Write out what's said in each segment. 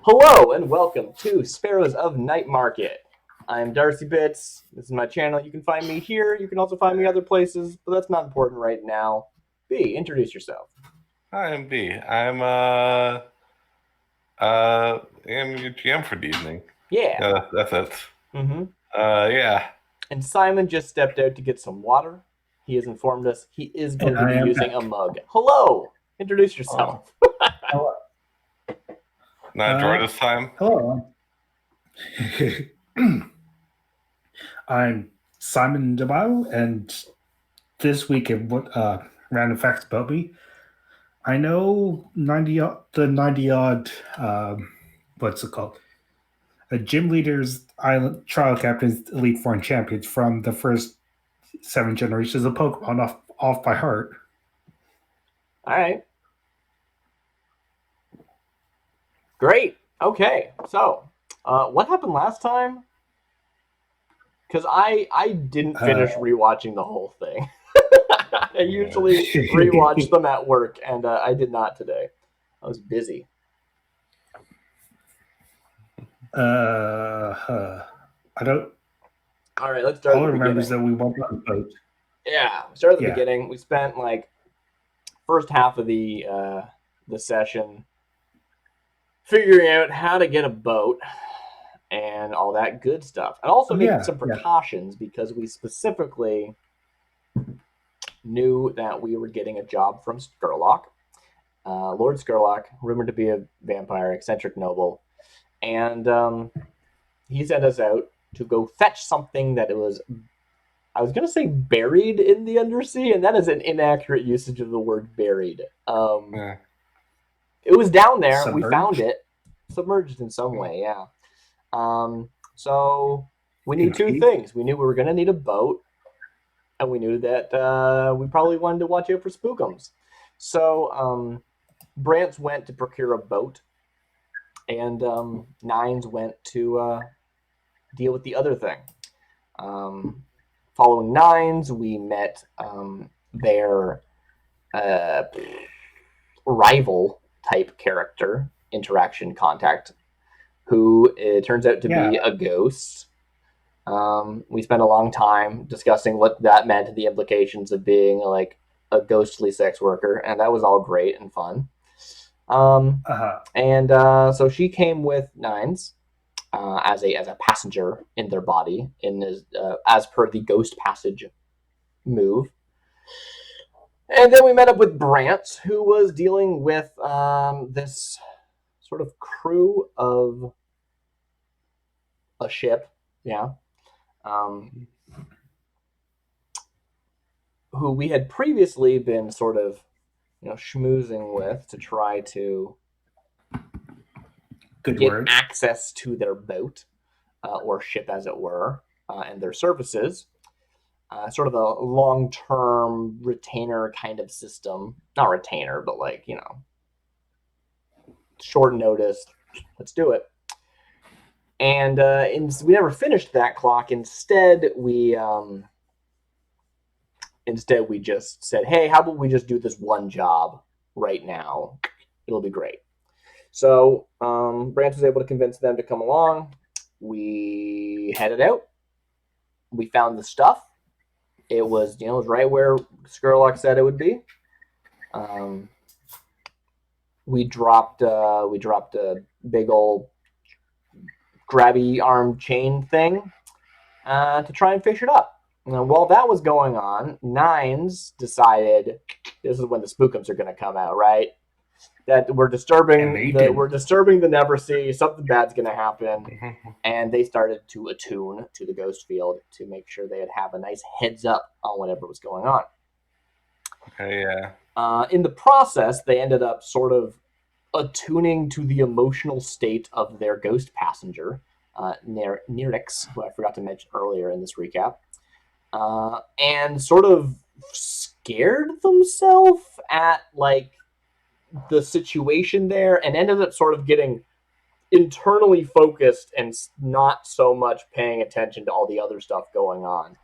Hello and welcome to Sparrows of Nightmarket. I'm DarcyBits. This is my channel. You can find me here. You can also find me other places, but that's not important right now. B, introduce yourself. Hi, I'm B. I'm your GM for the evening. Yeah. Yeah, that's it. Mm-hmm. Yeah. And Simon just stepped out to get some water. He has informed us he is going to be using a mug. Hello. Introduce yourself. Hello. Not George this time. Hello. I'm Simon DeBio, and this week in random facts about me, I know 90 odd what's it called? Gym leaders, island trial captains, elite foreign champions from the first 7 generations of Pokemon off by heart. All right. Great. Okay. So, what happened last time? Because I didn't finish rewatching the whole thing. I usually rewatch them at work, and I did not today. I was busy. I don't. All right, let's start. All I remember is that we went on a boat. Yeah, start at the beginning. We spent like first half of the session figuring out how to get a boat and all that good stuff, and also making some precautions because we specifically knew that we were getting a job from Skurlock, Lord Skurlock, rumored to be a vampire, eccentric noble, and he sent us out to go fetch something that was, I was going to say buried in the undersea, and that is an inaccurate usage of the word buried. It was down there. Submerged? We found it. Submerged in some way, yeah. So we knew two things. We knew we were going to need a boat, and we knew that we probably wanted to watch out for spookums. So Brantz went to procure a boat, and Nines went to deal with the other thing. Following Nines, we met their rival type character, interaction contact, who it turns out to be a ghost. We spent a long time discussing what that meant, the implications of being like a ghostly sex worker, and that was all great and fun. And so she came with Nines as a passenger in their body, as per the ghost passage move. And then we met up with Brantz, who was dealing with this sort of crew of a ship, who we had previously been sort of, schmoozing with to try to get access to their boat or ship, as it were, and their services. Sort of a long-term retainer kind of system. Not retainer, but like, short notice. Let's do it. And we never finished that clock. Instead, we just said, hey, how about we just do this one job right now? It'll be great. So Brantz was able to convince them to come along. We headed out. We found the stuff. It was, it was right where Skurlock said it would be. We dropped a big old grabby arm chain thing to try and fish it up. And while that was going on, Nines decided this is when the spookums are going to come out, right? That we're disturbing the Neversea. Something bad's going to happen, and they started to attune to the ghost field to make sure they'd have a nice heads up on whatever was going on. Okay, yeah. In the process, they ended up sort of attuning to the emotional state of their ghost passenger, Nirix, who I forgot to mention earlier in this recap, and sort of scared themselves at like the situation there, and ended up sort of getting internally focused and not so much paying attention to all the other stuff going on.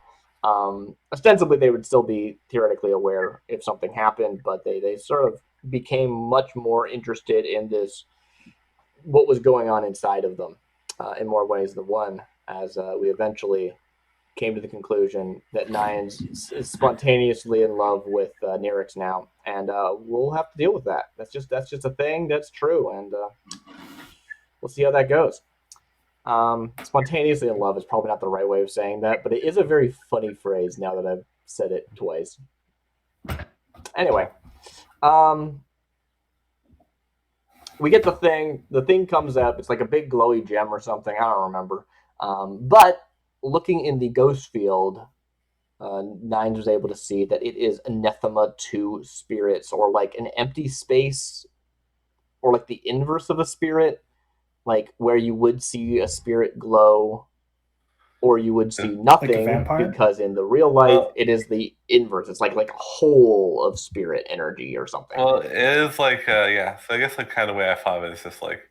Ostensibly, they would still be theoretically aware if something happened, but they sort of became much more interested in this what was going on inside of them in more ways than one, as we eventually came to the conclusion that Nines is spontaneously in love with Nyrix now, and we'll have to deal with that. That's just a thing. That's true, and we'll see how that goes. Spontaneously in love is probably not the right way of saying that, but it is a very funny phrase now that I've said it twice. Anyway, we get the thing. The thing comes up. It's like a big glowy gem or something. I don't remember. But looking in the ghost field, Nines was able to see that it is anathema to spirits, or like an empty space, or like the inverse of a spirit, like where you would see a spirit glow, or you would see nothing, vampire? because in the real life it is the inverse. It's like a hole of spirit energy or something. Well, it is like yeah. So I guess the kind of way I thought of it is just like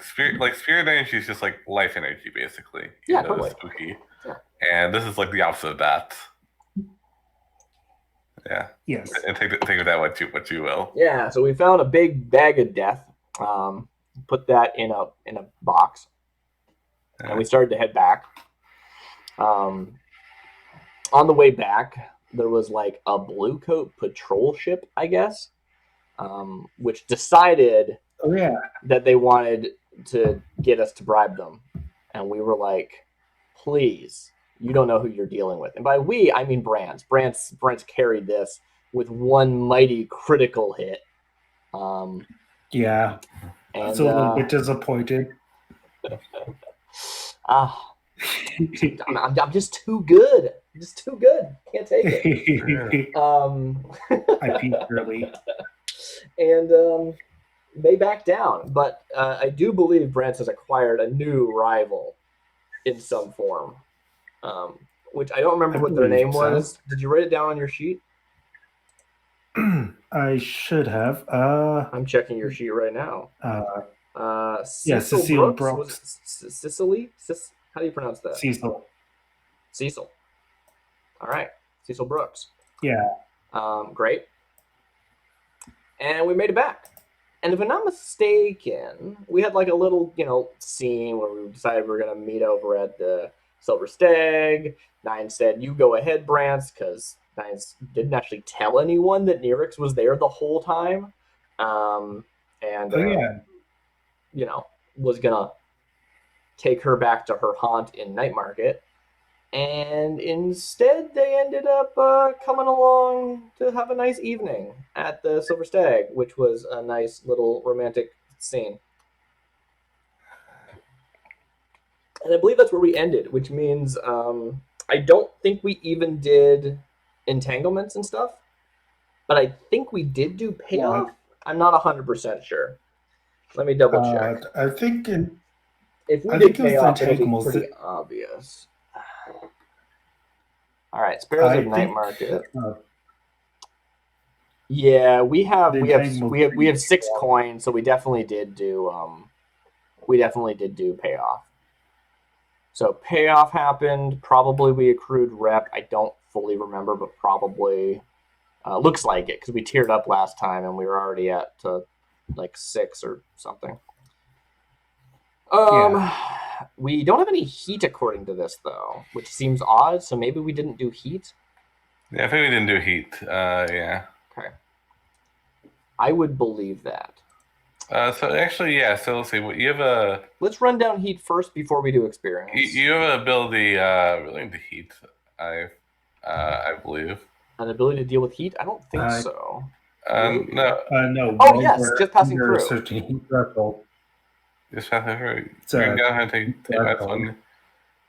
spirit energy is just like life energy, basically. Yeah, totally. It's spooky. Yeah. And this is like the opposite of that. Yeah. Yes. And think of that what you will. Yeah. So we found a big bag of death. Put that in a box, and we started to head back. On the way back, there was like a blue coat patrol ship, I guess, which decided that they wanted to get us to bribe them. And we were like, please, you don't know who you're dealing with. And by we, I mean Brands. Brands carried this with one mighty critical hit. Yeah. And, so a little bit disappointed. I'm just too good. Just too good. Can't take it. I peaked early. And they backed down. But I do believe Brance has acquired a new rival in some form. Which I don't remember what their name was. Did you write it down on your sheet? I should have. I'm checking your sheet right now. Cecil Brooks. Sicily? How do you pronounce that? Cecil. All right. Cecil Brooks. Yeah. Great. And we made it back. And if I'm not mistaken, we had like a little, scene where we decided we were going to meet over at the Silver Stag. Nine said, you go ahead, Brance, because Nine didn't actually tell anyone that Nyrix was there the whole time. Was going to take her back to her haunt in Nightmarket. And instead, they ended up coming along to have a nice evening at the Silver Stag, which was a nice little romantic scene. And I believe that's where we ended, which means I don't think we even did entanglements and stuff, but I think we did do payoff. I'm not 100% sure. Let me double check. I think if we did payoff, it'll be pretty obvious. All right, Sparrows of Nightmarket. Yeah, we have 6 coins, so we definitely did do payoff. So payoff happened. Probably we accrued rep. I don't fully remember, but probably looks like it because we tiered up last time and we were already at like 6 or something. We don't have any heat according to this though, which seems odd. So maybe we didn't do heat. Yeah, I think we didn't do heat. Yeah. Okay. I would believe that. So actually, yeah. So let's see. You have a. Let's run down heat first before we do experience. You have an ability relating to heat. I believe. An ability to deal with heat? I don't think so. No. No. Oh yes, just passing through. Just passing through. So you can go ahead and take -1.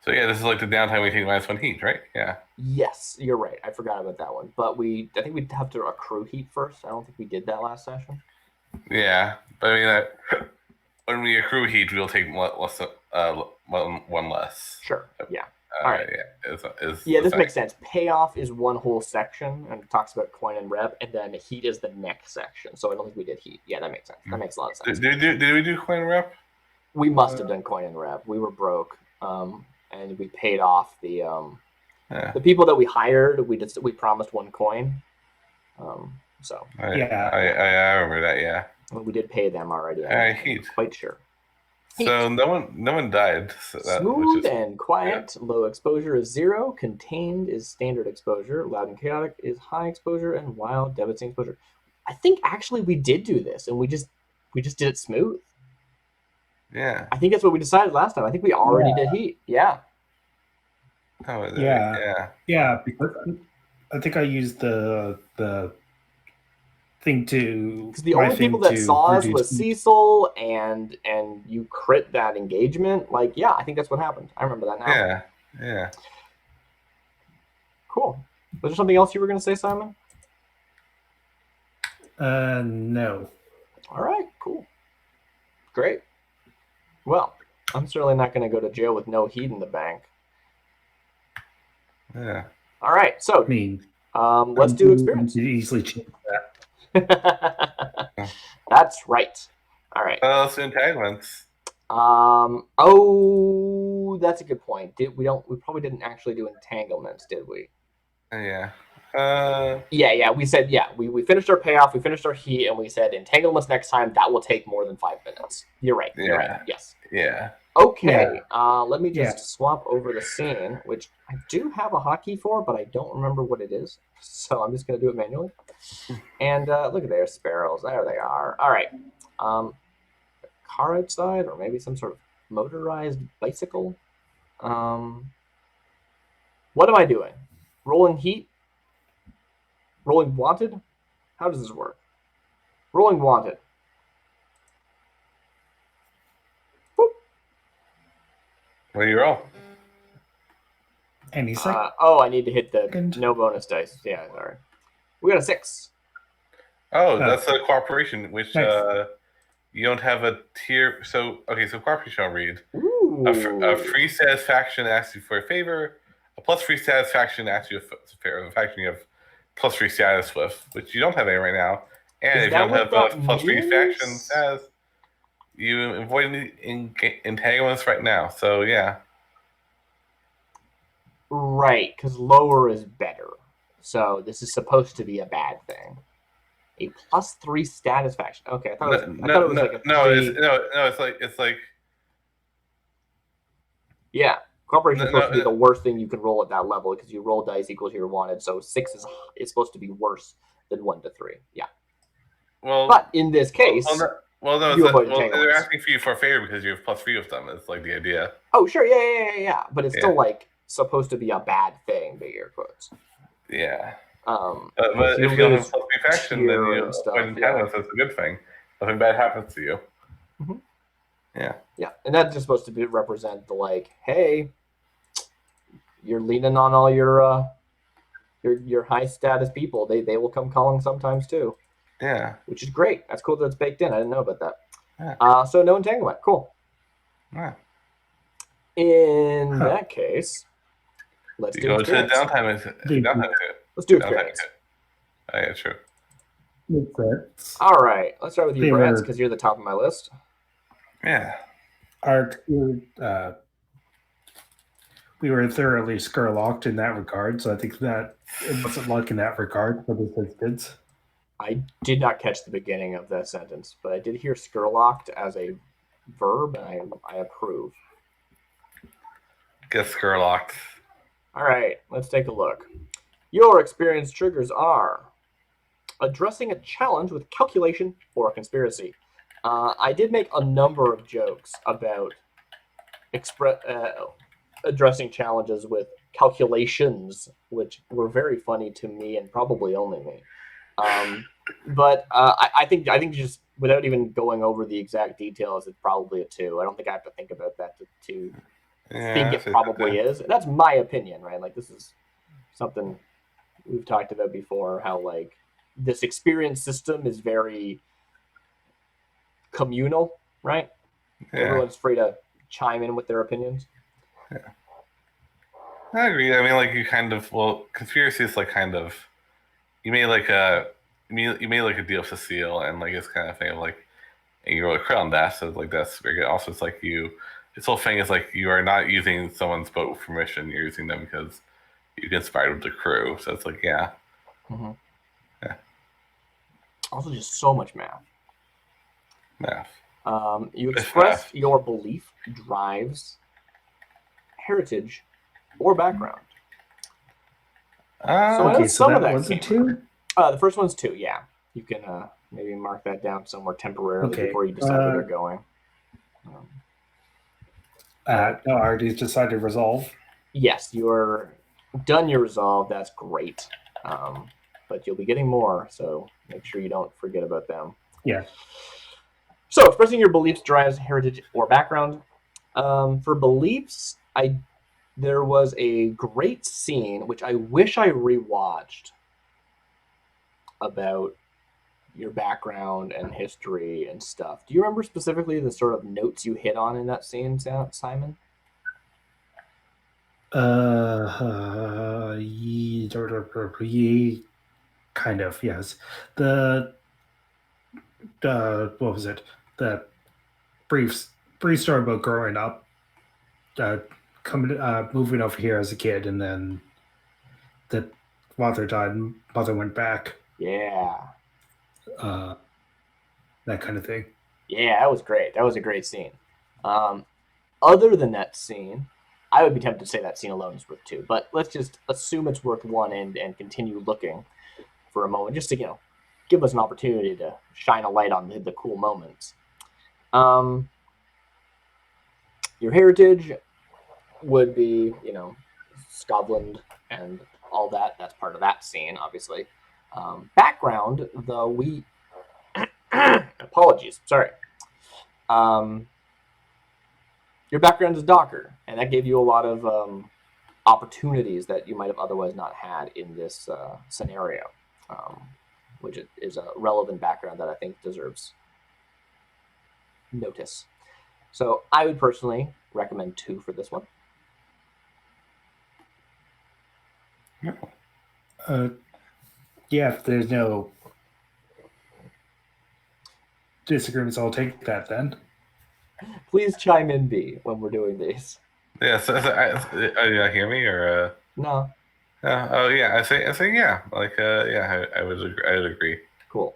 So yeah, this is like the downtime we take -1 heat, right? Yeah. Yes, you're right. I forgot about that one. But I think we'd have to accrue heat first. I don't think we did that last session. Yeah, but I mean, when we accrue heat, we'll take one less. Sure. Yeah. All right. Yeah, this makes sense. Payoff is one whole section, and it talks about coin and rep, and then heat is the next section. So I don't think we did heat. Yeah, that makes sense. That makes a lot of sense. Did we do coin and rep? We must have done coin and rep. We were broke, and we paid off the people that we hired. We promised 1 coin. I remember that. Yeah. Well, we did pay them already. Alright, I'm heat. quite sure. So no one died. So Smooth and quiet. Low exposure is 0. Contained is standard exposure. Loud and chaotic is high exposure, and wild devastating exposure. I think actually we did do this, and we just did it smooth. Yeah. I think that's what we decided last time. I think we already did heat. Yeah. Oh, Yeah. Yeah, because I think I used the thing to because the only people that saw us was heat. Cecil, and you crit that engagement. Like, yeah, I think that's what happened. I remember that now. Yeah. Cool. Was there something else you were going to say, Simon? No. All right, cool. Great. Well, I'm certainly not going to go to jail with no heat in the bank. Yeah. All right, so I mean, let's do experience. You easily change that. That's right. All right. Let's do entanglements. Oh, that's a good point. We probably didn't actually do entanglements, did we? Yeah. Yeah. We said we finished our payoff, we finished our heat, and we said entanglements next time. That will take more than 5 minutes. You're right. Yeah. You're right. Yes. Yeah. Okay. Let me just swap over the scene, which I do have a hotkey for, but I don't remember what it is. So I'm just going to do it manually. And look at there, sparrows. There they are. All right. Car outside, or maybe some sort of motorized bicycle. What am I doing? Rolling heat? Rolling wanted? How does this work? Rolling wanted. Boop. What do you roll? Any second. I need to hit the no bonus dice. Yeah, sorry. We got a 6. Oh, that's a cooperation, which nice. You don't have a tier. So cooperation I'll read. Ooh. A free satisfaction asks you for a favor. A plus free satisfaction asks you for a faction you have plus free status with, which you don't have any right now. And if you don't have a plus free faction status, you avoid any antagonists right now. So yeah. Right, because lower is better. So this is supposed to be a bad thing. A plus 3 status faction. Okay, I thought it was it's like yeah. Cooperation is supposed to be the worst thing you can roll at that level because you roll dice equal to your wanted. So 6 is supposed to be worse than 1 to 3. Yeah. Well, but in this case, they're asking for you for a favor because you have plus 3 with them. It's like the idea. Oh sure, yeah. But it's still like supposed to be a bad thing, big air quotes. Yeah. But if you don't have plus 3 faction, then you avoid entanglements. That's a good thing. Nothing bad happens to you. Mm-hmm. Yeah. Yeah, and that's just supposed to represent the like, hey, you're leaning on all your high status people. They will come calling sometimes too. Yeah. Which is great. That's cool that it's baked in. I didn't know about that. Yeah. So no entanglement. Cool. Yeah. In that case, let's do go experience. To downtime. Let's do experience. Oh, yeah, true. All right. Let's start with you, Brad, because you're the top of my list. Yeah. We were thoroughly Skurlocked in that regard, so I think that it wasn't luck in that regard for the kids. I did not catch the beginning of that sentence, but I did hear Skurlocked as a verb, and I approve. Get Skurlocked. All right, let's take a look. Your experience triggers are addressing a challenge with calculation or a conspiracy. I did make a number of jokes about addressing challenges with calculations, which were very funny to me and probably only me. But I think just without even going over the exact details, it's probably a 2. I don't think I have to think about that to think it probably is. And that's my opinion, right? Like, this is something we've talked about before, how like this experience system is very communal, right? Yeah. Everyone's free to chime in with their opinions. Yeah. I agree. I mean, like, you kind of, conspiracy is like kind of, you made like a deal with Cecile, and like it's kind of thing of like, and you roll a crit on that, so like that's very good. Also, it's like this whole thing is like you are not using someone's boat with permission; you're using them because you conspired with the crew. So it's like, yeah. Mm-hmm. Yeah. Also, just so much math. Math. You It's express math. your belief, drives, heritage, or background. So I know Okay, so some of that that was a came. 2? The first one's 2, yeah. You can maybe mark that down somewhere temporarily Okay. before you decide where they're going. No, I already decided to resolve. Yes, you're done your resolve. That's great. But you'll be getting more, so make sure you don't forget about them. Yeah. So, expressing your beliefs, drives, heritage, or background. For beliefs, there was a great scene which I wish I rewatched about your background and history and stuff. Do you remember specifically the sort of notes you hit on in that scene, Simon? Kind of, yes. What was it? The brief story about growing up, moving over here as a kid, and then the father died, and mother went back. Yeah. That kind of thing. Yeah, that was great. That was a great scene. Other than that scene, I would be tempted to say that scene alone is worth 2, but let's just assume it's worth 1 and continue looking for a moment, just to give us an opportunity to shine a light on the cool moments. Your heritage would be, Scotland and all that. That's part of that scene, obviously. Background, though, apologies, sorry. Your background is Docker, and that gave you a lot of opportunities that you might have otherwise not had in this scenario, which is a relevant background that I think deserves notice. So I would personally recommend 2 for this one. Yeah, if there's no disagreements, I'll take that then. Please chime in, B, when we're doing these. Yeah. You hear me or? No. Oh yeah. I say yeah. Like yeah. I would agree. I would agree. Cool.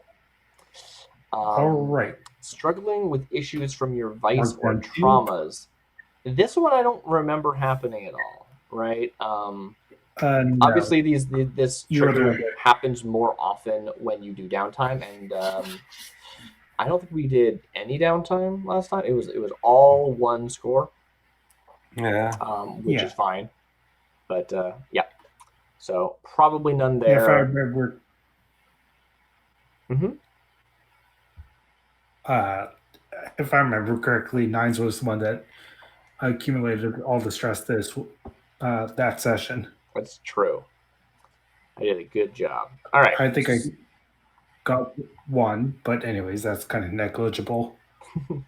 All right. Struggling with issues from your vice Mark or down 2. traumas. This one I don't remember happening at all, right? No. Obviously, this trigger right. happens more often when you do downtime, and I don't think we did any downtime last time. It was all 1 score, Yeah. which is fine. But yeah, so probably none there. If I remember, if I remember correctly, 9s was the one that accumulated all the stress that session. That's true. I did a good job. All right. I think I got 1, but anyways, that's kind of negligible. All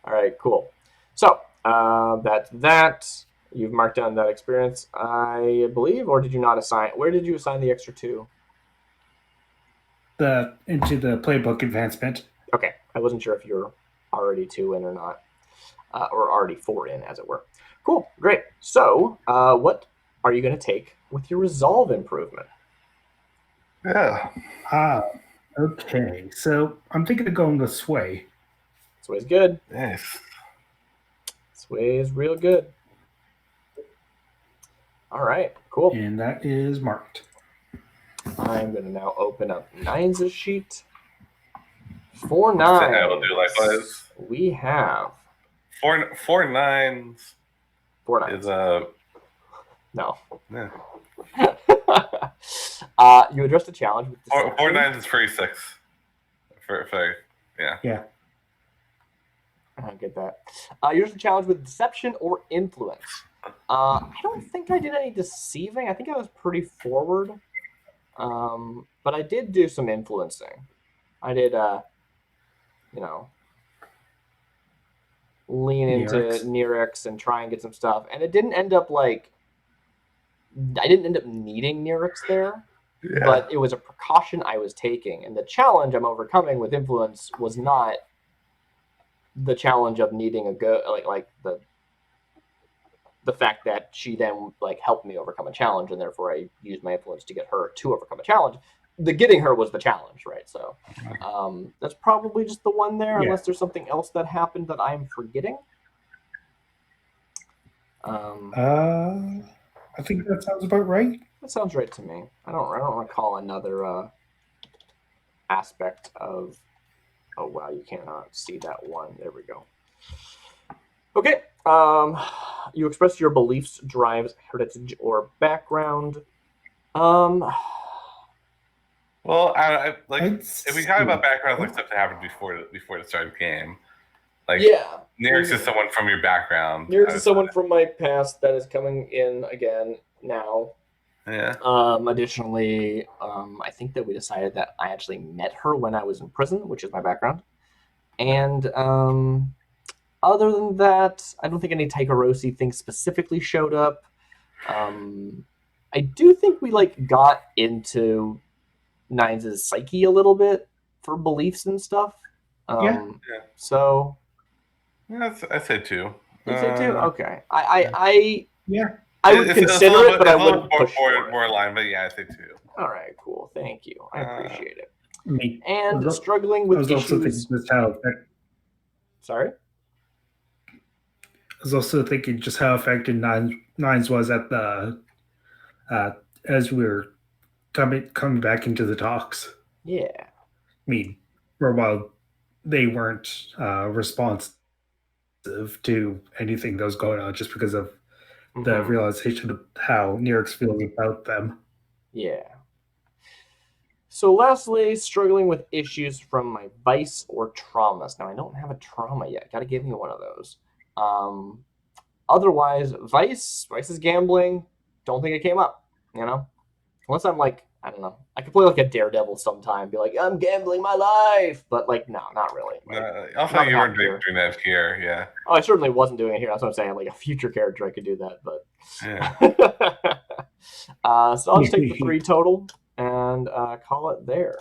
right, cool. So that's that. You've marked down that experience, I believe, or did you not assign? Where did you assign the extra 2? Into the playbook advancement. Okay, I wasn't sure if you're already 2 in or not, or already 4 in, as it were. Cool, great. So, what are you going to take with your resolve improvement? Yeah. Okay. So I'm thinking of going with sway. Sway's good. Nice. Sway is real good. All right, cool. And that is marked. I'm going to now open up 9's sheet. 4 9s. I will do likewise. We have 4 9s. 4 9s. Is no. Yeah. You addressed a challenge with deception. 4 9s is 36. Yeah. Yeah. I don't get that. You addressed a challenge with deception or influence. I don't think I did any deceiving. I think I was pretty forward. But I did do some influencing. I did, lean into Nerex and try and get some stuff. And it didn't end up I didn't end up needing Nerex there. Yeah. But it was a precaution I was taking. And the challenge I'm overcoming with influence was not the challenge of needing the fact that she then helped me overcome a challenge, and therefore I used my influence to get her to overcome a challenge. the getting her was the challenge, right? So that's probably just the one there, Yeah. unless there's something else that happened that I'm forgetting. I think that sounds about right. That sounds right to me. I don't recall another aspect of. Oh wow, you cannot see that one. There we go. Okay. You express your beliefs, drives, heritage, or background. Well, like Let's if we talk about see. backgrounds, like stuff that happened before the start of the game, like Yeah. Nyrix is someone from your background. Nyrix is someone from my past that is coming in again now. Yeah. Additionally, I think that we decided that I actually met her when I was in prison, which is my background. And other than that, I don't think any Taikarosi things specifically showed up. I do think we like got into Nines' psyche a little bit for beliefs and stuff. Yeah. So Yeah, I'd say 2. you say 2? Okay. I Yeah. would consider it, but I wouldn't push for it. More aligned, but yeah, I'd say 2. All right, cool. Thank you. I appreciate it. Me. And struggling with I was also thinking issues. just how. Sorry? I was also thinking just how effective Nines was at the as we were coming back into the talks. Yeah. I mean, for a while they weren't responsive to anything that was going on just because of the realization of how Nyrix feels about them. Yeah. So lastly, struggling with issues from my vice or traumas. Now, I don't have a trauma yet. Got to give me one of those. Otherwise, vice is gambling. Don't think it came up, you know? Unless I'm like, I don't know. I could play like a daredevil sometime, be like, I'm gambling my life. But like, no, not really. Like, also, you weren't doing that here, yeah. Oh, I certainly wasn't doing it here. That's what I'm saying. Like a future character, I could do that, but. Yeah. So I'll just take the 3 total and call it there.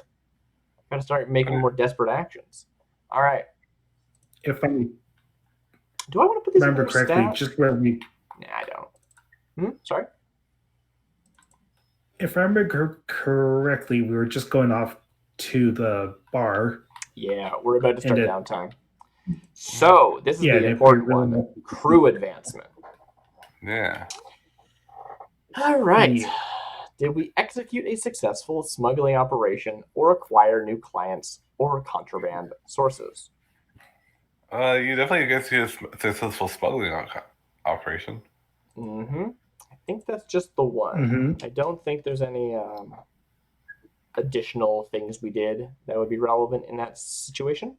Gotta start making more desperate actions. All right. If I do I want to put these remember correctly, stat? just where we. Nah, I don't. Sorry. If I remember correctly, we were just going off to the bar. Yeah, we're about to start downtime. So this is the important one: crew advancement. Yeah. All right. Yeah. Did we execute a successful smuggling operation or acquire new clients or contraband sources? You definitely get to a successful smuggling operation. I think that's just the one. I don't think there's any additional things we did that would be relevant in that situation.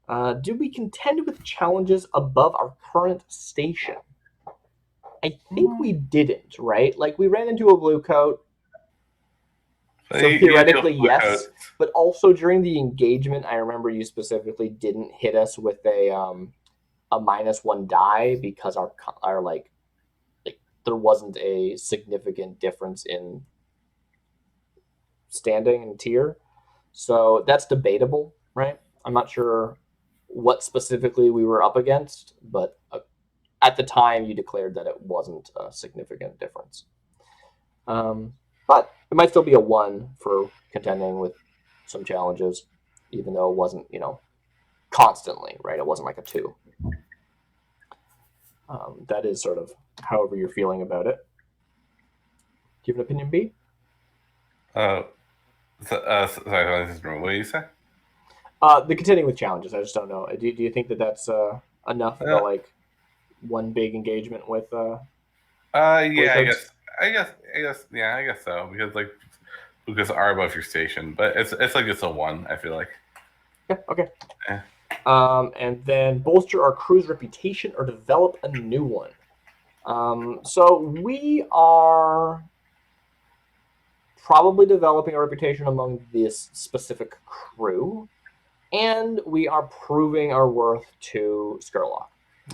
Do we contend with challenges above our current station? I think we didn't, right? Like, we ran into a blue coat. So theoretically, yes. But also during the engagement, I remember you specifically didn't hit us with a -1 die because our like there wasn't a significant difference in standing and tier. So that's debatable, right? I'm not sure what specifically we were up against, but at the time you declared that it wasn't a significant difference. But it might still be a 1 for contending with some challenges, even though it wasn't, constantly, right? It wasn't like a 2. That is sort of however you're feeling about it. Do you have an opinion, B? Sorry, what did you say? The contending with challenges. I just don't know. Do you think that that's enough for like one big engagement with? Yeah, I guess so, because like Lucas are above your station, but it's a 1. I feel like. Yeah. Okay. Yeah. And then bolster our crew's reputation or develop a new one. So we are probably developing a reputation among this specific crew, and we are proving our worth to Skurlock.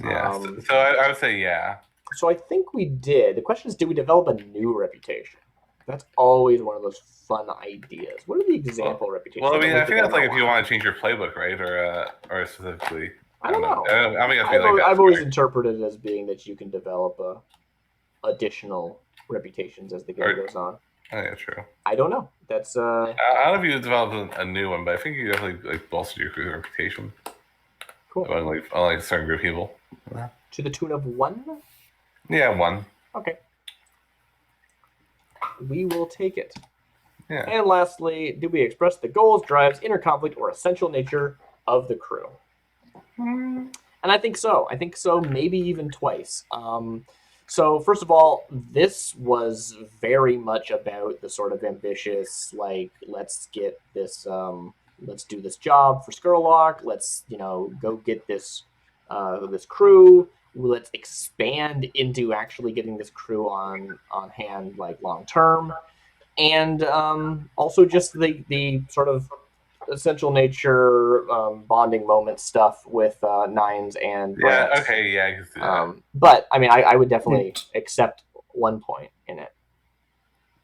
Yeah. So I would say yeah. So I think we did. The question is, did we develop a new reputation? That's always one of those fun ideas. What are the example reputations? Well, I mean, I think that's like if you want to change your playbook, right? Or specifically. I don't know. I've always interpreted it as being that you can develop additional reputations as the game goes on. Oh, yeah, true. I don't know. That's I don't know if you developed a new one, but I think you definitely like bolstered your crew's reputation cool. among like a certain group of people. To the tune of 1? Yeah, 1. Okay. We will take it. Yeah. And lastly, do we express the goals, drives, inner conflict, or essential nature of the crew? And I think so. I think so, maybe even twice. So first of all, this was very much about the sort of ambitious, like, let's get this, let's do this job for Skurlock. Let's, go get this, this crew. Let's expand into actually getting this crew on hand, like, long term. And also just the sort of essential nature bonding moment stuff with Nines and Yeah. Brant. Okay. Yeah. I can see that. But I mean, I would definitely accept 1 point in it.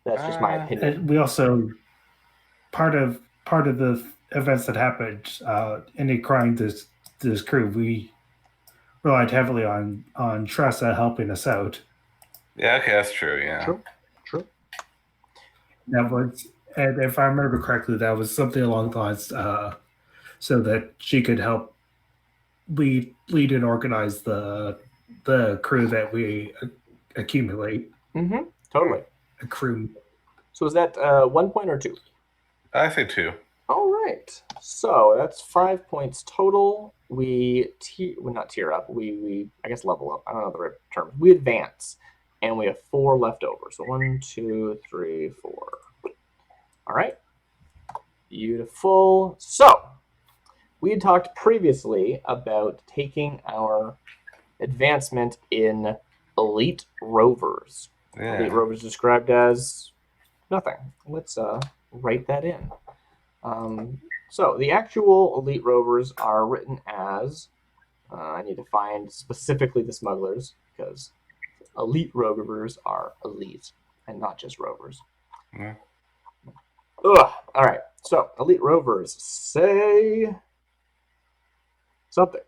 That's just my opinion. And we also part of the events that happened in acquiring this crew, we relied heavily on Tressa helping us out. Yeah. Okay. That's true. Yeah. True. That was, and if I remember correctly, that was something along the lines, so that she could help lead and organize the crew that we accumulate. Mm-hmm. Totally. Accrue. So is that 1 point or 2? I say 2. All right. So that's 5 points total. We not tier up. We I guess level up. I don't know the right term. We advance, and we have 4 left over. So 1, 2, 3, 4. All right. Beautiful. So we had talked previously about taking our advancement in elite rovers. Yeah. Elite rovers described as nothing. Let's write that in. So the actual elite rovers are written as, I need to find specifically the smugglers, because elite rovers are elite and not just rovers. Yeah. Ugh. All right. So elite rovers say something.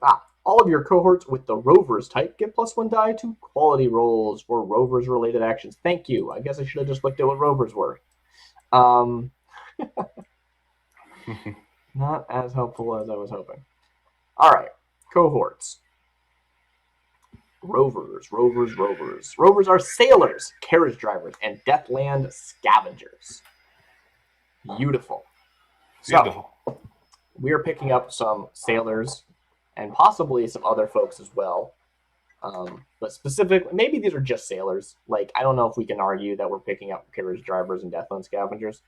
All of your cohorts with the rovers type get +1 die to quality rolls for rovers related actions. Thank you. I guess I should have just looked at what rovers were. Not as helpful as I was hoping. All right, cohorts. Rovers. Rovers are sailors, carriage drivers, and Deathland scavengers. Beautiful. So, we are picking up some sailors and possibly some other folks as well. But specifically, maybe these are just sailors. Like, I don't know if we can argue that we're picking up carriage drivers and Deathland scavengers.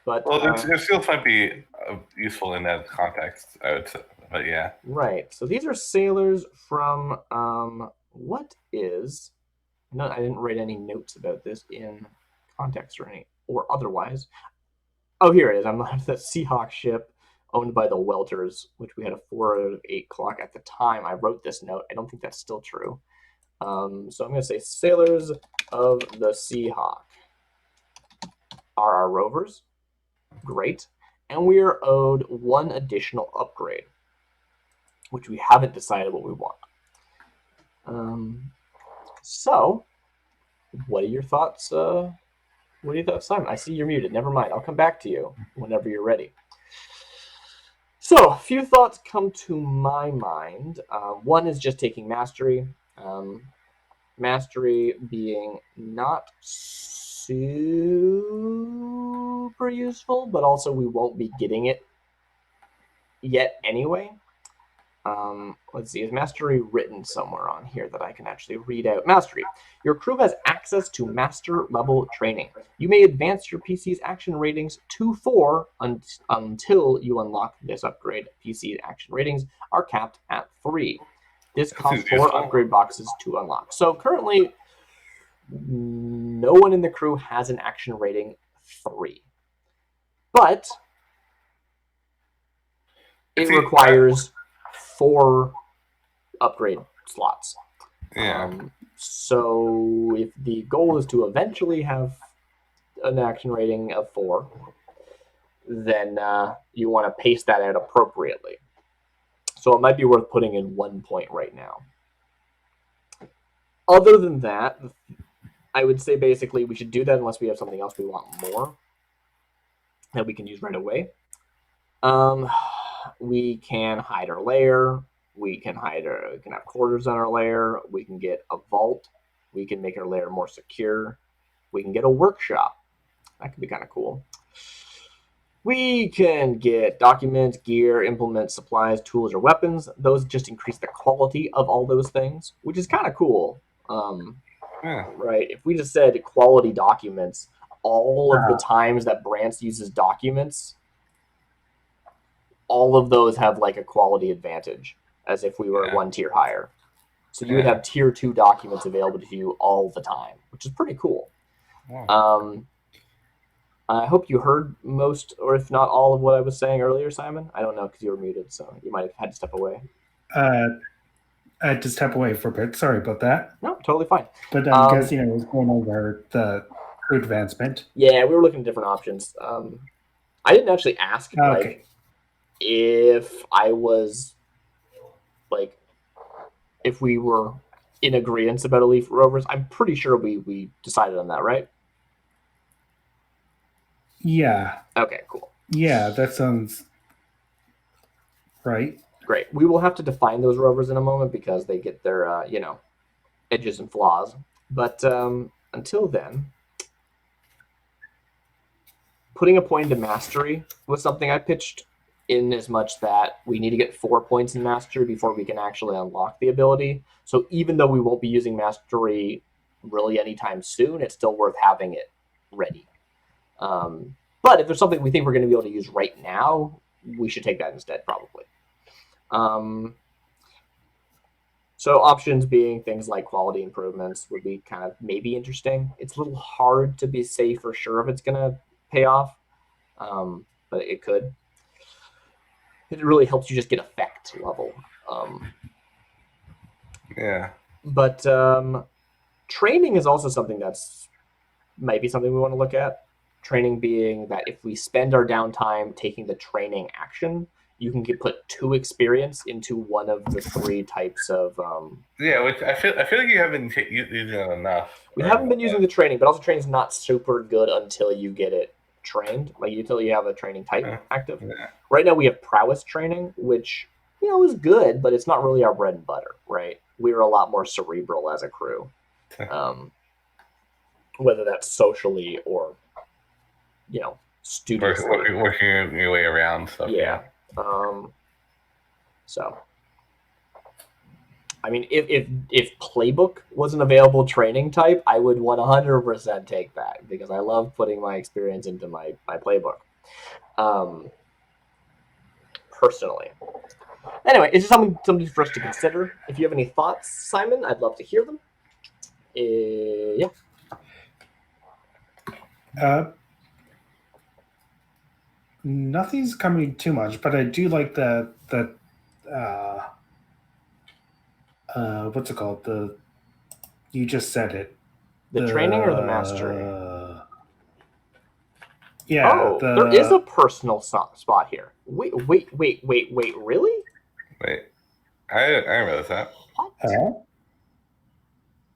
But their skills might be useful in that context, I would say. But yeah. Right. So these are sailors from what is? No, I didn't write any notes about this in context or otherwise. Oh, here it is. I'm on the Seahawk ship owned by the Welters, which we had a 4 out of 8 clock at the time I wrote this note. I don't think that's still true. So I'm going to say sailors of the Seahawk are our rovers. Great. And we are owed 1 additional upgrade, which we haven't decided what we want. So, what are your thoughts? What are your thoughts, Simon? I see you're muted. Never mind. I'll come back to you whenever you're ready. So, a few thoughts come to my mind. One is just taking mastery. Mastery being not super useful, but also we won't be getting it yet anyway. Let's see, is mastery written somewhere on here that I can actually read out? Mastery. Your crew has access to master level training. You may advance your PC's action ratings to 4 until you unlock this upgrade. PC action ratings are capped at 3. This costs 4 upgrade boxes to unlock. So currently, no one in the crew has an action rating 3. But it requires 4 upgrade slots. Yeah. So if the goal is to eventually have an action rating of 4, then you want to pace that out appropriately. So it might be worth putting in 1 point right now. Other than that, I would say basically we should do that unless we have something else we want more that we can use right away. We can hide our lair. We can have quarters on our lair. We can get a vault. We can make our lair more secure. We can get a workshop. That could be kind of cool. We can get documents, gear, implements, supplies, tools, or weapons. Those just increase the quality of all those things, which is kind of cool. Right? If we just said quality documents, all of the times that Brance uses documents, all of those have like a quality advantage, as if we were one tier higher. So you would have tier 2 documents available to you all the time, which is pretty cool. Wow. I hope you heard most, or if not all, of what I was saying earlier, Simon. I don't know because you were muted, so you might have had to step away. I had to step away for a bit. Sorry about that. No, totally fine. But I'm guessing it was going over the crew advancement. Yeah, we were looking at different options. I didn't actually ask if I was like if we were in agreement about Elite Rovers. I'm pretty sure we decided on that, right? Yeah. Okay, cool. Yeah, that sounds right. Great. We will have to define those rovers in a moment because they get their, edges and flaws. But until then, putting a point into mastery was something I pitched, in as much that we need to get 4 points in mastery before we can actually unlock the ability. So even though we won't be using mastery really anytime soon, it's still worth having it ready. But if there's something we think we're going to be able to use right now, we should take that instead, probably. So options being things like quality improvements would be kind of maybe interesting. It's a little hard to be safe or sure if it's going to pay off, but it could. It really helps you just get effect level. But training is also something that's might be something we want to look at. Training being that if we spend our downtime taking the training action, you can put 2 experience into one of the 3 types of. Which I feel like you haven't using it enough. We haven't been using the training, but also training is not super good until you get it trained, like until you have a training type active. Yeah. Right now we have prowess training, which is good, but it's not really our bread and butter. Right? We're a lot more cerebral as a crew, whether that's socially or studiously. Working your way around stuff. Yeah. So, I mean, if playbook was an available training type, I would 100% take that because I love putting my experience into my playbook. Personally. Anyway, it's just something for us to consider. If you have any thoughts, Simon, I'd love to hear them. Yeah. Nothing's coming too much, but I do like the what's it called? You just said it. The training or the mastery? Yeah. Oh, there is a personal spot here. Wait, really? Wait, I realized that. What?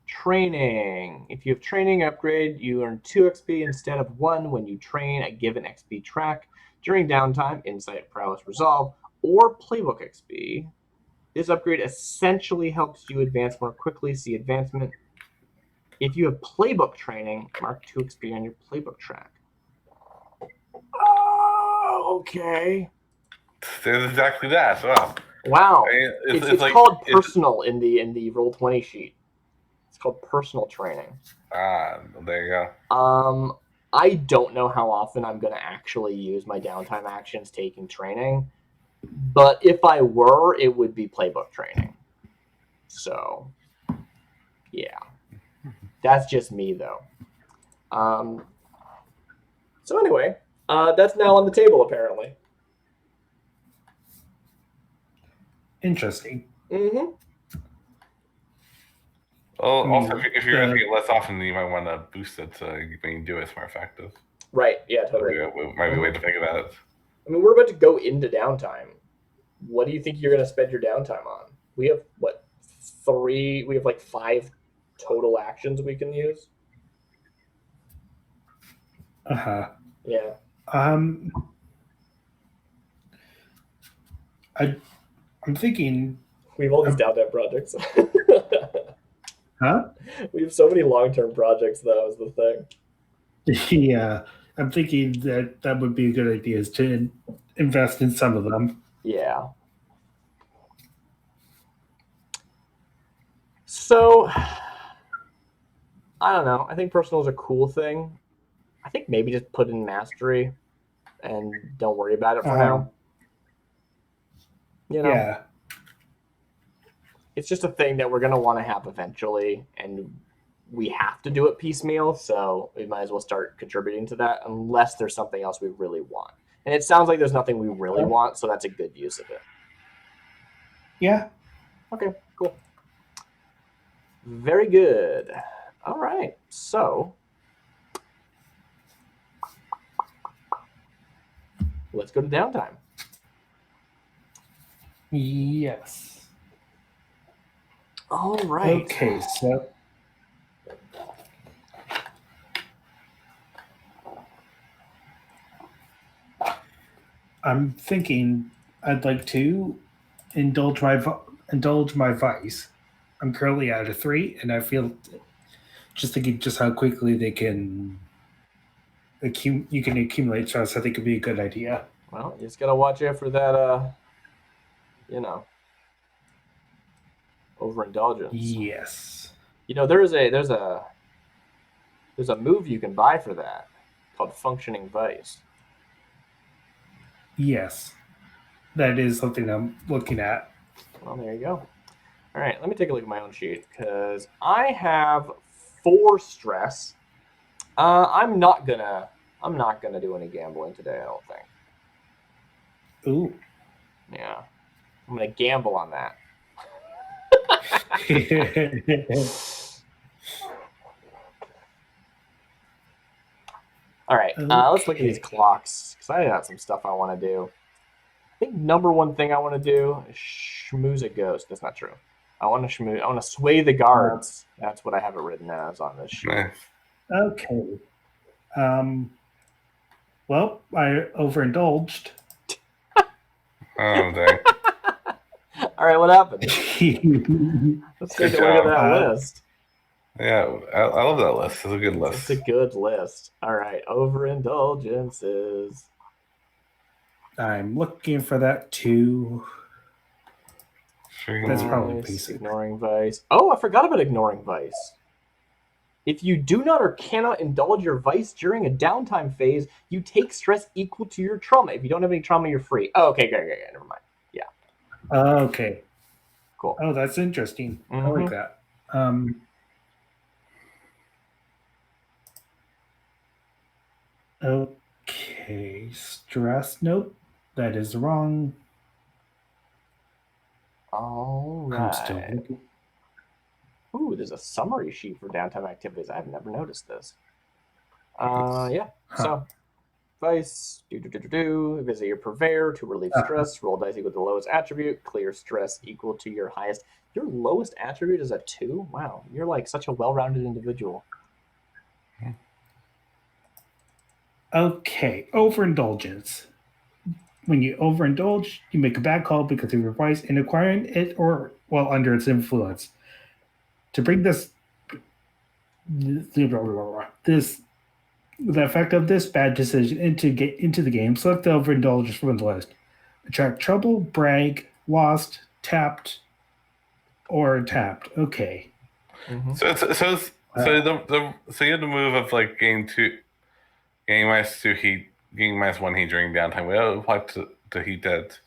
Training. If you have training upgrade, you earn 2 XP instead of 1 when you train a given XP track during downtime, insight, prowess, resolve, or playbook XP. This upgrade essentially helps you advance more quickly. See advancement. If you have playbook training, mark 2 XP on your playbook track. Oh, okay. There's exactly that. Wow. It's like, called personal in the Roll20 sheet. It's called personal training. There you go. I don't know how often I'm going to actually use my downtime actions taking training, but if I were, it would be playbook training. So, yeah. That's just me, though. So anyway, that's now on the table, apparently. Interesting. Mm-hmm. Well, also, if you're going to get less often, you might want to boost it so when you do it, it's more effective. Right, yeah, totally. Might be a way to think about it. I mean, we're about to go into downtime. What do you think you're going to spend your downtime on? We have, 5 total actions we can use? Uh-huh. Yeah. Um, I'm thinking, We have all these downtime projects. huh? We have so many long-term projects, though, is the thing. Yeah, I'm thinking that that would be a good idea is to invest in some of them. Yeah. So, I don't know. I think personal is a cool thing. I think maybe just put in mastery and don't worry about it for Uh, now. You know, yeah, it's just a thing that we're going to want to have eventually, and we have to do it piecemeal, so we might as well start contributing to that unless there's something else we really want. And it sounds like there's nothing we really want, so that's a good use of it. yeah. Okay, cool. Very good. All right, so let's go to downtime. Yes. All right. Okay, so I'm thinking I'd like to indulge my vice. I'm currently at a 3, and I feel just thinking just how quickly they can you can accumulate stress. I think it'd be a good idea. Well, you just gotta watch out for that. You know, overindulgence. Yes. You know, there's a move you can buy for that called functioning vice. Yes. That is something I'm looking at. Well, there you go. All right, let me take a look at my own sheet because I have 4 stress. I'm not gonna do any gambling today. I don't think. Ooh. Yeah, I'm gonna gamble on that. All right, let's look at these clocks because I got some stuff I want to do. I think number one thing I want to do is schmooze a ghost. That's not true. I want to sway the guards. That's what I have it written as on this sheet. Nice. Okay. Well, I overindulged. Oh, dang. All right, what happened? Good Let's take a Good look at job. that list. Yeah, I love that list. It's a good list. It's a good list. All right, overindulgences. I'm looking for that too. That's probably Vice, basic. ignoring vice. Oh, I forgot about ignoring vice. If you do not or cannot indulge your vice during a downtime phase, you take stress equal to your trauma. If you don't have any trauma, you're free. Oh, okay, great. Never mind. Yeah. Okay. Cool. Oh, that's interesting. I Mhm. like that. Okay. Stress. Nope. That is wrong. All I'm still right. looking. Ooh, there's a summary sheet for downtime activities. I've never noticed this. Yeah. Huh. So, vice, visit your purveyor to relieve stress. Roll dice equal to the lowest attribute. Clear stress equal to your highest. Your lowest attribute is a 2? Wow, you're like such a well-rounded individual. Okay. Overindulgence. When you overindulge, you make a bad call because of your vice in acquiring it or while under its influence. To bring the effect of this bad decision into the game, select the overindulgence from the list. Attract trouble, brag, lost, tapped, or tapped. Okay. Mm-hmm. So you have the move of like getting -2 heat, getting -1 heat during downtime. Will that apply to heat that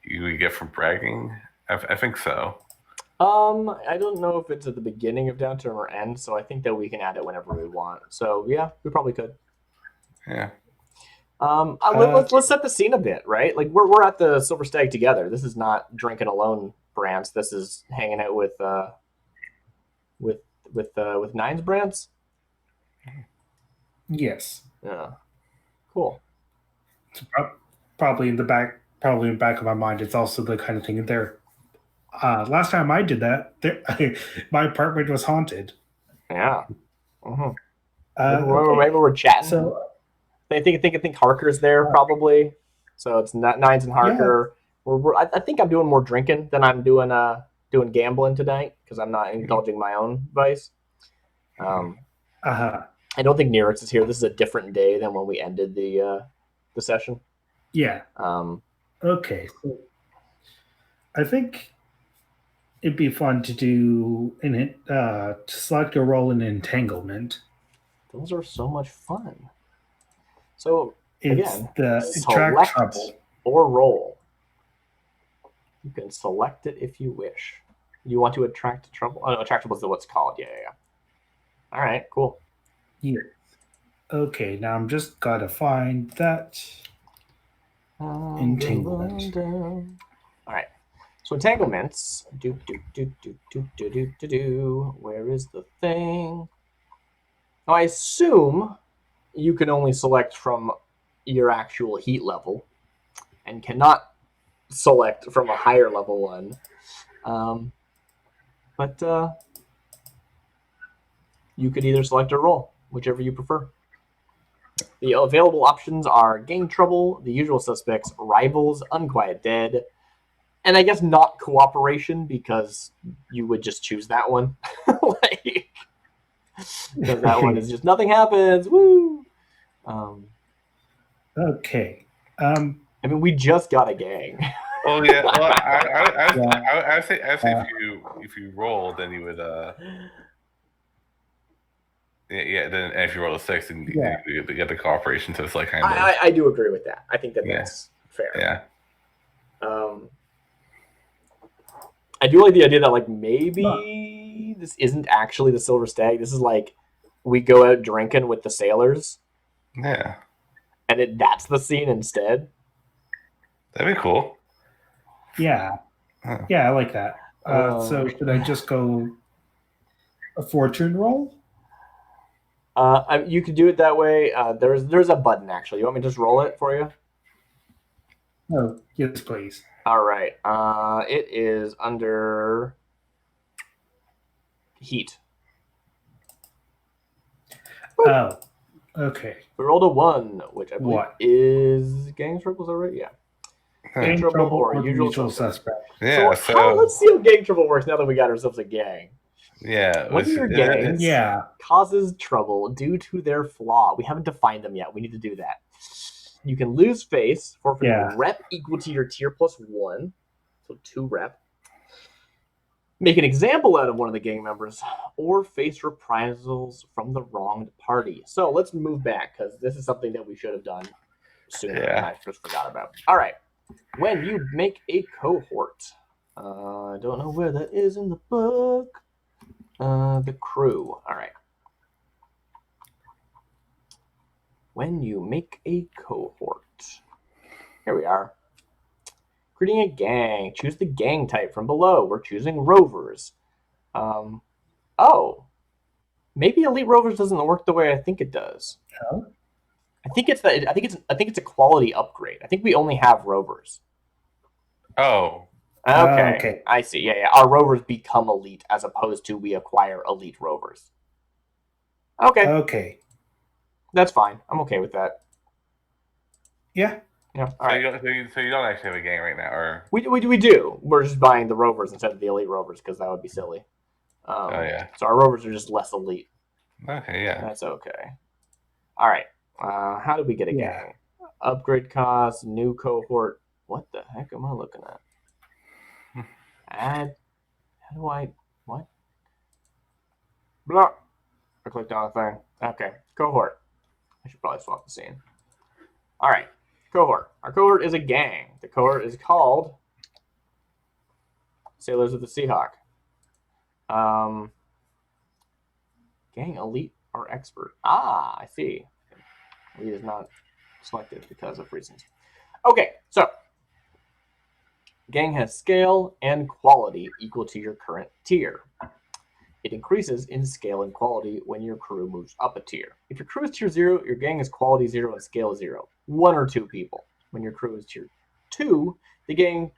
you would get from bragging? I think so. I don't know if it's at the beginning of downtime or end, so I think that we can add it whenever we want. So yeah, we probably could. Yeah. Let's set the scene a bit, right? Like we're at the Silver Stag together. This is not drinking alone, Brants. This is hanging out with Nines Brants. Yes. Yeah. Cool. So probably in the back of my mind, it's also the kind of thing there. Last time I did that, my apartment was haunted. Yeah. Mm-hmm. Okay. Maybe we're chatting. So I think Harker's there probably. So it's not Nines and Harker. I think I'm doing more drinking than I'm doing gambling tonight because I'm not indulging my own vice. I don't think Nirix is here. This is a different day than when we ended the session. Yeah. Okay. So I think it'd be fun to do to select a role in entanglement. Those are so much fun. So it's again, the select attract trouble or roll. You can select it if you wish. You want to attract trouble? Oh, no, attract trouble is what's called. Yeah. All right, cool. Yeah. Okay, now I'm just gotta find that entanglement. All right. So entanglements. Where is the thing? Now I assume you can only select from your actual heat level, and cannot select from a higher level one. But you could either select or roll, whichever you prefer. The available options are Gang Trouble, The Usual Suspects, Rivals, Unquiet Dead, and I guess not Cooperation, because you would just choose that one. Because that one is just nothing happens. Woo! Okay. I mean, we just got a gang. Oh yeah. Well, I say if you roll, then you would Then if you roll a 6, then you get the cooperation. So it's like kind of. I do agree with that. I think that's fair. Yeah. I do like the idea that like maybe this isn't actually the Silver Stag. This is like we go out drinking with the sailors. Yeah. And that's the scene instead. That'd be cool. Yeah. Huh. Yeah, I like that. So should I just go a fortune roll? You could do it that way. There's a button actually. You want me to just roll it for you? Oh, yes, please. All right. It is under heat. Oh, okay. We rolled a 1, which I believe is Gang Trouble. Is that right? Yeah. Gang Trouble or Usual Suspect. Yeah. So let's see how Gang Trouble works now that we got ourselves a gang. Yeah. When your gang causes trouble due to their flaw, we haven't defined them yet. We need to do that. You can lose face, forfeit rep equal to your tier plus 1, so 2 rep. Make an example out of one of the gang members, or face reprisals from the wronged party. So let's move back, because this is something that we should have done sooner, and I just forgot about. All right. When you make a cohort, I don't know where that is in the book. The crew. All right. When you make a cohort. Here we are. Creating a gang. Choose the gang type from below. We're choosing rovers. Maybe Elite Rovers doesn't work the way I think it does. No? I think it's a quality upgrade. I think we only have rovers. Oh. Okay. I see. Yeah. Our rovers become elite as opposed to we acquire elite rovers. Okay. That's fine. I'm okay with that. Yeah. Yeah. All right. So you don't actually have a gang right now, or we do. We're just buying the rovers instead of the elite rovers because that would be silly. So our rovers are just less elite. Okay. Yeah. That's okay. All right. How do we get a gang? Upgrade cost, new cohort. What the heck am I looking at? Add. How do I? What? Blah. I clicked on a thing. Okay. Cohort. I should probably swap the scene. All right. Cohort. Our cohort is a gang. The cohort is called Sailors of the Seahawk. Gang elite or expert. I see. Elite is not selected because of reasons. Okay, so gang has scale and quality equal to your current tier. It increases in scale and quality when your crew moves up a tier. If your crew is tier 0, your gang is quality 0 and scale 0. 1 or 2 people. When your crew is tier 2, the gang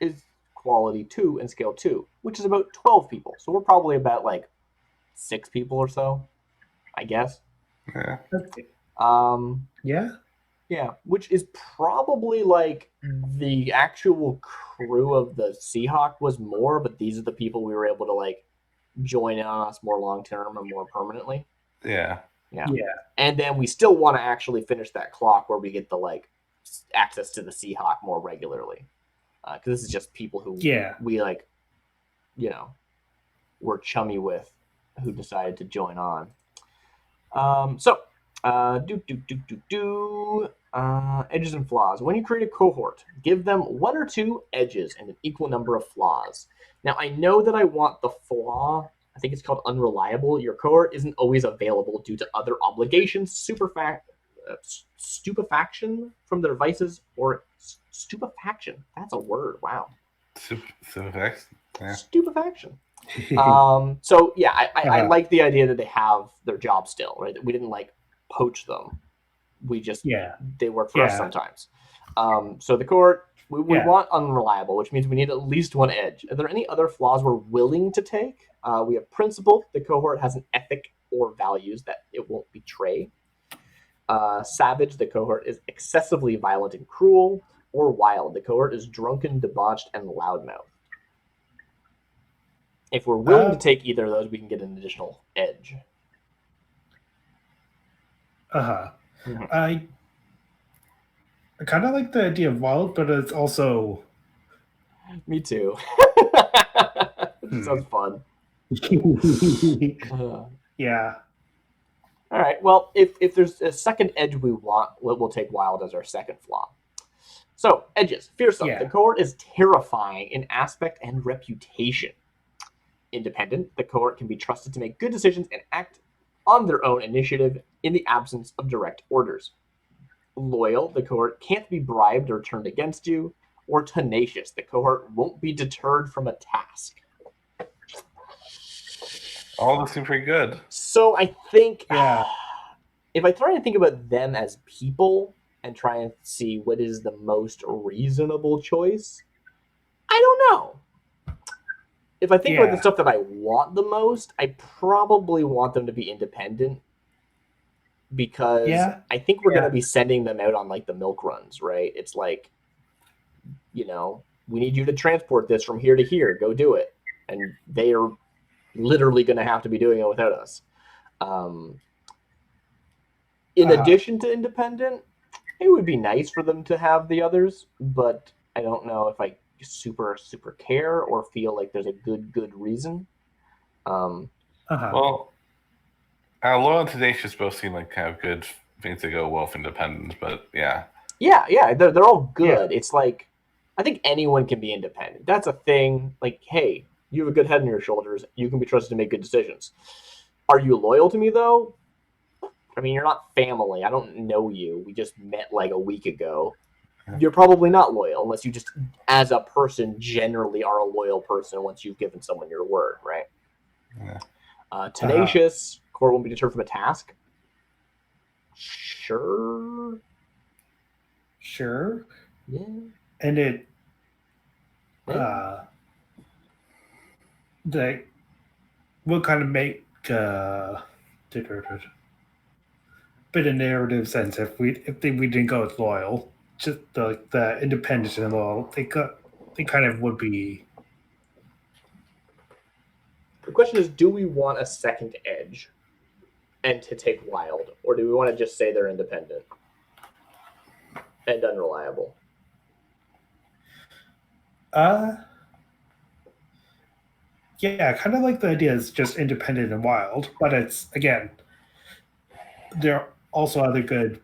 is quality 2 and scale 2, which is about 12 people. So we're probably about like 6 people or so, I guess. Yeah. Okay. Yeah. Yeah, which is probably like the actual crew of the Seahawk was more, but these are the people we were able to like join on us more long term and more permanently. Yeah. Yeah. Yeah. And then we still want to actually finish that clock where we get the like access to the Seahawk more regularly, because this is just people who Yeah. we like, were chummy with, who decided to join on. Edges and flaws. When you create a cohort, give them 1 or 2 edges and an equal number of flaws. Now, I know that I want the flaw, I think it's called unreliable. Your cohort isn't always available due to other obligations, stupefaction from their vices, or stupefaction. That's a word. Wow. Stupefaction. Yeah. Stupefaction. So yeah, I like the idea that they have their job still, right? We didn't like poach them. We just they work for us sometimes. So the cohort we want unreliable, which means we need at least 1 edge. Are there any other flaws we're willing to take? We have principle. The cohort has an ethic or values that it won't betray. Savage. The cohort is excessively violent and cruel. Or wild. The cohort is drunken, debauched, and loudmouth. If we're willing to take either of those, we can get an additional edge. Mm-hmm. I kind of like the idea of wild, but it's also... Me too. It sounds fun. Yeah. All right. Well, if there's a second edge we want, we'll take wild as our second flaw. So, edges. Fearsome. Yeah. The cohort is terrifying in aspect and reputation. Independent. The cohort can be trusted to make good decisions and act on their own initiative in the absence of direct orders. Loyal. The cohort can't be bribed or turned against you. Or tenacious. The cohort won't be deterred from a task. All of them seem pretty good. So I think if I try and think about them as people and try and see what is the most reasonable choice, I don't know. If I think about the stuff that I want the most, I probably want them to be independent, because I think we're going to be sending them out on like the milk runs, right? It's like, we need you to transport this from here to here. Go do it. And they are literally going to have to be doing it without us. In addition to independent, it would be nice for them to have the others, but I don't know if I super care or feel like there's a good reason. Well, loyal and tenacious both seem like kind of good things to go well with independent, but yeah, they're all good. It's like, I think anyone can be independent. That's a thing. Like, hey, you have a good head on your shoulders. You can be trusted to make good decisions. Are you loyal to me, though? I mean, you're not family. I don't know you. We just met like a week ago. You're probably not loyal unless you just, as a person, generally are a loyal person once you've given someone your word, right? Yeah. Tenacious. Court won't be deterred from a task. Sure. Yeah. And it... will kind of make bit of narrative sense if we didn't go with loyal. Just the independent and loyal, they kind of would be. The question is, do we want a second edge and to take wild, or do we want to just say they're independent and unreliable? Yeah, I kind of like the idea it's just independent and wild, but it's, again, there are also other good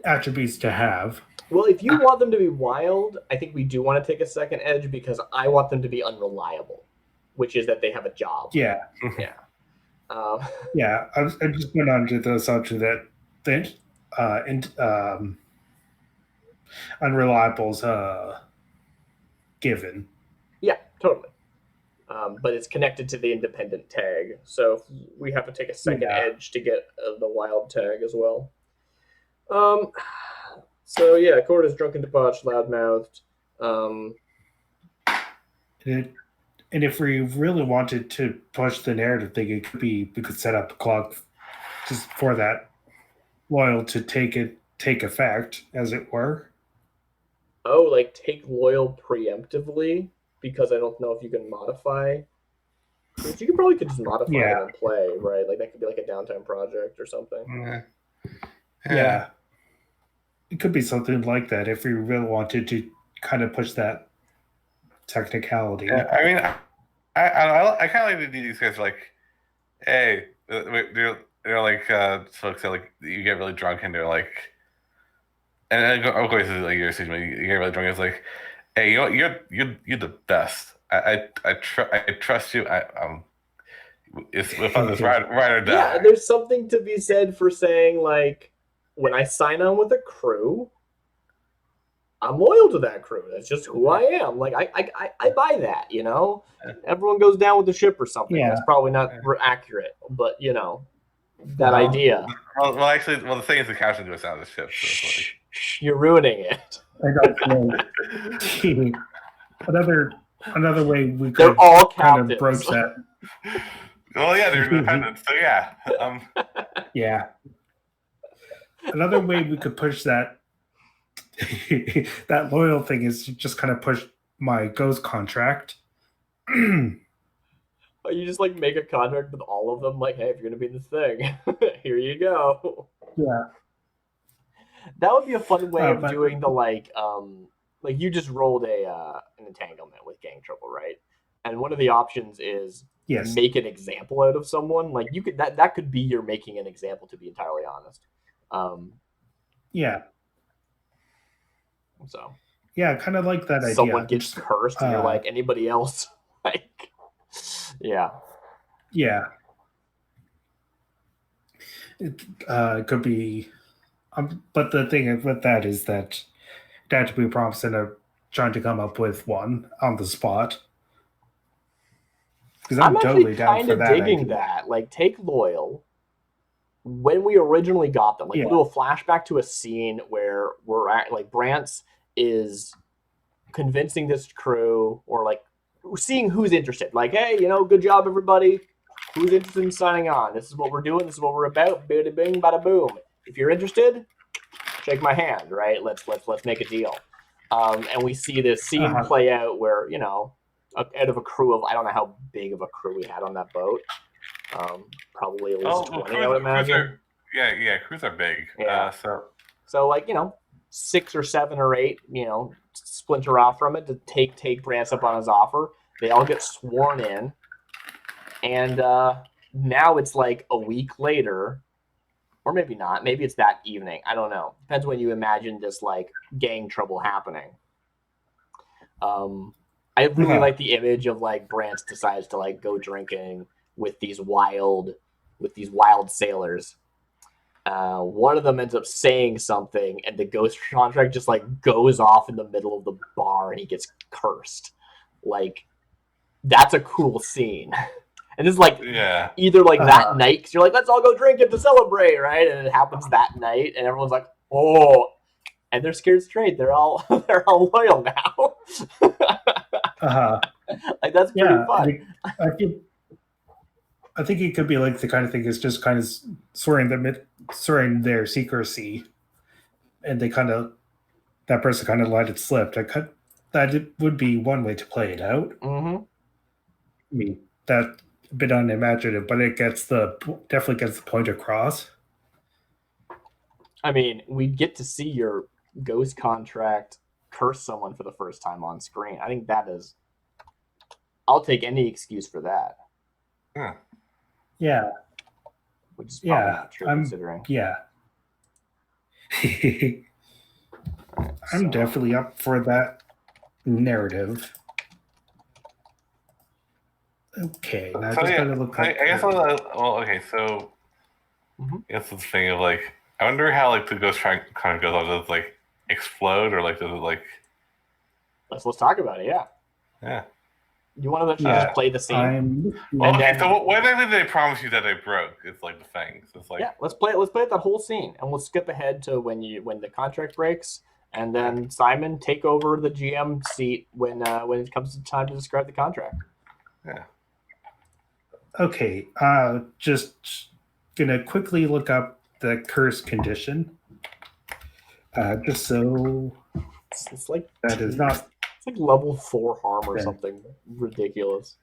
attributes to have. Well, if you want them to be wild, I think we do want to take a second edge, because I want them to be unreliable, which is that they have a job. Yeah. Yeah. I just went on to the assumption that unreliable's given. Yeah, totally. But it's connected to the independent tag, so we have to take a second edge to get the wild tag as well. So yeah, court is drunken, debauched, loudmouthed. And if we really wanted to push the narrative thing, it could be we could set up a clock just for that. loyal to take effect, as it were. Oh, like take loyal preemptively because I don't know if you can modify. You could just modify Yeah, them and play, right? Like that could be like a downtime project or something. Yeah. yeah. It could be something like that if we really wanted to kind of push that technicality. Yeah, I mean, I kind of like these guys like, hey, they're like folks that like you get really drunk and they're like, and of course it's like your decision, you get really drunk. It's like, hey, you know what, you're the best. I trust you. It's if on this ride or die. Yeah, there's something to be said for saying like when I sign on with a crew, I'm loyal to that crew. That's just who I am. Like I buy that, you know. Everyone goes down with the ship or something. Yeah. That's probably not accurate, but you know that idea. Well, actually, the thing is, the captain goes down the ship. So it's like... You're ruining it. Another way we could They're all kind captains. of broach that. Well, yeah, they're independent, so yeah. Yeah. Another way we could push that that loyal thing is just kind of push my ghost contract. You just like make a contract with all of them, like, hey, if you're gonna be in this thing, here you go. Yeah. That would be a fun way of doing the like you just rolled an entanglement with gang trouble, right? And one of the options is make an example out of someone. Like you could that could be your making an example, to be entirely honest. Yeah. So yeah, kind of like that idea. Someone gets cursed, and you're like, anybody else? Like, yeah. Yeah. It could be, but the thing with that is that it had to be prompts and trying to come up with one on the spot. Because I'm totally down for that. I'm digging that. Like, take loyal. When we originally got them, like we'll do a flashback to a scene where we're at, like Brant's is convincing this crew, or like seeing who's interested. Like, hey, you know, good job, everybody. Who's interested in signing on? This is what we're doing. This is what we're about. Bada bing, bada boom. If you're interested, shake my hand. Right? Let's make a deal. And we see this scene play out where, you know, out of a crew of, I don't know how big of a crew we had on that boat. Probably at least 20, I would imagine. Crews are big. Yeah. So like, you know, 6 or 7 or 8, you know, splinter off from it to take Brance up on his offer. They all get sworn in. And now it's like a week later, or maybe not. Maybe it's that evening. I don't know. Depends when you imagine this like gang trouble happening. I really like the image of like Brance decides to like go drinking with these wild sailors. One of them ends up saying something, and the ghost contract just like goes off in the middle of the bar, and he gets cursed. Like, that's a cool scene. And it's like either like that night, because you're like, let's all go drink it to celebrate, right? And it happens that night, and everyone's like, oh, and they're scared straight. They're all loyal now. Like, that's pretty fun. I think it could be like the kind of thing is just kind of swearing their secrecy, and they kind of, that person kind of let it slip. That would be one way to play it out. Mm-hmm. I mean, that's a bit unimaginative, but it definitely gets the point across. I mean, we get to see your ghost contract curse someone for the first time on screen. I think that is, I'll take any excuse for that. Yeah. Which is probably not true considering. Yeah. I'm definitely up for that narrative. Okay, now I just gotta look up. I guess so I guess the thing of like, I wonder how like the ghost kind of goes on. Does it like explode, or like does it like? Let's talk about it. Yeah. Yeah. You want to just play the scene? So what did they promise you that they broke? It's like the things. It's like, let's play that whole scene, and we'll skip ahead to when the contract breaks, and then Simon take over the GM seat when it comes to time to describe the contract. Yeah. Okay. Just gonna quickly look up the curse condition. Just so It's like that is not. It's like level 4 harm or Yeah. something ridiculous.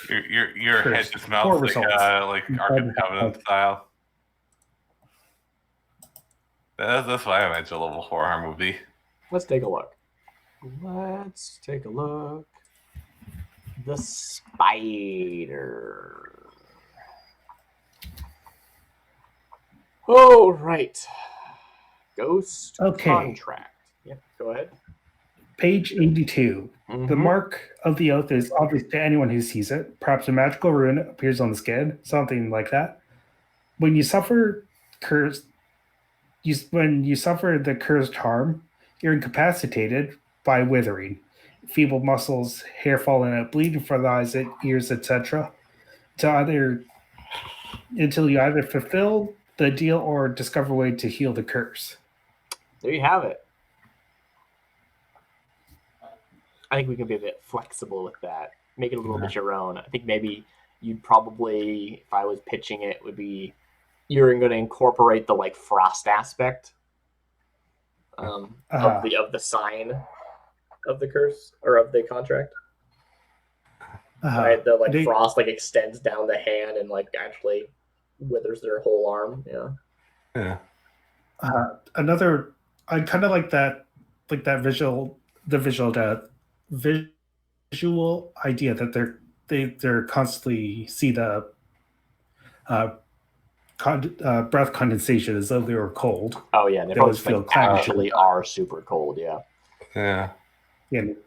Your head First, just poor melts like results. Ark of the Covenant style. That's why I imagine a level 4 harm would be. Let's take a look. The spider. Oh, right. Ghost Okay. contract. Yep, go ahead. Page 82. The mark of the oath is obvious to anyone who sees it. Perhaps a magical rune appears on the skin, something like that. When you suffer when you suffer the cursed harm, you're incapacitated by withering, feeble muscles, hair falling out, bleeding from the eyes, ears, etc. Until you either fulfill the deal or discover a way to heal the curse. There you have it. I think we can be a bit flexible with that. Make it a little bit your own. I think maybe you'd probably, if I was pitching it, would be you're going to incorporate the like frost aspect of the sign of the curse or of the contract. Right, the like frost like extends down the hand and like actually withers their whole arm. Yeah. Another, I kind of like that visual idea that they're constantly see the breath condensation as though they were cold. Oh yeah, they always feel actually are super cold. Yeah. And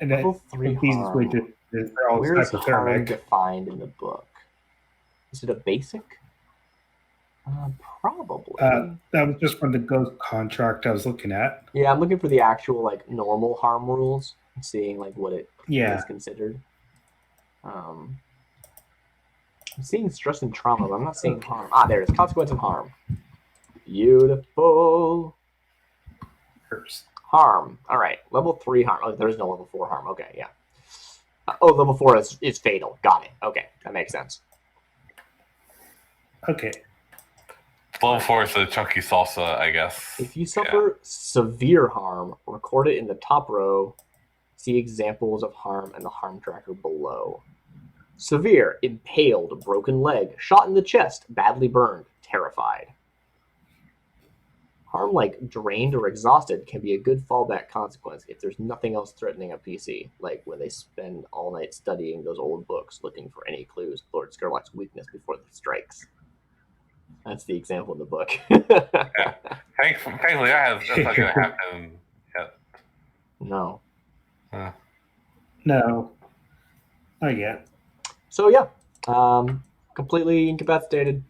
level 3 harm. Where is harm defined in the book? Is it a basic? Probably. That was just from the ghost contract I was looking at. Yeah, I'm looking for the actual like normal harm rules and seeing like what it is considered. I'm seeing stress and trauma, but I'm not seeing harm. There it is. Consequence of harm. Beautiful. Harm. All right. Level 3 harm. Oh, there is no level 4 harm. Okay, yeah. Level 4 is fatal. Got it. Okay, that makes sense. Okay. Level 4 is a chunky salsa, I guess. If you suffer severe harm, record it in the top row. See examples of harm and the harm tracker below. Severe, impaled, broken leg, shot in the chest, badly burned, terrified. Harm like drained or exhausted can be a good fallback consequence if there's nothing else threatening a PC, like when they spend all night studying those old books looking for any clues to Lord Skurlock's weakness before it strikes. That's the example in the book. Thankfully, that's not going to happen yet. No. No. Not yet. So yeah, completely incapacitated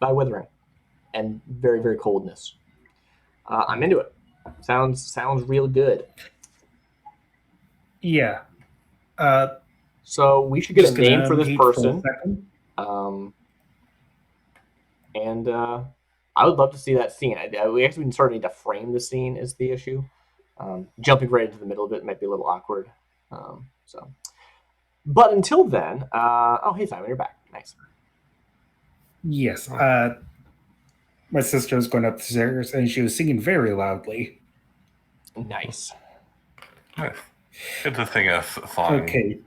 by withering and very, very coldness. I'm into it. Sounds real good. Yeah. So we should get a name for this person. And I would love to see that scene. We actually sort of need to frame the scene is the issue. Jumping right into the middle of it might be a little awkward. But until then, hey Simon, you're back. Nice. Yes. My sister was going up the stairs and she was singing very loudly. Nice. Good to sing a song. Okay.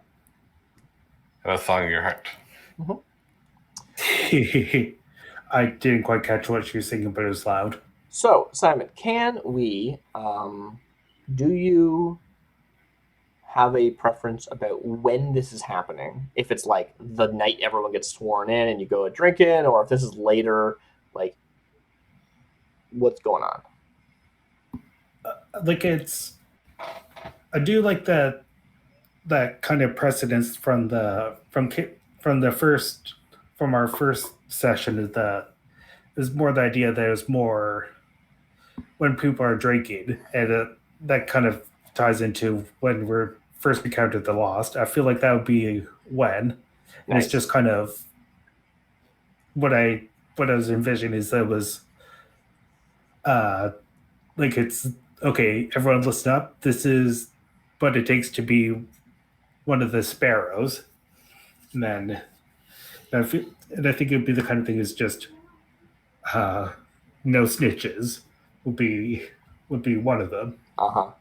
A song in your heart. I didn't quite catch what she was singing, but it was loud. So, Simon, can we, do you have a preference about when this is happening? If it's like the night everyone gets sworn in and you go drinking, or if this is later, like what's going on? I do like that kind of precedence from our first session is more the idea that it's more when people are drinking, and that kind of ties into when we're first encountered the Lost. I feel like that would be when. Nice. And it's just kind of what I was envisioning is that it was like it's okay, everyone listen up. This is what it takes to be one of the Sparrows. And then And I think it would be the kind of thing is just no snitches would be one of them. Uh-huh.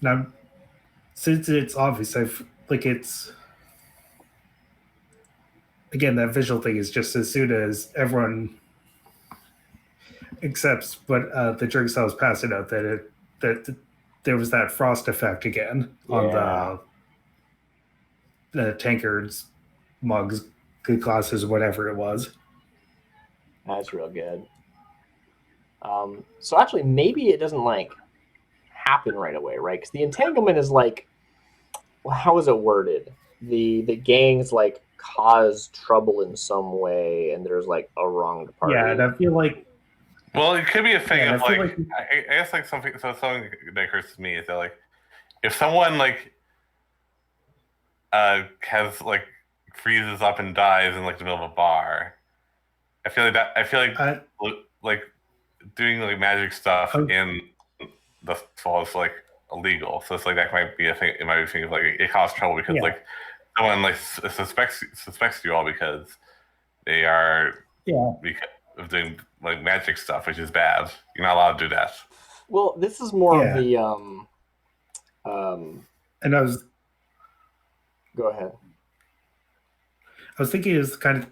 Now, since it's obvious, it's again that visual thing is just as soon as everyone accepts what the drinks I was passing out that there was that frost effect again on the tankards, mugs, good glasses, whatever it was. That's real good. So actually, maybe it doesn't like happen right away, right? Because the entanglement is like, well, how is it worded? The gangs like cause trouble in some way, and there's like a wronged party. Yeah, and I feel like Well, it could be a thing Yeah, of I feel like, I guess like something that occurs to me is that like if someone like has like freezes up and dies in like the middle of a bar, I feel like doing like magic stuff in the fall is like illegal. So it's like that might be a thing. It might be a thing of like it causes trouble because Yeah. like someone like suspects you all because they are because of doing like magic stuff, which is bad. You're not allowed to do that. Well, this is more of Yeah. the and I was Go ahead. thinking it's the kind of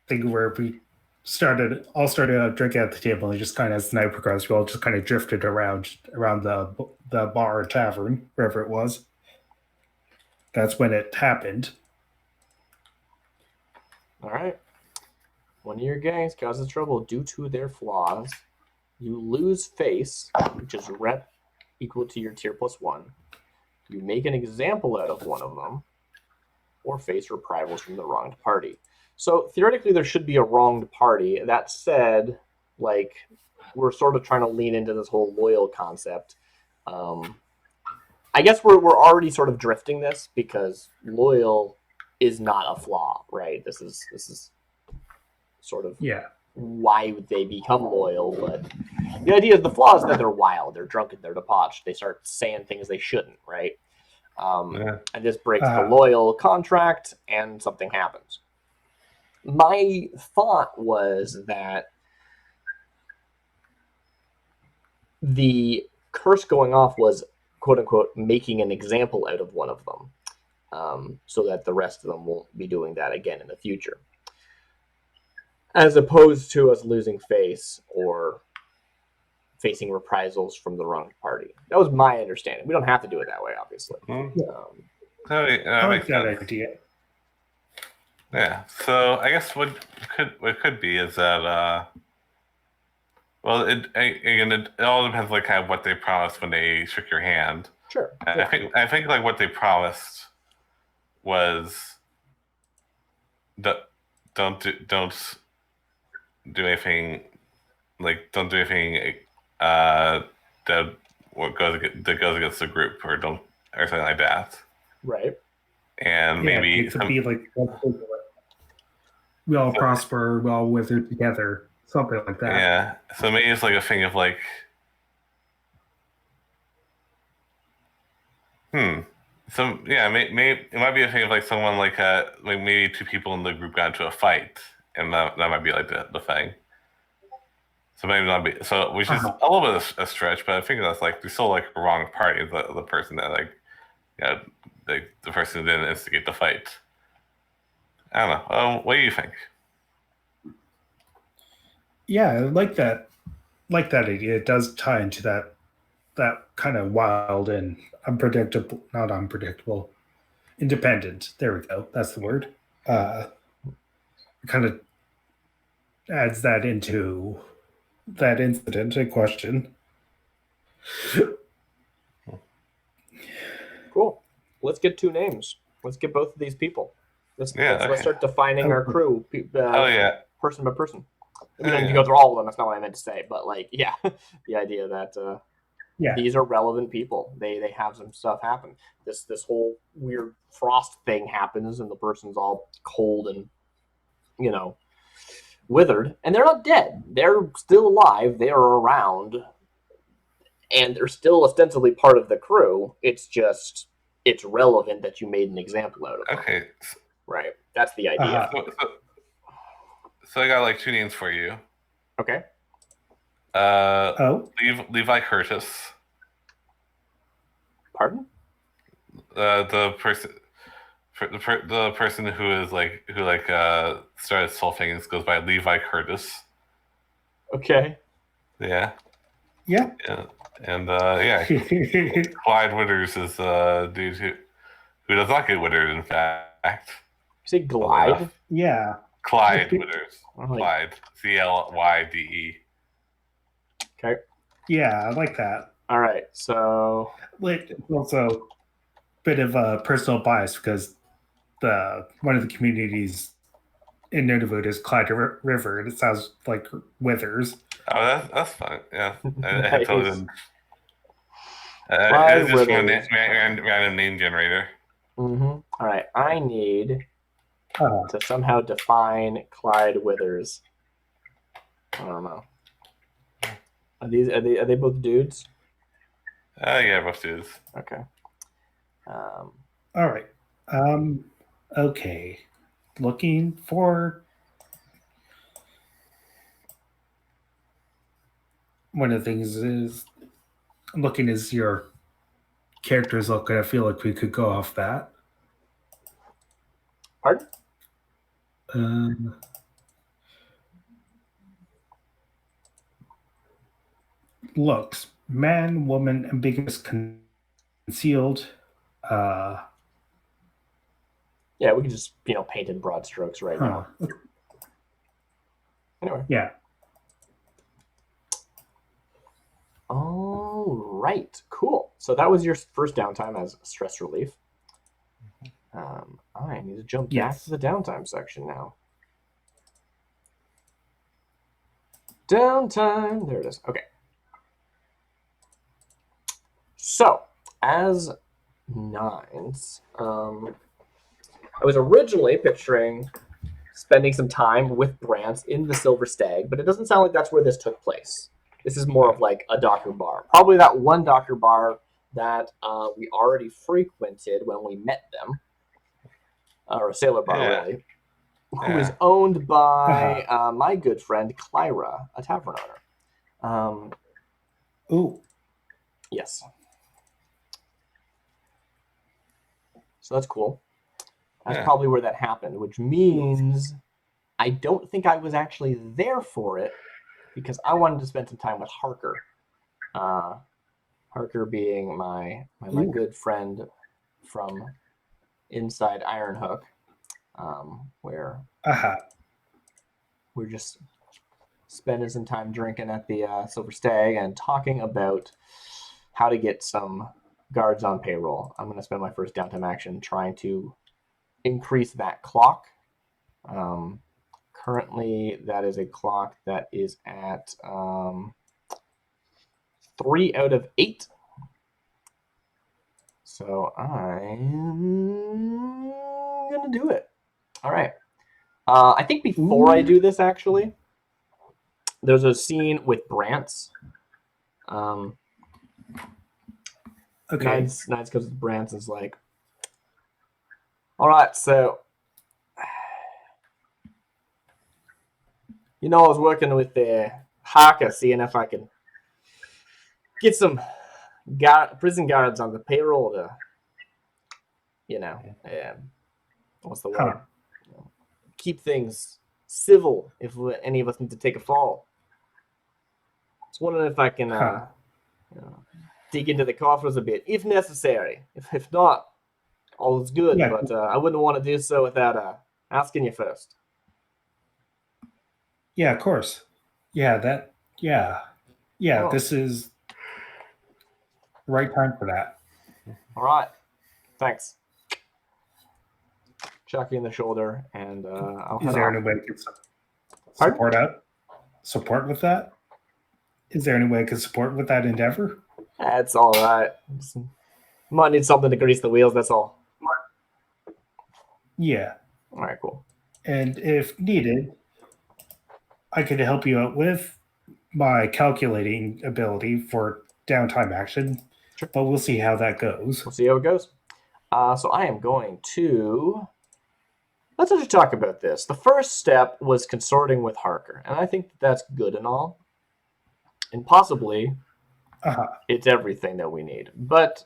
thing where we started out drinking at the table, and just kind of as the night progressed, we all just kind of drifted around the bar or tavern, wherever it was. That's when it happened. All right. One of your gangs causes trouble due to their flaws. You lose face, which is rep equal to your tier +1. You make an example out of one of them, or face reprisals from the wronged party. So theoretically, there should be a wronged party. That said, like, we're sort of trying to lean into this whole loyal concept. I guess we're already sort of drifting this because loyal is not a flaw, right? This is sort of why would they become loyal, but the idea is the flaw is that they're wild, they're drunken, they're debauched, they start saying things they shouldn't, right? And this breaks the loyal contract, and something happens. My thought was that the curse going off was, quote unquote, making an example out of one of them, so that the rest of them won't be doing that again in the future. As opposed to us losing face or facing reprisals from the wronged party. That was my understanding. We don't have to do it that way, obviously. I like that idea. Yeah. So I guess what could be is that well, it all depends like kind of what they promised when they shook your hand. Sure. And I think like what they promised was that don't do anything that goes against the group or something like that. Right. And maybe it could be like we all prosper, we all wither together, something like that. Yeah. So maybe it's like a thing of like, So yeah, maybe it might be a thing of like someone like maybe two people in the group got into a fight, and that might be like the thing. So maybe not be so, which is a little bit of a stretch, but I think that's like we still like the wrong party, the person that like, the person who didn't instigate the fight. I don't know. What do you think? Yeah, I like that idea. It does tie into that kind of wild and not unpredictable, independent. There we go. That's the word. Kind of adds that into that incident in question. Cool. Let's get 2 names. Let's get both of these people. Let's start defining our crew. Person by person. We don't need to go through all of them. That's not what I meant to say. But like, the idea that these are relevant people. They have some stuff happen. This whole weird frost thing happens, and the person's all cold and withered, and they're not dead. They're still alive. They are around, and they're still ostensibly part of the crew. It's just it's relevant that you made an example out of them. Okay. Right. That's the idea. So I got like 2 names for you. Okay. Levi Curtis. Pardon? The person who started Soulfangers goes by Levi Curtis. Okay. Yeah. Yeah. And Clyde Withers is a dude who does not get withered, in fact. You say Glide? Yeah. Clyde Withers. Like... Clyde. CLYDE. Okay. Yeah, I like that. All right, so... Also, a bit of a personal bias because one of the communities in Nunavut is Clyde River, and it sounds like Withers. Oh, that's fun. Yeah. Nice. I totally didn't. Clyde It's just Withers. random name generator. All right, I need to somehow define Clyde Withers. I don't know. Are they both dudes? Yeah, both dudes. Okay. All right. Okay. Looking for one of the things is looking as your characters look, and I feel like we could go off that. Pardon? Looks, man, woman, ambiguous, concealed. Yeah, we can just paint in broad strokes right now. Anyway. Yeah. All right, cool. So that was your first downtime as stress relief. I need to jump back to the downtime section now. Downtime. There it is. Okay. So, as nines, I was originally picturing spending some time with Brant in the Silver Stag, but it doesn't sound like that's where this took place. This is more of like a Docker bar. Probably that one Docker bar that we already frequented when we met them. Or a sailor bar, really. Who is owned by my good friend Clyra, a tavern owner. Ooh. Yes. So that's cool. That's probably where that happened, which means I don't think I was actually there for it because I wanted to spend some time with Harker. Harker being my good friend from inside Ironhook, where we're just spending some time drinking at the Silver Stag and talking about how to get some guards on payroll. I'm going to spend my first downtime action trying to increase that clock. Currently, that is a clock that is at 3 out of 8. So I'm going to do it. All right. I think before I do this, actually, there's a scene with Brant. Nines comes with Brant and is like, all right, so, I was working with Harker, seeing if I can get some prison guards on the payroll to, what's the word? Keep things civil if any of us need to take a fall. I was wondering if I can dig into the coffers a bit, if necessary. If not, all is good, but I wouldn't want to do so without asking you first. Yeah, of course. This is the right time for that. All right. Thanks. Chuck you in the shoulder, and I'll head Is there off. any way to support with that? Is there any way I can support with that endeavor? That's all right. Might need something to grease the wheels, that's all. Yeah. All right, cool. And if needed, I could help you out with my calculating ability for downtime action, but we'll see how that goes. We'll see how it goes. So I am going to let's actually talk about this. The first step was consorting with Harker, and I think that's good and all. And possibly it's everything that we need. But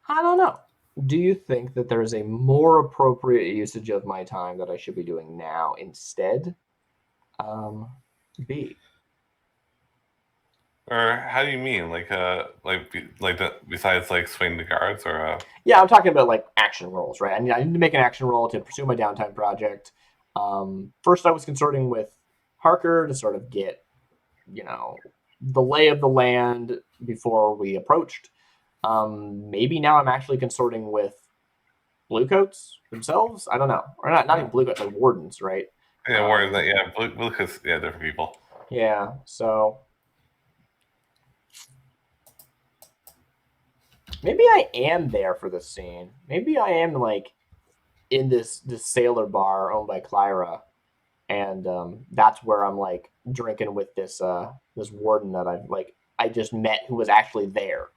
I don't know. Do you think that there's a more appropriate usage of my time that I should be doing now instead? B. Or how do you mean? Besides like swing the guards or Yeah, I'm talking about like action rolls, right? I need to make an action roll to pursue my downtime project. First, I was consorting with Harker to sort of get, the lay of the land before we approached. Maybe now I'm actually consorting with Bluecoats themselves. I don't know, or not even Bluecoats, like wardens, right? yeah, Lucas, yeah, different people. Yeah, so maybe I am there for this scene. Maybe I am like in this sailor bar owned by Clyra, and that's where I'm like drinking with this warden that I just met who was actually there.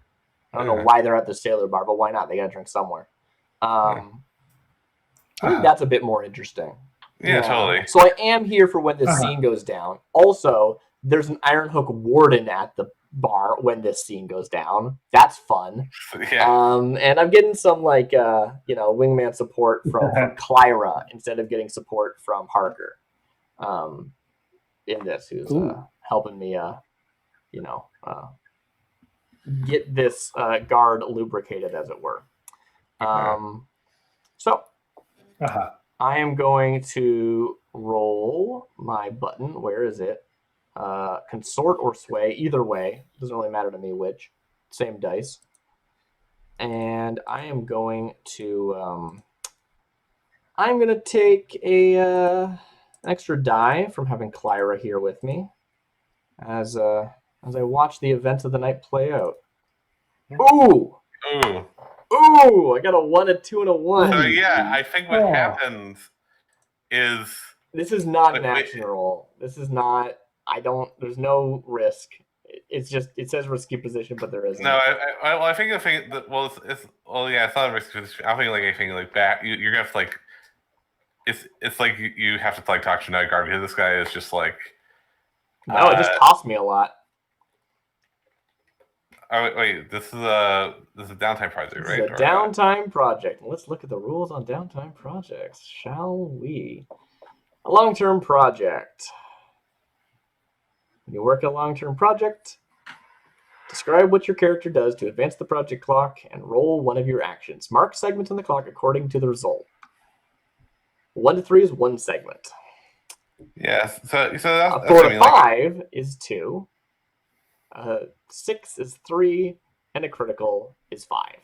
I don't know why they're at the sailor bar, but why not? They got to drink somewhere. I think that's a bit more interesting. Yeah, totally. So I am here for when this scene goes down. Also, there's an Iron Hook warden at the bar when this scene goes down. That's fun. Yeah. And I'm getting some wingman support from Clyra instead of getting support from Harker. In this, who's helping me, get this guard lubricated, as it were. So I am going to roll my button. Where is it? Consort or sway, either way. Doesn't really matter to me which. Same dice. And I am going to take an extra die from having Clyra here with me as I watch the events of the night play out. Ooh! Ooh! I got a 1, a 2, and a 1. So yeah, I think what happens is this is not an action roll. This is not. There's no risk. It's just, it says risky position, but there isn't. No, I think the thing that it's not a risky position. I think like anything like that, you're gonna have to like. It's like you have to like talk to another guard because this guy is just like. No, it just cost me a lot. Oh, wait, this is a downtime project, right? It's a downtime project. Let's look at the rules on downtime projects, shall we? A long-term project. When you work a long-term project, describe what your character does to advance the project clock and roll one of your actions. Mark segments on the clock according to the result. 1 to 3 is 1 segment. Yes. So that's 4 to 5 is 2. 6 is 3, and a critical is 5.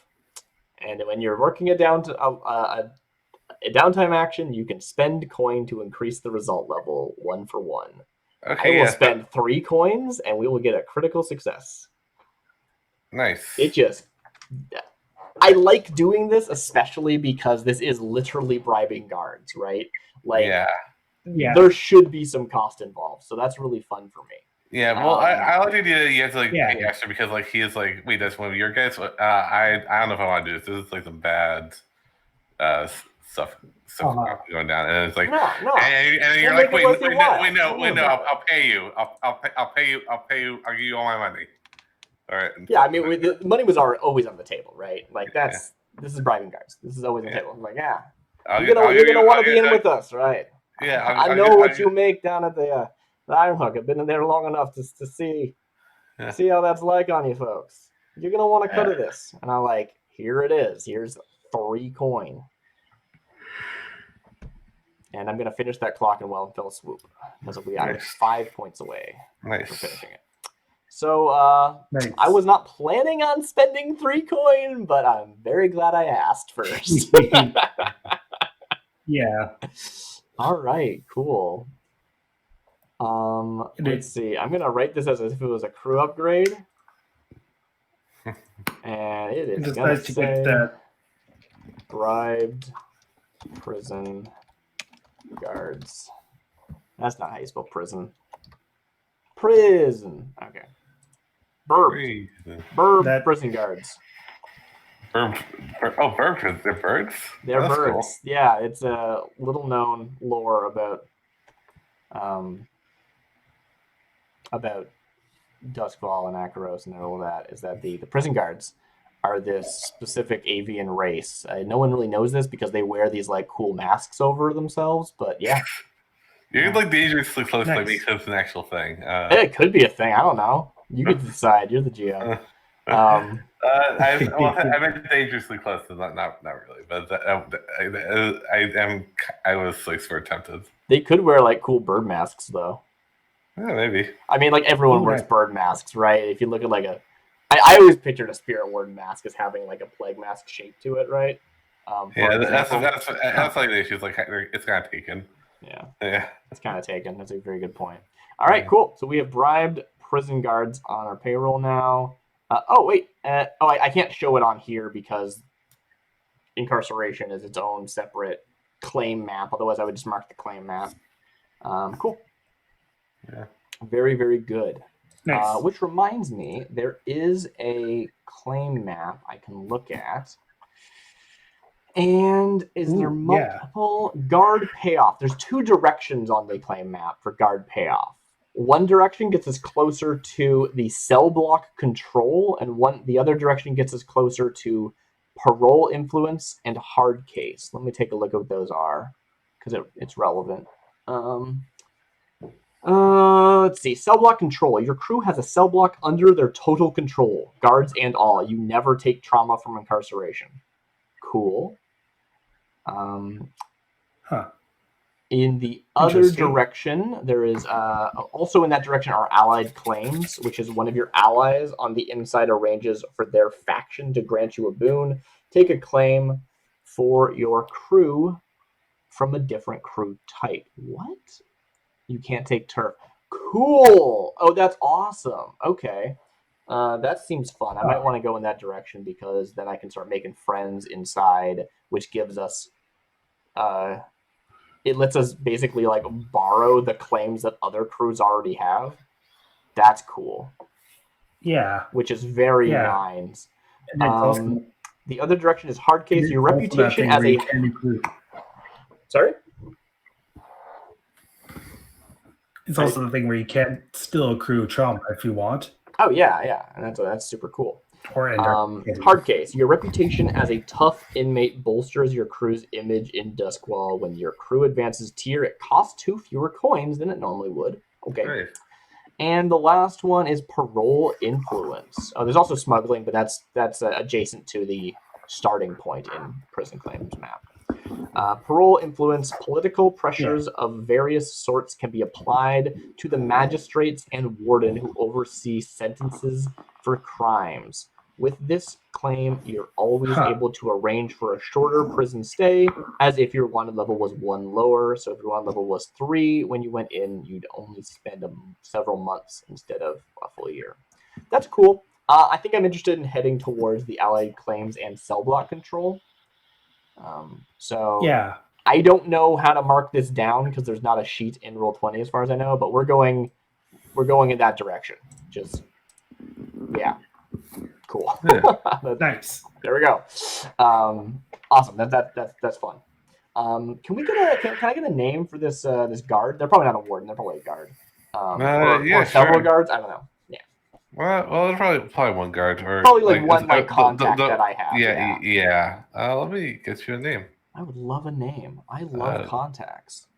And when you're working a downtime action, you can spend coin to increase the result level 1 for 1. Okay, I will spend 3 coins, and we will get a critical success. Nice. I like doing this, especially because this is literally bribing guards, right? Yeah. There should be some cost involved, so that's really fun for me. Yeah, well, I like the idea that you have to pay extra because he is wait, that's one of your guys. I don't know if I want to do this. This is some bad stuff going down, and it's no. And you're like, wait, no, I'll pay you. I'll pay you. I'll give you all my money. All right. Yeah, I mean, the money was always on the table, right? Like this is bribing guards. This is always on the table. I'm like, you're gonna want to be in with us, right? Yeah, I know what you make down at the Iron Hook. I've been in there long enough to see how that's like on you folks. You're gonna want to cut of this, and I'm like, here it is. Here's 3 coin, and I'm gonna finish that clock in one fell swoop because I'm 5 points away from finishing it. So nice. I was not planning on spending 3 coin, but I'm very glad I asked first. Yeah. All right, cool. Let's see. I'm gonna write this as if it was a crew upgrade, and it is gonna nice say that. Bribed prison guards. That's not how you spell prison. Prison. Okay. Burb prison guards. birds. They're birds? They're That's birds. cool. Yeah, it's a little known lore about Doskvol and Akaros and all that is that the prison guards are this specific avian race. No one really knows this because they wear these like cool masks over themselves, but yeah. You're like dangerously close to Nice. make it's an actual thing. It could be a thing. I don't know. You could decide. You're the GM. I meant dangerously close to not really, but I was like sort of tempted. They could wear like cool bird masks though. Yeah, maybe. I mean, like everyone Ooh, wears right. bird masks, right? If you look at like I always pictured a spirit ward mask as having like a plague mask shape to it, right? Yeah, that's like the issue. It's like it's kind of taken. Yeah, it's kind of taken. That's a very good point. All right, cool. So we have bribed prison guards on our payroll now. I can't show it on here because incarceration is its own separate claim map. Otherwise, I would just mark the claim map. Cool. Yeah. Very, very good. Nice. Which reminds me, there is a claim map I can look at. And is there multiple guard payoff? There's 2 directions on the claim map for guard payoff. One direction gets us closer to the cell block control, and the other direction gets us closer to parole influence and hard case. Let me take a look at what those are, because it's relevant. Let's see. Cell block control. Your crew has a cell block under their total control, guards and all. You never take trauma from incarceration. Cool. In the other direction, there is also in that direction are allied claims, which is one of your allies on the inside arranges for their faction to grant you a boon. Take a claim for your crew from a different crew type. What? You can't take turf. Cool. Oh, that's awesome. Okay. That seems fun. I might want to go in that direction because then I can start making friends inside, which gives us it lets us basically like borrow the claims that other crews already have. That's cool. Yeah. Which is very nice. Also, the other direction is hard case. Your reputation as a Sorry? It's also the thing where you can't still accrue trauma if you want. Oh yeah, and that's super cool. Or hard case. Your reputation as a tough inmate bolsters your crew's image in Doskvol. When your crew advances tier, it costs 2 fewer coins than it normally would. Okay. Great. And the last one is parole influence. There's also smuggling, but that's adjacent to the starting point in prison claims map. Parole influence. Political pressures of various sorts can be applied to the magistrates and warden who oversee sentences for crimes. With this claim, you're always able to arrange for a shorter prison stay, as if your wanted level was 1 lower. So if your wanted level was 3 when you went in, you'd only spend several months instead of a full year. That's cool. I think I'm interested in heading towards the allied claims and cell block control. I don't know how to mark this down because there's not a sheet in Roll20 as far as I know, but we're going in that direction. Cool. Yeah. Nice. There we go. Awesome. That's fun. Can I get a name for this guard? They're probably not a warden. They're probably a guard. Or several guards. I don't know. Yeah. Well, there's probably one guard or probably one contact that I have. Yeah. Let me get you a name. I would love a name. I love contacts.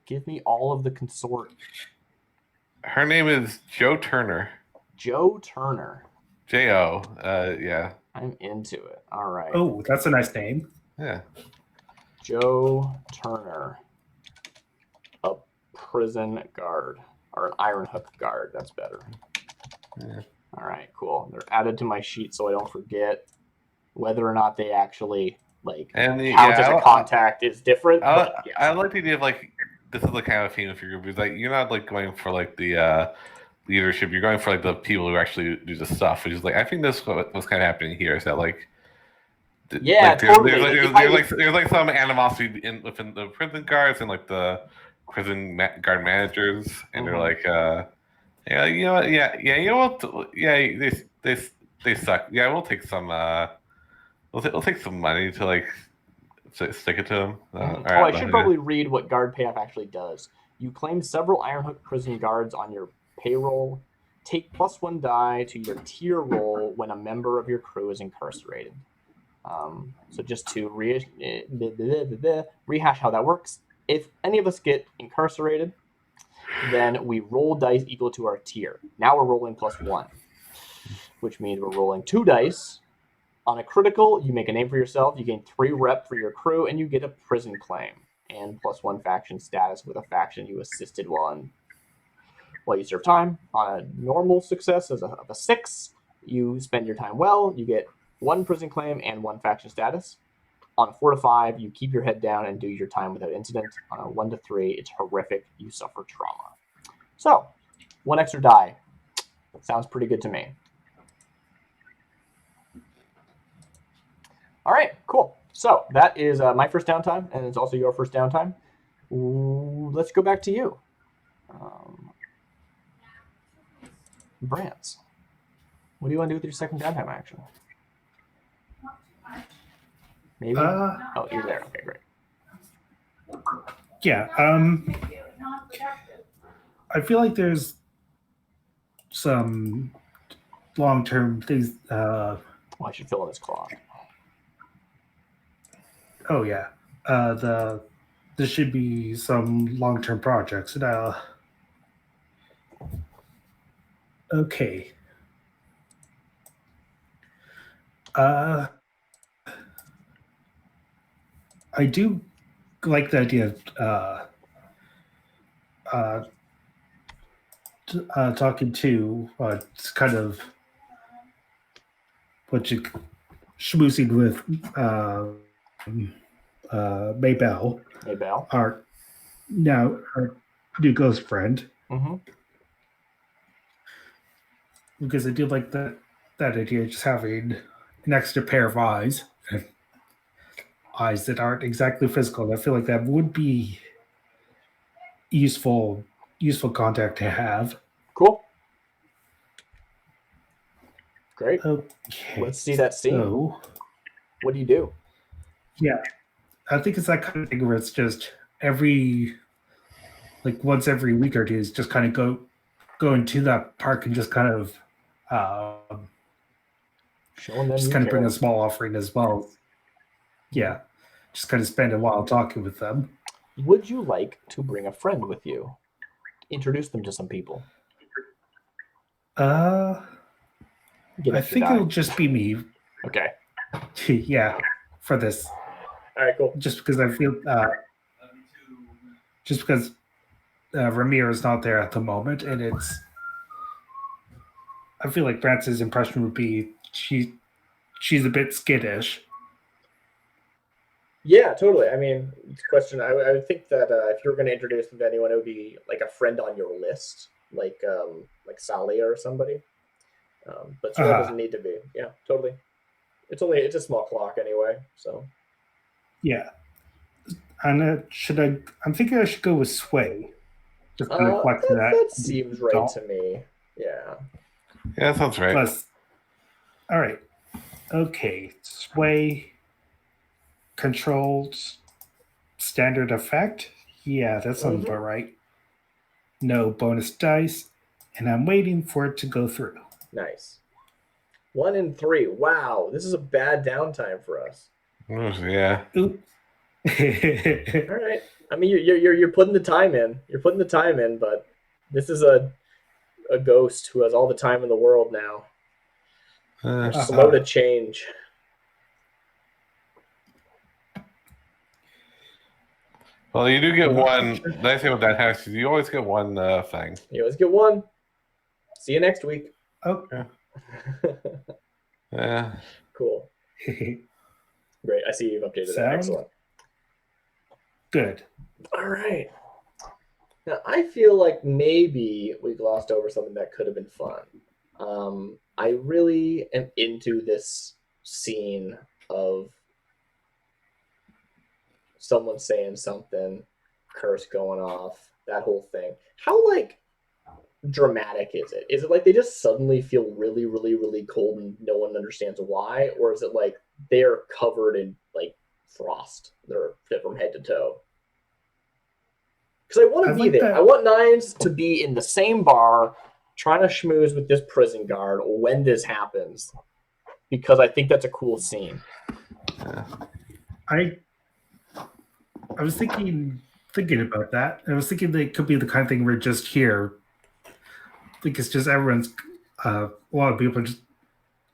Give me all of the consort. Her name is Joe Turner. Joe Turner. J-O. Yeah. I'm into it. All right. Oh, that's a nice name. Yeah. Joe Turner. A prison guard. Or an iron hook guard. That's better. Yeah. All right, cool. They're added to my sheet so I don't forget whether or not they actually count as a contact is different. I like the idea of this is the kind of theme of your group because you're not going for the leadership. You're going for the people who actually do the stuff, which is I think this what's kind of happening here is that totally. there's some animosity within the prison guards and the prison guard managers, and they're you know what? Yeah, you know what? Yeah, they suck. Yeah, we'll take some We'll take some money to like stick it to him. I should probably read what guard payoff actually does. You claim several Ironhook prison guards on your payroll. Take +1 die to your tier roll when a member of your crew is incarcerated. So just to rehash how that works, if any of us get incarcerated, then we roll dice equal to our tier. Now we're rolling +1, which means we're rolling 2 dice. On a critical, you make a name for yourself, you gain 3 rep for your crew, and you get a prison claim and +1 faction status with a faction you assisted while you serve time. On a normal success of a 6, you spend your time well, you get 1 prison claim and 1 faction status. On a 4 to 5, you keep your head down and do your time without incident. On a 1 to 3, it's horrific, you suffer trauma. So, 1 extra die. Sounds pretty good to me. All right, cool. So that is my first downtime, and it's also your first downtime. Let's go back to you. Brantz, what do you want to do with your second downtime action? Maybe? Oh, you're there. Okay, great. Yeah. I feel like there's some long-term things. I should fill in this clock. Oh yeah. There should be some long-term projects. Okay. I do like the idea of talking to kind of what you schmoozing with Maybell. Our new ghost friend. Mm-hmm. Because I do like that idea of just having an extra pair of eyes that aren't exactly physical. I feel like that would be useful contact to have. Cool. Great. Okay. Let's see that scene. So, what do you do? Yeah. I think it's that kind of thing where it's just once every week or two is just kind of go into that park and just kind of showing them just kind of bring a small offering as well. Yeah. Just kind of spend a while talking with them. Would you like to bring a friend with you? Introduce them to some people. I think it'll just be me. Okay. Yeah, for this. All right, cool. Just because I feel, just because Ramir is not there at the moment, and I feel like France's impression would be she's a bit skittish. Yeah, totally. I mean, it's a question. I would think that if you were going to introduce them to anyone, it would be like a friend on your list, like Salia or somebody. But so that doesn't need to be. Yeah, totally. It's a small clock anyway. So. Yeah, and I'm thinking I should go with Sway. Just kind of reflect that seems right to me. Yeah. Yeah, that sounds right. All right. Okay, Sway. Controlled standard effect. Yeah, that sounds about right. No bonus dice, and I'm waiting for it to go through. Nice. 1 and 3. Wow, this is a bad downtime for us. Yeah. Oop. All right. I mean, you're putting the time in. You're putting the time in, but this is a ghost who has all the time in the world now. Slow to change. Well, you do get one. The nice thing with that house is you always get one thing. You always get one. See you next week. Okay. Yeah. Cool. Great. I see you've updated that. Excellent. Good. All right. Now, I feel like maybe we glossed over something that could have been fun. I really am into this scene of someone saying something, curse going off, that whole thing. How, dramatic is it? Is it like they just suddenly feel really, really, really cold and no one understands why? Or is it like they are covered in like frost. They're from head to toe. Because I want to I be like there. I that. want Nines to be in the same bar trying to schmooze with this prison guard when this happens. Because I think that's a cool scene. I was thinking about that. I was thinking they could be the kind of thing we're just here. I think it's just everyone's a lot of people just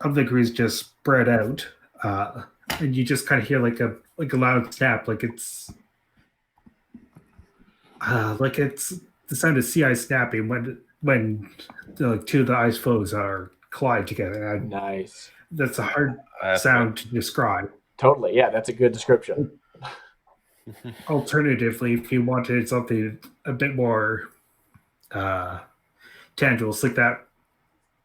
of the crews just spread out, and you just kind of hear like a loud snap, like it's the sound of sea ice snapping when like two of the ice floes are collide together. And Nice. that's a hard That's sound to describe. Totally. Yeah, that's a good description. Alternatively, if you wanted something a bit more tangible, it's like that.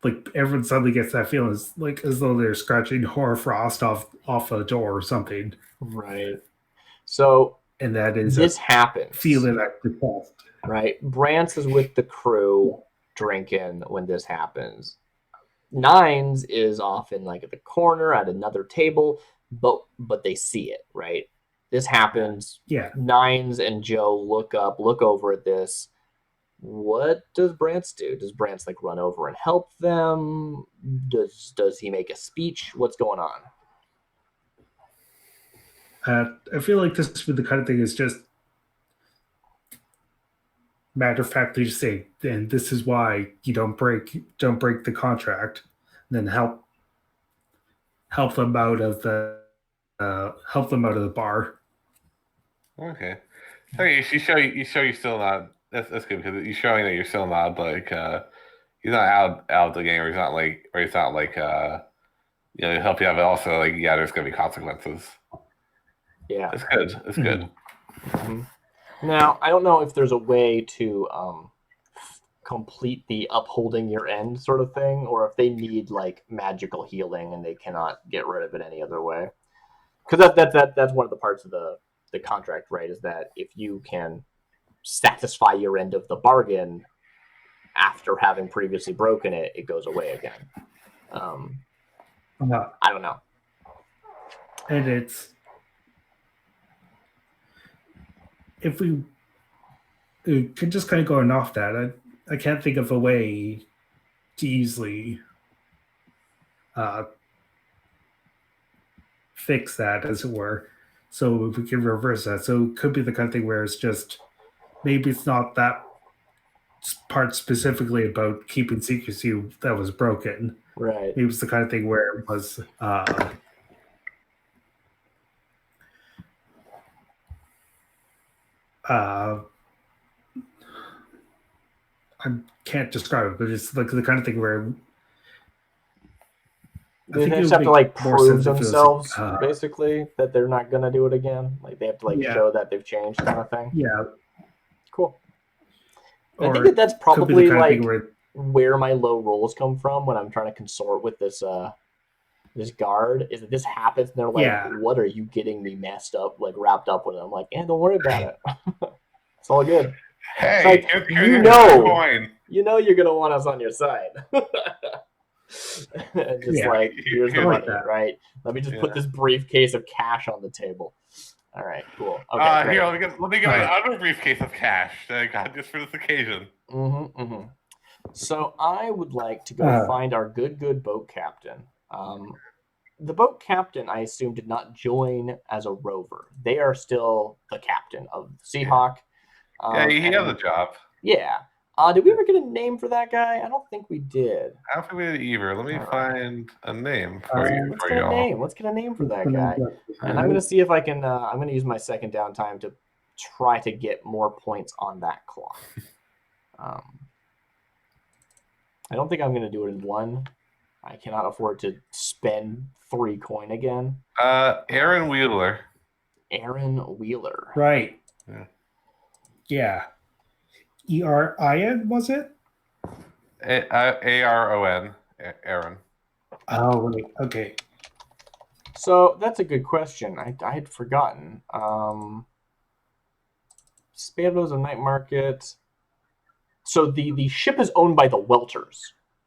Like everyone suddenly gets that feeling, like as though they're scratching hoarfrost off a door or something, Right. So and that is this a happens. feeling that depressed. Right. Brance is with the crew drinking when this happens. Nines is often like at the corner at another table, but they see it, right? This happens. Yeah, Nines and Joe look over at this. What does Brance do? Does Brance like run over and help them? Does he make a speech? What's going on? I feel like this is the kind of thing is just matter of factly just say, and this is why you don't break the contract, and then help them out of the bar. Okay. So you show you still not. That's good because you're showing that you're still not like he's not out of the game, or he's not like help you out, but also like there's gonna be consequences. Yeah, It's good. It's good. Mm-hmm. Now I don't know if there's a way to complete the upholding your end sort of thing, or if they need like magical healing and they cannot get rid of it any other way. Because that's one of the parts of the contract, right? Is that if you can satisfy your end of the bargain after having previously broken it, it goes away again. I don't know. And it's if we could just kind of going off that, I can't think of a way to easily fix that, as it were. So if we can reverse that, so it could be the kind of thing where it's just maybe it's not that part specifically about keeping secrecy that was broken. Right. Maybe it's the kind of thing where it was I can't describe it, but it's like the kind of thing where they just have to like prove themselves, basically, that they're not gonna do it again. Like they have to like show that they've changed, kind of thing. Yeah. Cool. I think that's probably like where my low rolls come from when I'm trying to consort with this this guard. Is that this happens and they're like, "What are you getting me messed up, like wrapped up with?" I'm like, "Yeah, don't worry about it. It's all good." Hey, like, you know you're gonna want us on your side. And just like, here's the money, right? Let me just put this briefcase of cash on the table. All right, cool. Okay, here, let me get my other briefcase of cash that I got just for this occasion. So I would like to go find our good boat captain. The boat captain, I assume, did not join as a rover. They are still the captain of the Seahawk. He has a job. Yeah. Did we ever get a name for that guy? I don't think we did. I don't think we did either. Let me find a name for you. Let's get a name for that guy. And I'm going to see if I can... I'm going to use my second downtime to try to get more points on that clock. I don't think I'm going to do it in one. I cannot afford to spend 3 coin again. Aaron Wheeler. Aaron Wheeler. Right. Yeah. E-R-I-N, was it? A-R-O-N. Aaron. Oh, right. Okay. So that's a good question. I had forgotten. Sparrows of Nightmarket. So the ship is owned by the Welters.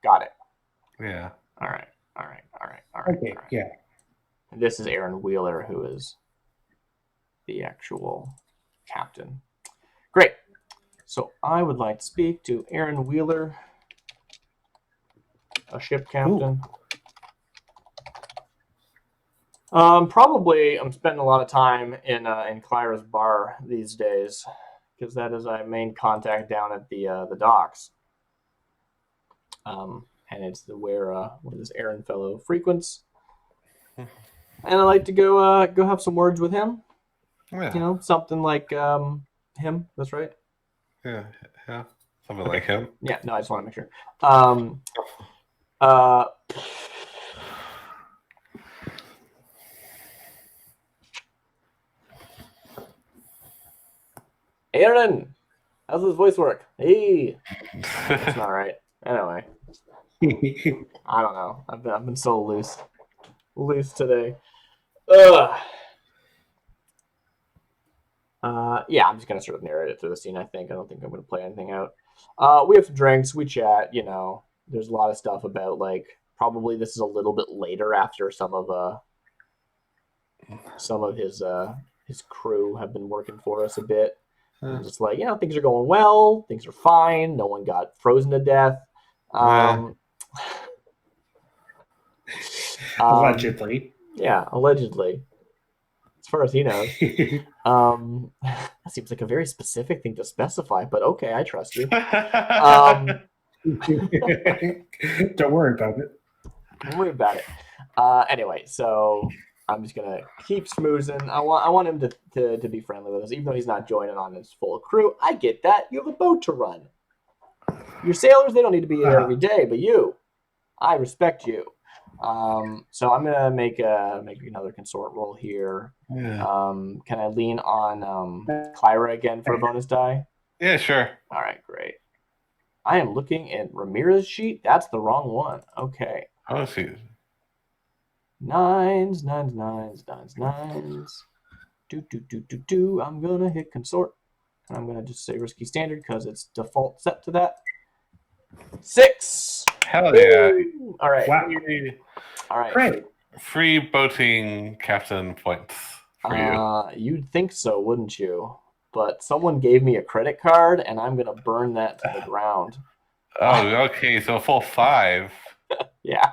Got it. Yeah. All right. Okay, yeah. And this is Aaron Wheeler, who is the actual captain. Great. So I would like to speak to Aaron Wheeler, a ship captain. Probably I'm spending a lot of time in Clara's bar these days because that is our main contact down at the docks. And it's where this Aaron fellow frequents. And I like to go have some words with him. Yeah. Something like him. That's right. Yeah. Something like him. Yeah. No, I just want to make sure. Aaron, how's this voice work? Hey, that's not right. Anyway, I don't know. I've been so loose today. Yeah, I'm just gonna sort of narrate it through the scene. I don't think I'm gonna play anything out. We have some drinks. We chat. There's a lot of stuff about probably this is a little bit later after some of his crew have been working for us a bit. Just things are going well, things are fine, no one got frozen to death. Allegedly. Yeah, allegedly. As far as he knows. That seems like a very specific thing to specify, but okay, I trust you. Don't worry about it. Don't worry about it. Anyway, so I'm just gonna keep schmoozing. I want him to be friendly with us, even though he's not joining on his full crew. I get that. You have a boat to run. Your sailors, they don't need to be here every day, but I respect you. So I'm gonna make another consort roll here. Yeah. Can I lean on Clyra again for a bonus die? Yeah, sure. All right, great. I am looking at Ramirez's sheet. That's the wrong one. Okay. Oh, see. Nines. Do. I'm gonna hit consort. And I'm gonna just say risky standard because it's default set to that. 6. Hell yeah. Woo! All right. Wow. All right. Great. Free boating captain points for you. You'd think so, wouldn't you? But someone gave me a credit card, and I'm gonna burn that to the ground. Oh, okay. So a full 5. Yeah.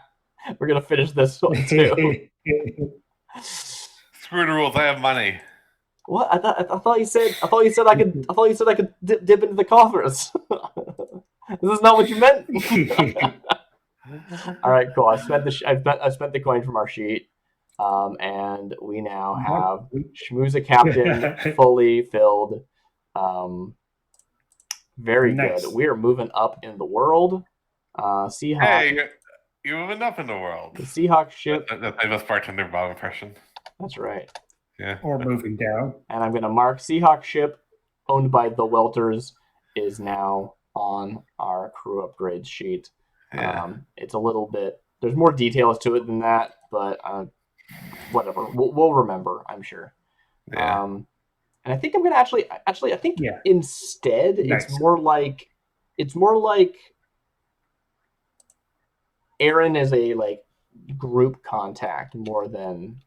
We're gonna finish this one too. Screw the rules. I have money. What? I thought you said I could dip into the coffers. This is not what you meant. All right, cool. I spent the coin from our sheet, and we now have Schmooza Captain fully filled. Very nice. good. We are moving up in the world. Seahawk. Hey, you're moving up in the world. The Seahawk ship. That's my best bartender Bob impression. That's right. Yeah. Or moving down. And I'm going to mark Seahawk ship, owned by the Welters, is now on our crew upgrades sheet. Yeah. It's a little bit. There's more details to it than that, but whatever. We'll remember, I'm sure. Yeah. And I think I'm going to actually. I think instead nice. it's more like Aaron is a group contact more than.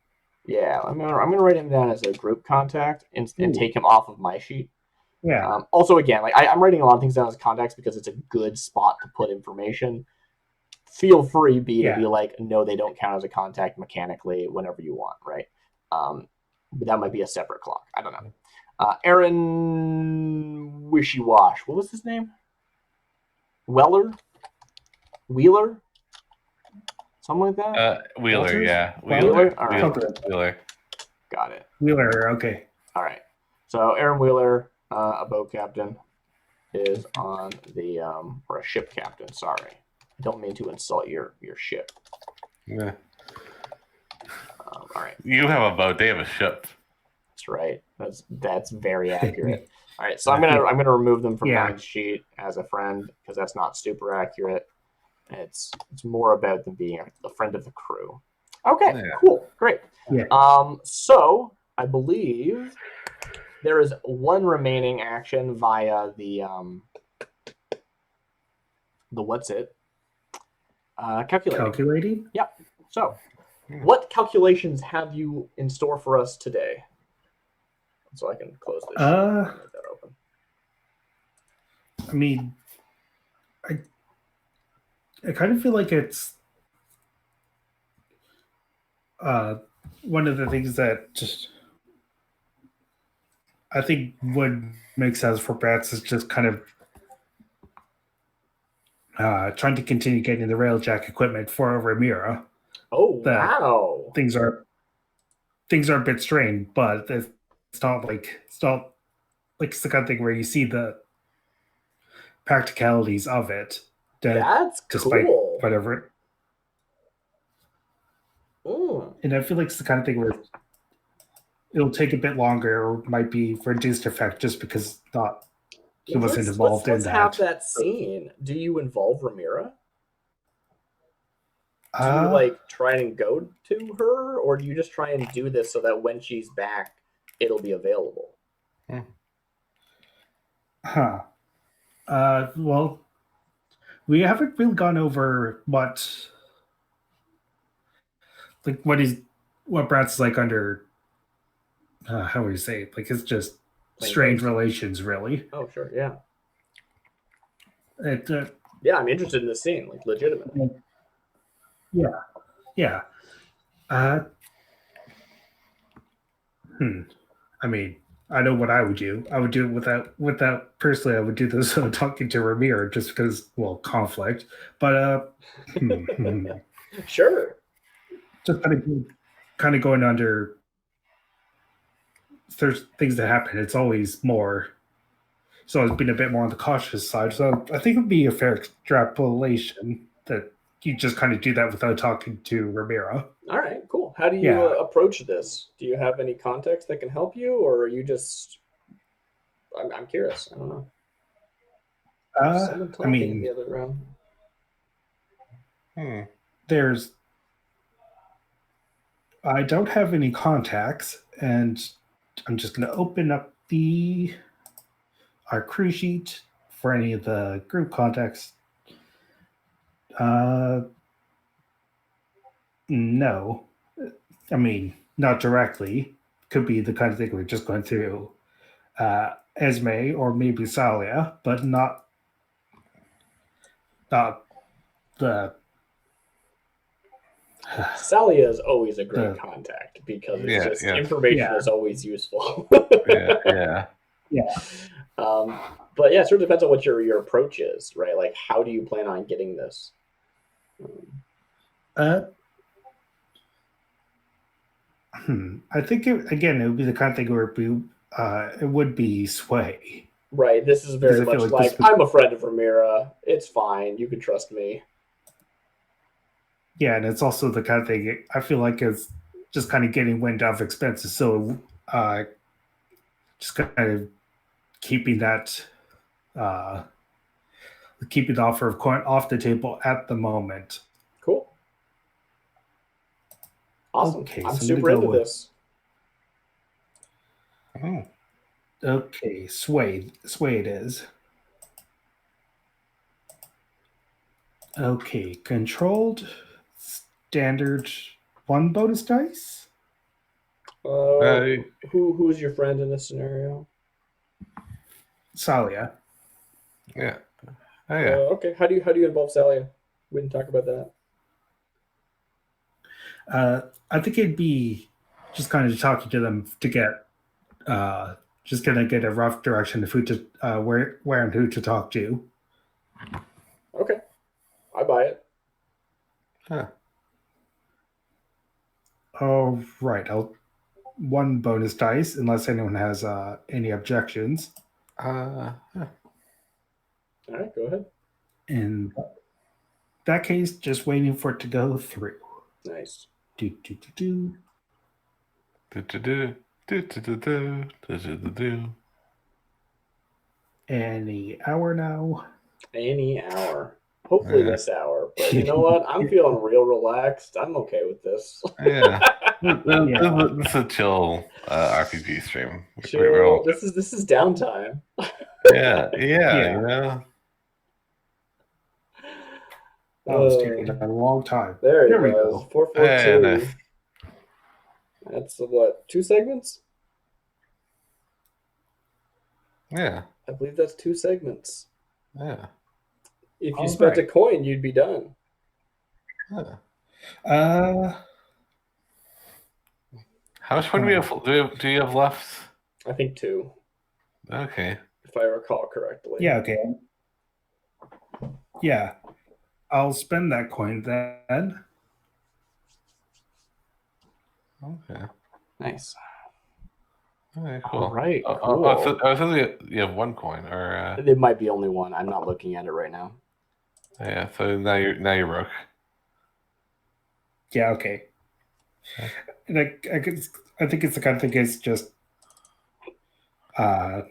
Yeah, I'm gonna write him down as a group contact and take him off of my sheet. Yeah. Also, again, I'm writing a lot of things down as contacts because it's a good spot to put information. Feel free, to be like, no, they don't count as a contact mechanically whenever you want, right? But that might be a separate clock. I don't know. Aaron Wishy Wash. What was his name? Wheeler? Something like that? Wheeler, Walters? yeah. Wheeler? All right. Wheeler. Got it. Wheeler, okay. All right. So Aaron Wheeler, a boat captain, is on the or a ship captain. Sorry, I don't mean to insult your ship. Yeah. All right. You have a boat. They have a ship. That's right. That's very accurate. All right. So I'm gonna remove them from my sheet as a friend because that's not super accurate. It's more about them being a friend of the crew. Okay. Yeah. Cool. Great. Yeah. So I believe there is one remaining action via the what's it? Calculating. Calculating? Yep. So What calculations have you in store for us today? So I can close this. Make that open. I mean, I kind of feel like it's one of the things that just I think would make sense for Bratz is just kind of trying to continue getting the railjack equipment for Ramira. Oh, wow! Things are a bit strained, but it's not like it's the kind of thing where you see the practicalities of it. That's despite cool. Whatever. And I feel like it's the kind of thing where it'll take a bit longer or might be reduced effect just because he wasn't involved in that. Let's have that scene. Do you involve Ramira? Do you like try and go to her, or do you just try and do this so that when she's back, it'll be available? Well, we haven't really gone over what Bratz is like under. How would you say it? Like, it's just strange relations, really. Oh, sure, yeah. Yeah, I'm interested in this scene, like, legitimately. Yeah. I mean, I know what I would do. I would do it without personally. I would do this talking to Ramir just because, well, conflict. But sure. Just kind of going under. There's things that happen. It's always been a bit more on the cautious side. So I think it would be a fair extrapolation that you just kind of do that without talking to Ramiro. All right, cool. How do you approach this? Do you have any context that can help you, or are you just? I'm curious. I don't know. Someone talking in the other room. I don't have any contacts, and I'm just going to open up our crew sheet for any of the group contacts. No. I mean, not directly. Could be the kind of thing we're just going through Esme or maybe Salia, but not the... Salia is always a great contact because it's information is always useful. Yeah. But yeah, it sort of depends on what your approach is, right? Like, how do you plan on getting this? I think it would be the kind of thing where it would be sway. Right. This is very much like I'm a friend of Ramira. It's fine. You can trust me. Yeah, and it's also the kind of thing I feel like is just kind of getting wind of expenses. So just kind of keeping that keeping the offer of coin off the table at the moment. Cool. Awesome. Okay, I'm super into this. Okay, sway it is. Okay, controlled, standard, 1 bonus dice. Who's your friend in this scenario? Salia. Yeah. Okay. How do you involve Salia? We didn't talk about that. I think it'd be just kind of talking to them to get just gonna get a rough direction of who to where and who to talk to. Okay, I buy it. All right, I'll 1 bonus dice unless anyone has any objections. All right, go ahead. In that case, just waiting for it to go through. Nice. Any hour now. Any hour. Hopefully this hour. But you know what? I'm feeling real relaxed. I'm okay with this. Yeah. This is a chill RPG stream. Chill. This is downtime. Yeah. You know. Oh, it's taking a long time. There Here he we goes. go. 442. Nice. That's what, 2 segments? Yeah. I believe that's 2 segments. Yeah. If you All spent a right. coin, you'd be done. Yeah. How much money do you have left? I think 2, Okay. if I recall correctly. Yeah, okay. Yeah. I'll spend that coin then. Okay. Nice. Okay, cool. All right, Oh, cool. I was thinking you have 1 coin, or It might be only 1. I'm not looking at it right now. yeah. So now you're broke. Yeah, okay. And I think it's the kind of thing is just kind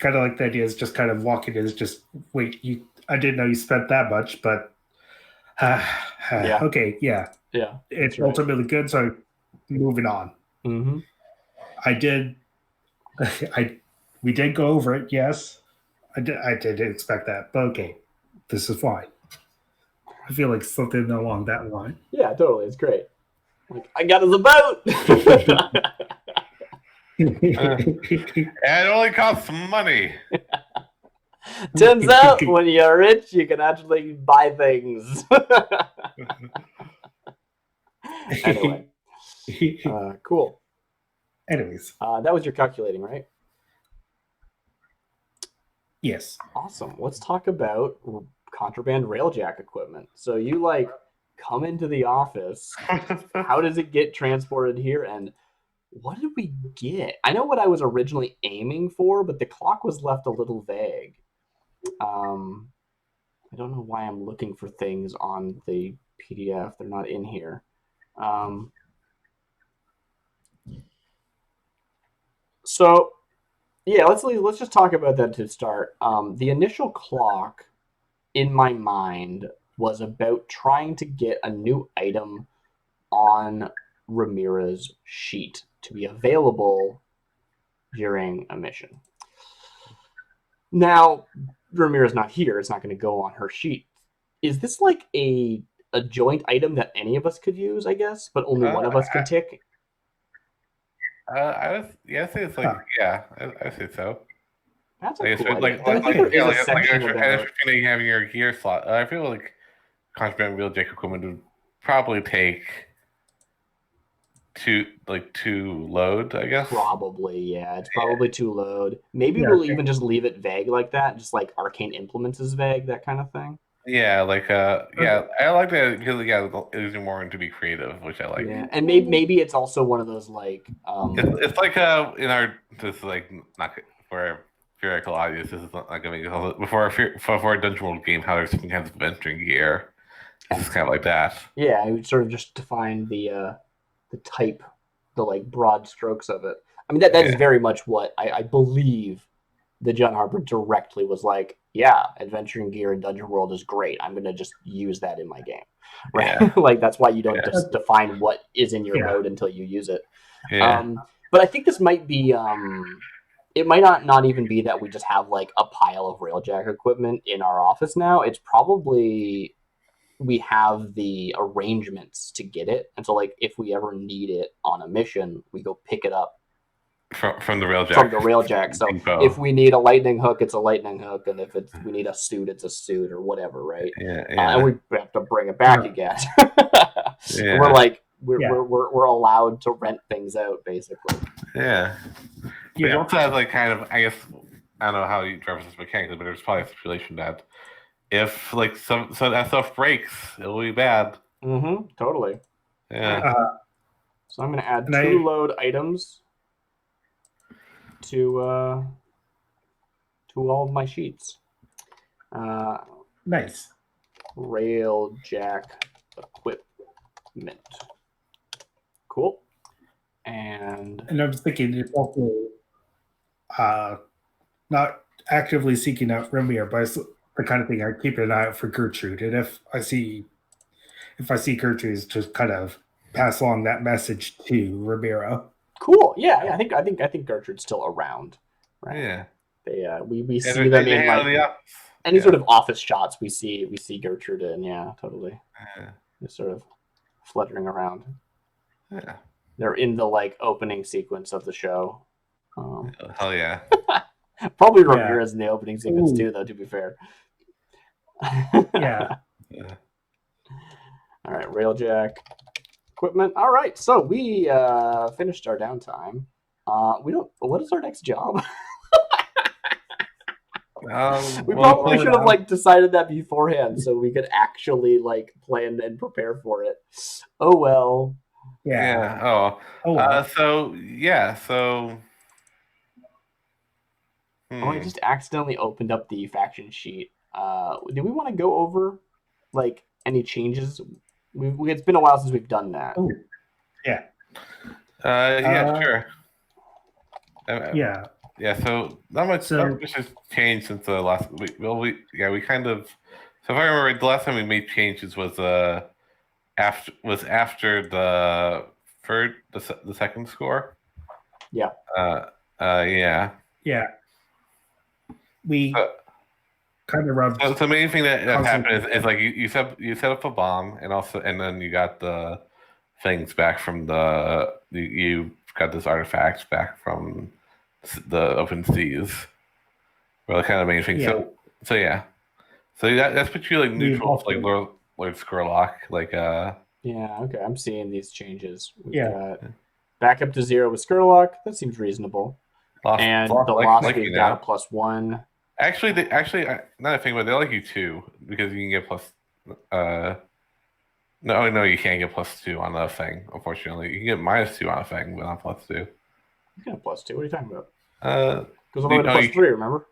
of like the idea is just kind of walking in is just wait, I didn't know you spent that much, but Yeah. okay, yeah. Yeah. It's right. ultimately good, so moving on. Mm-hmm. We did go over it, yes. I did expect that, but okay. This is fine. I feel like something along that line. Yeah, totally. It's great. Like, I got us a boat! And it only costs money. Turns out when you're rich, you can actually buy things. Anyway. Cool. Anyways. That was your calculating, right? Yes. Awesome. Let's talk about contraband railjack equipment. So you come into the office. How does it get transported here? And what did we get? I know what I was originally aiming for, but the clock was left a little vague. I don't know why I'm looking for things on the PDF. They're not in here. So, yeah, let's just talk about that to start. The initial clock, in my mind, was about trying to get a new item on Ramira's sheet to be available during a mission. Now, Ramira's not here. It's not going to go on her sheet. Is this like a joint item that any of us could use, I guess, but only one of us can tick? I say it's like I say so. That's a cool like, idea. I think there is a section like about having your gear slot. I feel like contraband wheeljack equipment would probably take two load, I guess. Probably, yeah. It's probably 2 load. Maybe we'll even just leave it vague like that, just like arcane implements is vague, that kind of thing. Yeah, I like that because it leaves you more to be creative, which I like. Yeah, and maybe it's also one of those like it's like in our this like not for theoretical audience. This is not gonna make before a Dungeon World game. How there's different kinds of adventuring gear. This is kind of like that. Yeah, I would sort of just define the type, the like broad strokes of it. I mean that is very much what I believe the John Harper directly was like, yeah, adventuring gear in Dungeon World is great. I'm going to just use that in my game. Right? Yeah. Like, that's why you don't just define what is in your mode until you use it. Yeah. But I think this might be, it might not even be that we just have, like, a pile of Railjack equipment in our office now. It's probably we have the arrangements to get it. And so, like, if we ever need it on a mission, we go pick it up from the railjack. From the railjack. So if we need a lightning hook, it's a lightning hook, and if we need a suit, it's a suit, or whatever, right? Yeah. And we have to bring it back again. We're allowed to rent things out, basically. Yeah. You also have like kind of, I guess, I don't know how you reference this mechanically, but there's probably a stipulation that if like some that stuff breaks, it'll be bad. Mm-hmm. Totally. Yeah. So I'm going to add 2 load items to all of my sheets. Nice. Railjack equipment. Cool. And I was thinking it's also not actively seeking out Ramir, but it's the kind of thing I keep an eye out for Gertrude. And if I see Gertrude, just kind of pass along that message to Ramiro. Cool. Yeah. I think Gertrude's still around. Right. Yeah. We see them in like any sort of office shots we see Gertrude in. Yeah, totally. Yeah. Just sort of fluttering around. Yeah. They're in the like opening sequence of the show. Hell yeah. Probably Ramirez in the opening sequence too, though. To be fair. Yeah. All right, Railjack equipment. All right, so we finished our downtime. We don't. What is our next job? We probably should have like decided that beforehand, so we could actually like plan and prepare for it. Oh well. Yeah. So yeah. So. Oh, I just accidentally opened up the faction sheet. Do we want to go over like any changes? It's been a while since we've done that. Oh, yeah. Sure. Yeah. Yeah. So not much has changed since the last week. Well, we kind of. So if I remember, the last time we made changes was after the second score. Yeah. Yeah. Yeah. We kind of rubbed. So the main thing that happened is like you set up a bomb and then you got the things back from you got this artifact back from the open seas. Well, kind of main thing. Yeah. So yeah. So that's put you like neutral, like Lord Skurlock, like Yeah. Okay, I'm seeing these changes. We've got back up to 0 with Skurlock. That seems reasonable. And the lost we've got a +1. Actually, now I think about it, they like you 2 because you can get plus. No, you can't get +2 on the thing. Unfortunately, you can get -2 on a thing, but not +2. You can have +2. What are you talking about? Because I'm only +3. Remember?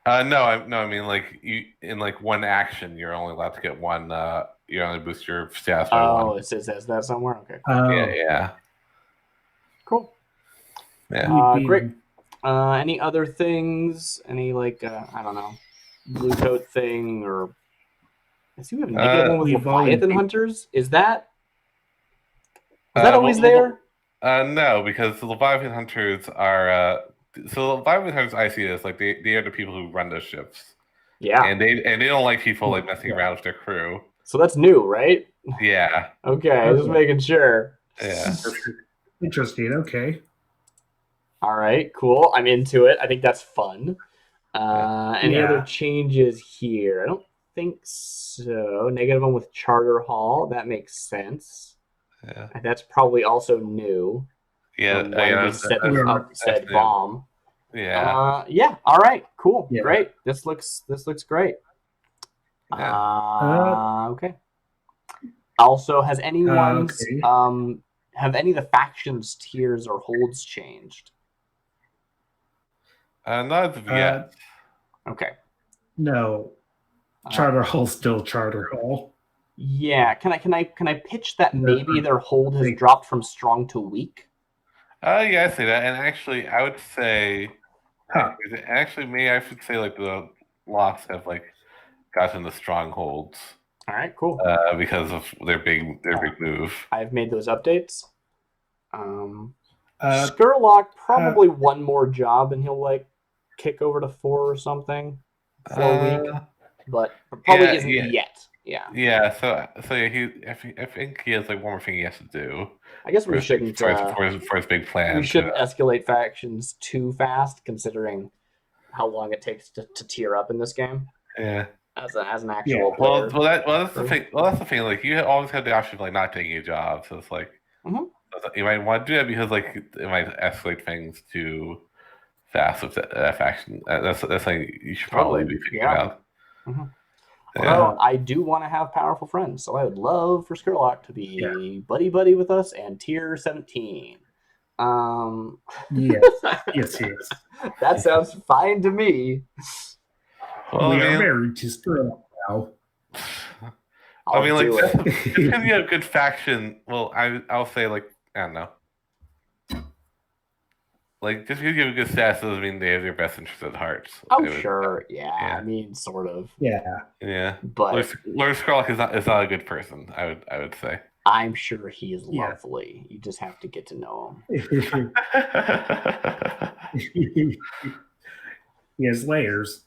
No, I mean like you in like one action, you're only allowed to get one. You only boost your status by 1. Oh, it says that somewhere. Okay. Yeah. Cool. Yeah. Great. Any other things? Any like I don't know, blue coat thing or? I see we have a negative one with Leviathan Hunters. Is that always there? No, because the Leviathan Hunters are. So the Leviathan Hunters, I see this like they are the people who run those ships. Yeah. And they don't like people like messing around with their crew. So that's new, right? Yeah. Okay, just making sure. Yeah. Interesting. Okay. All right, cool. I'm into it. I think that's fun. Any other changes here? I don't think so. -1 with Charter Hall. That makes sense. Yeah. And that's probably also new. Yeah. We set up said bomb. Yeah. Yeah. All right. Cool. Yeah. Great. This looks great. Yeah. Okay. Also, has anyone's have any of the factions tiers or holds changed? Not yet. Okay. No. Charter Hall's still Charter Hall. Yeah. Can I pitch that maybe their hold has dropped from strong to weak? Yeah, I say that, and actually, I would say, actually, maybe I should say like the Locks have like gotten the strongholds. All right, cool. Because of their big move. I've made those updates. Skurlock probably one more job, and he'll like kick over to 4 or something for a week, but probably isn't yet. Yeah. Yeah. So I think he has like one more thing he has to do. I guess we shouldn't for his big plan. We shouldn't escalate factions too fast, considering how long it takes to tier up in this game. Yeah. As an actual player. That's the thing. Well, that's the thing. Like you always have the option of like not taking a job, so it's like you might want to do that because like it might escalate things too fast with that faction. That's something you should probably be thinking about. Mm-hmm. Although I do want to have powerful friends, so I would love for Skurlock to be buddy with us and tier 17. Yes. That sounds fine to me. Well, we are married to Skurlock now. I mean, like, it's gonna be a good faction. Well, I'll say, like, I don't know. Like, just because you have a good status doesn't mean they have your best interests at heart. Oh, sure. Yeah. I mean, sort of. Yeah. But Lord Skurlock is not a good person, I would say. I'm sure he is lovely. You just have to get to know him. He has layers.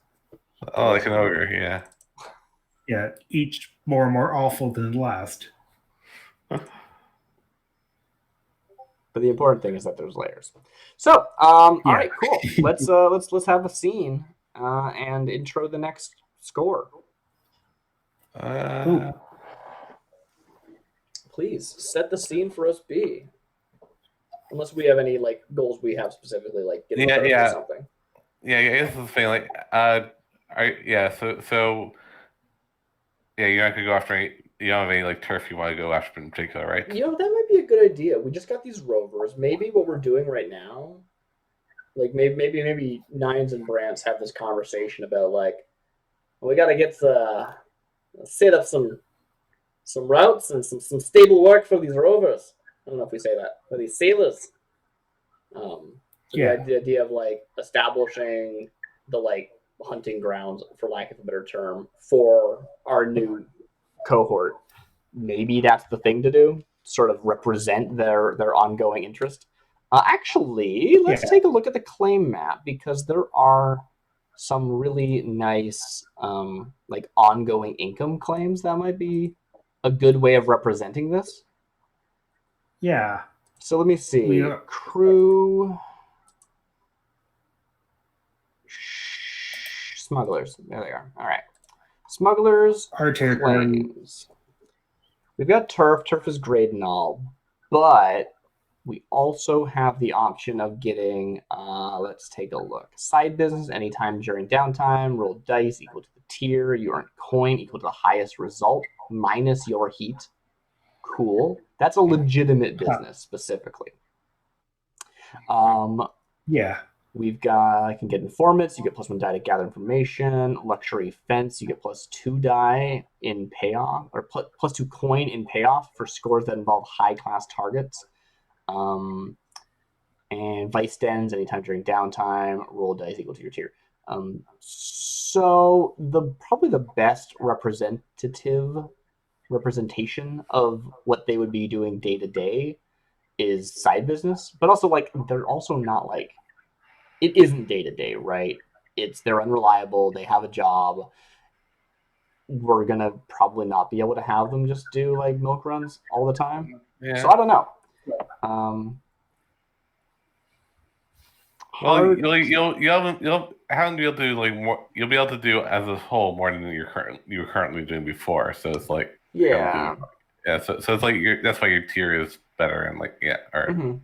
Oh, like an ogre, yeah. Yeah, each more and more awful than the last. But the important thing is that there's layers. So, all Yeah. right, cool. Let's have a scene and intro the next score. Ooh. Please set the scene for us, B. Unless we have any like goals we have specifically, like getting Yeah, credits yeah. or something. Yeah, I guess it's the thing. Like, so yeah, you're not gonna go after any. You don't have any like turf you want to go after in particular, right? You know, that might be a good idea. We just got these rovers. Maybe what we're doing right now, like maybe Nines and Brants have this conversation about like, well, we got to get set up some routes and some stable work for these rovers. I don't know if we say that for these sailors. So Yeah. the idea of like establishing the like hunting grounds, for lack of a better term, for our new cohort. Maybe that's the thing to do. Sort of represent their ongoing interest. Actually, let's take a look at the claim map because there are some really nice like ongoing income claims that might be a good way of representing this. Yeah. So let me see. Crew smugglers. There they are. All right. Smugglers Our territory. claims. We've got turf. Turf is great and all, but we also have the option of getting, let's take a look. Side business anytime during downtime. Roll dice equal to the tier. You earn coin equal to the highest result minus your heat. Cool. That's a legitimate business specifically. Yeah. We've got, I can get informants. You get +1 die to gather information. Luxury fence. You get +2 die in payoff, or +2 coin in payoff for scores that involve high class targets. And vice dens anytime during downtime. Roll dice equal to your tier. So probably the best representation of what they would be doing day to day is side business, but also like they're also not like, it isn't day to day, right? They're unreliable. They have a job. We're gonna probably not be able to have them just do like milk runs all the time. Yeah. So I don't know. Well, you'll how do you do like more? You'll be able to do as a whole more than you were currently doing before. So it's like yeah. Yeah. So it's like that's why your tier is better and like yeah. All right. Mm-hmm.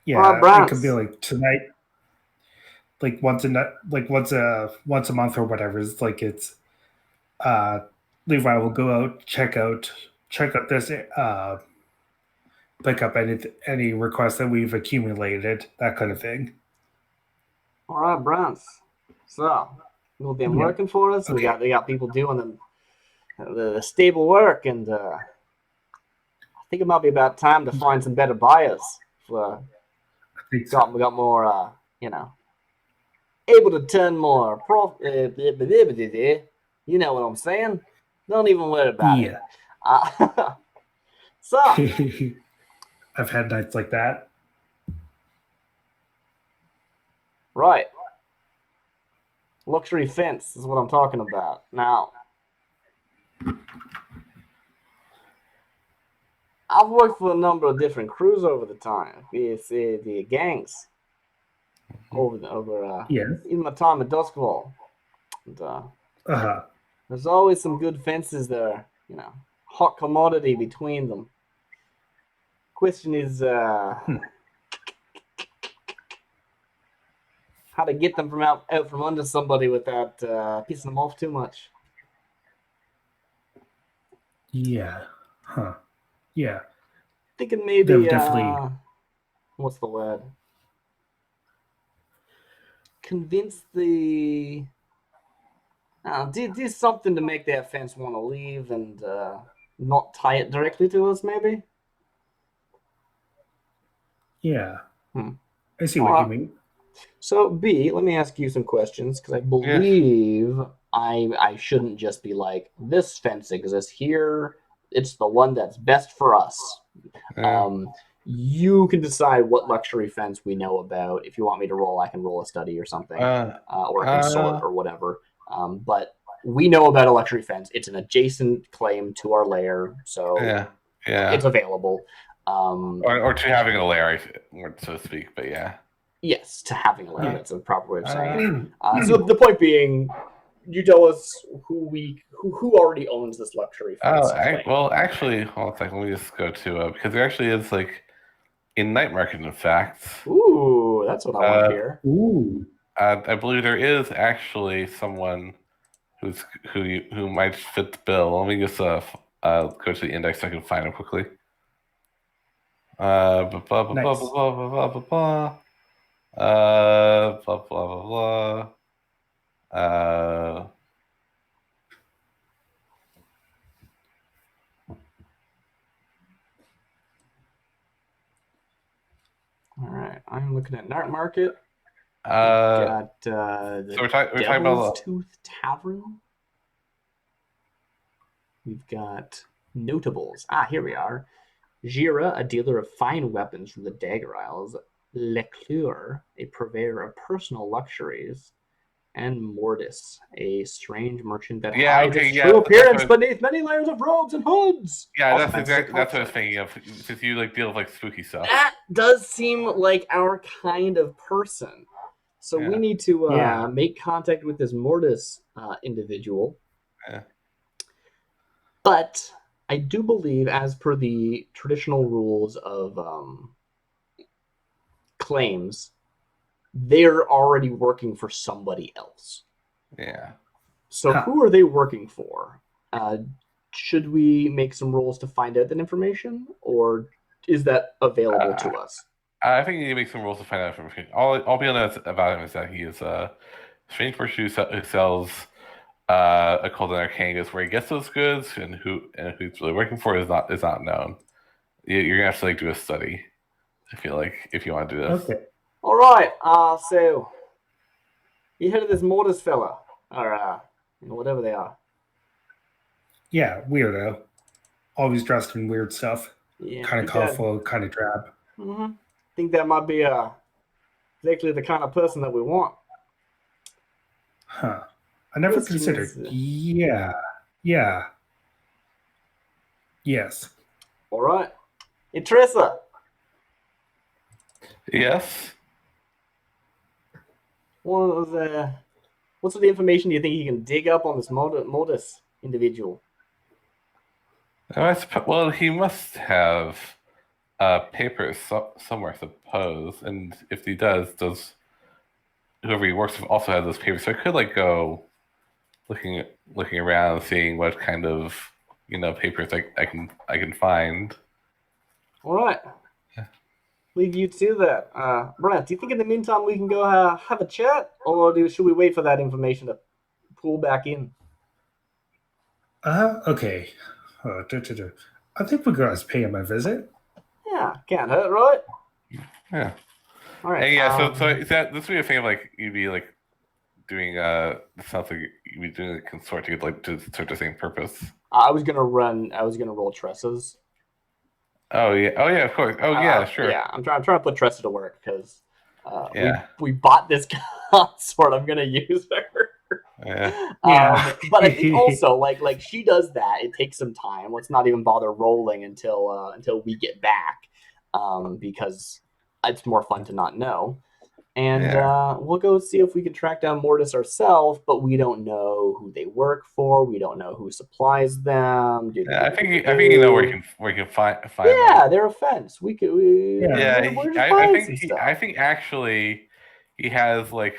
Yeah, it could be like tonight, like once a month or whatever. It's like it's Levi will go out, check out this, pick up any requests that we've accumulated, that kind of thing. All right, Brants. So you've been working for us. Okay. We got people doing the stable work, and I think it might be about time to find some better buyers. We got more, able to turn more profit. You know what I'm saying? Don't even worry about it. So I've had nights like that. Right. Luxury fence is what I'm talking about. Now, I've worked for a number of different crews over the time. It's the gangs over in my time at Doskvol. And, there's always some good fences there, hot commodity between them. Question is how to get them out from under somebody without pissing them off too much. Yeah. Huh. Yeah. Thinking maybe definitely. What's the word? Convince the. Do something to make their fence want to leave and not tie it directly to us, maybe. Yeah. I see what you mean. So B, let me ask you some questions because I believe I shouldn't just be like, this fence exists here. It's the one that's best for us. You can decide what luxury fence we know about. If you want me to roll, I can roll a study or something, or a consort or whatever. But we know about a luxury fence. It's an adjacent claim to our lair, so it's available. Or to having a lair, so to speak. But yeah. Yes, to having a lair. That's a proper way of saying it. So the point being, you tell us who already owns this luxury fence. Well, actually, hold on a second. Let me just go to because there actually is like in Nightmarket, in fact. Ooh, that's what I want to hear. Ooh. I believe there is actually someone who might fit the bill. Let me just go to the index so I can find him quickly. Blah blah blah blah Nice. blah blah blah blah blah. Blah blah blah blah. All right, I'm looking at Nightmarket. We've got the So we're talking Devil's about Tooth Tavern. We've got notables. Here we are. Gira, a dealer of fine weapons from the Dagger Isles. Leclure, a purveyor of personal luxuries. And Mortis, a strange merchant that hides its true appearance beneath many layers of robes and hoods. Yeah, that's what I was thinking of. Since you like deal with like spooky stuff. That does seem like our kind of person. So we need to make contact with this Mortis individual. Yeah. But I do believe, as per the traditional rules of claims, they're already working for somebody else. Yeah. So who are they working for? Should we make some rolls to find out that information, or is that available to us? I think you need to make some rolls to find out information. All we know about him is that he is a strange person who sells a called an Arcangus, where he gets those goods, and who he's really working for is not known. You're gonna have to like do a study. I feel like if you want to do this. Okay. All right. So you heard of this Mortis fella, or whatever they are. Yeah, weirdo. Always dressed in weird stuff. Yeah, kind of colorful, kind of drab. Mm-hmm. Think that might be exactly the kind of person that we want. Huh. I never considered. Yeah. Yes. All right. Hey, Tressa. Yes. What's the information do you think you can dig up on this Mortis individual? Well, he must have papers somewhere, I suppose. And if he does whoever he works with also has those papers? So I could like go looking around, seeing what kind of papers I can find. All right. Leave you to that. Brent, do you think in the meantime we can go have a chat, or should we wait for that information to pull back in? Okay. I think we're going to pay him a visit. Yeah, can't hurt, right? Yeah. All right. Hey, yeah. So is that this would be a thing of like you'd be like doing sounds like you'd be doing a consort to get like to serve the same purpose. I was gonna roll Tressa's. Oh yeah, of course. Oh yeah, sure. Yeah, I'm trying to put Tressa to work because we bought this consort. I'm gonna use her. Yeah. But I think also like she does that. It takes some time. Let's not even bother rolling until we get back, because it's more fun to not know. And we'll go see if we can track down Mortis ourselves, but we don't know who they work for. We don't know who supplies them. I think you know where you can find yeah, them. they're a fence. I think actually he has like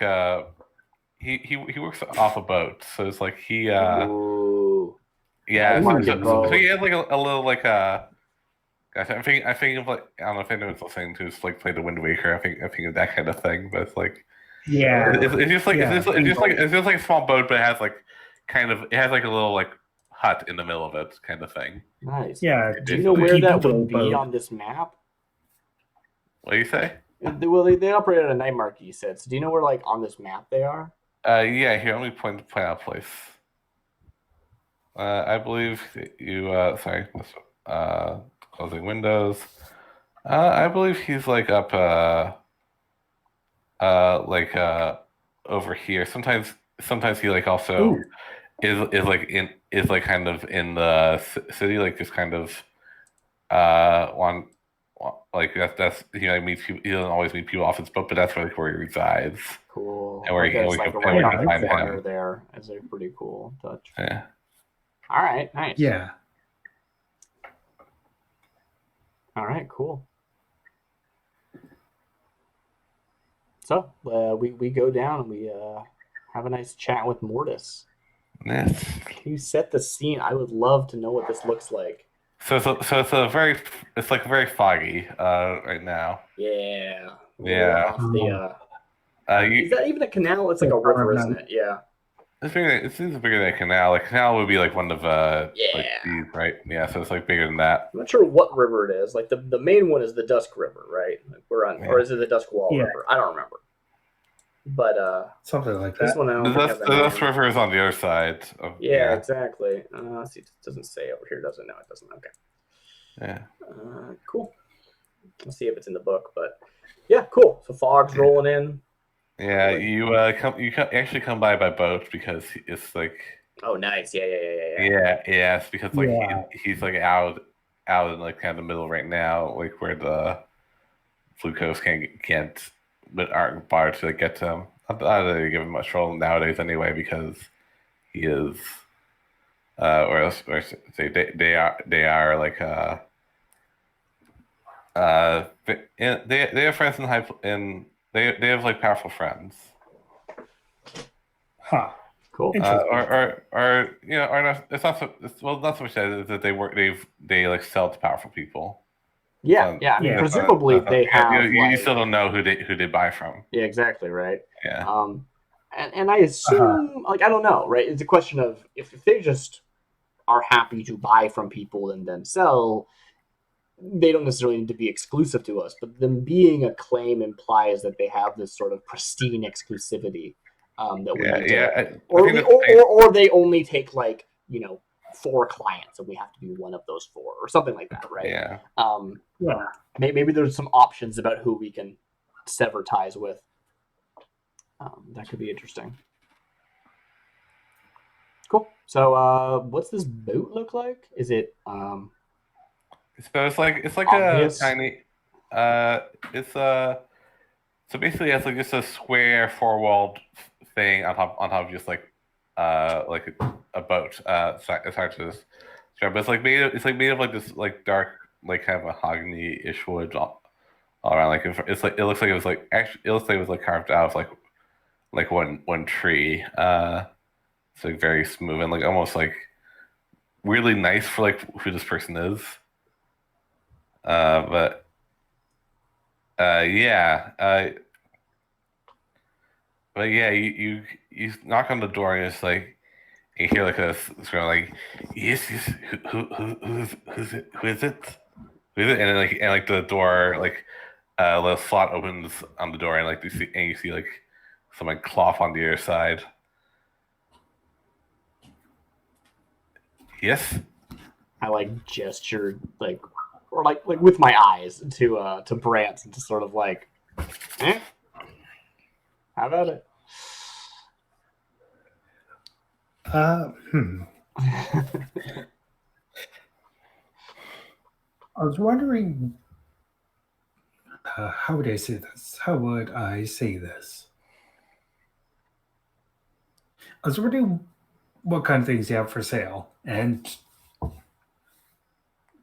he works off a boat, so it's like he so he has like a little like I think of like I don't know if anyone's listening to just like play the Wind Waker. I think of that kind of thing, but it's like it's just like a small boat, but it has like it has like a little like hut in the middle of it, kind of thing. Nice. Yeah. Do you know where that would be on this map? What do you say? Well, they operate at a night market, you said. So do you know where like on this map they are? Yeah. Here, let me point out a place. I believe you. Sorry. Closing windows. I believe he's like up like over here. Sometimes he like also Ooh, is like kind of in the city, like just kind of one like that's he like meets people. He doesn't always meet people off his boat, but that's like where he resides Cool. and Like that it's like right yeah, on the find corner him. there. Is a pretty cool touch. Yeah. All right, nice. yeah. All right, cool. So we go down and we have a nice chat with Mortis. Yes. Can you set the scene? I would love to know what this looks like. It's like very foggy right now. Yeah, a little Yeah. off the. Is You that even a canal? It's like The a Power river, of isn't Night. it? Yeah. it seems bigger than a canal. Like canal would be like one of like Yeah. these, right? Yeah, so it's like bigger than that. I'm not sure what river it is. Like the main one is the Dusk River, right? Like we're on, or Yeah. is it the Doskvol Yeah, River? I don't remember. But something like this that. one I don't think has a The Dust name. River is on the other side of Yeah, exactly. Let's see, it doesn't say over here, does it? No, it doesn't. Okay. yeah. Cool. Let's see if it's in the book, but yeah, cool. So fog's rolling in. Yeah, Like, actually come by boat because it's like oh, nice. Yeah. yeah, it's because like Yeah. he's like out in like kind of the middle right now, like where the glucose can't but aren't bothered to like, get to him. Not that they give him much trouble nowadays anyway because he is or say they are like they have friends in they have like powerful friends. Huh. Cool. Interesting. Or you know, or not, it's not so well, not so much that is that they like sell to powerful people. Yeah, So yeah. I mean, Yeah. presumably they have you like still don't know who they buy from. yeah, exactly right. Yeah, And I Uh-huh. assume like I don't know, right? It's a question of if they just are happy to buy from people and then sell, they don't necessarily need to be exclusive to us, but them being a claim implies that they have this sort of pristine exclusivity that we need yeah. to, I think that's the thing. or they only take like 4 clients and we have to be one of those 4 or something like that, right? Yeah, Yeah. Maybe there's some options about who we can sever ties with. That could be interesting. Cool. So, what's this boat look like? Is it so it's like a obvious? tiny it's so basically it's like just a square four walled thing on top of just like a boat. It's hard to describe, but it's like made of like this like dark like kind of mahogany ish wood all around. Like it's like it looks like it was like actually it looks like it was like carved out of like one tree. It's like very smooth and like almost like really nice for like who this person is. But yeah, but yeah, you knock on the door and it's like you hear like a sort of like yes who is it and then like the door like the slot opens on the door and like you see like some like cloth on the other side. Yes. I like gestured like or like with my eyes to Brant and to sort of like, eh, how about it? Hmm. I was wondering, how would I say this? How would I say this? I was wondering what kind of things you have for sale, and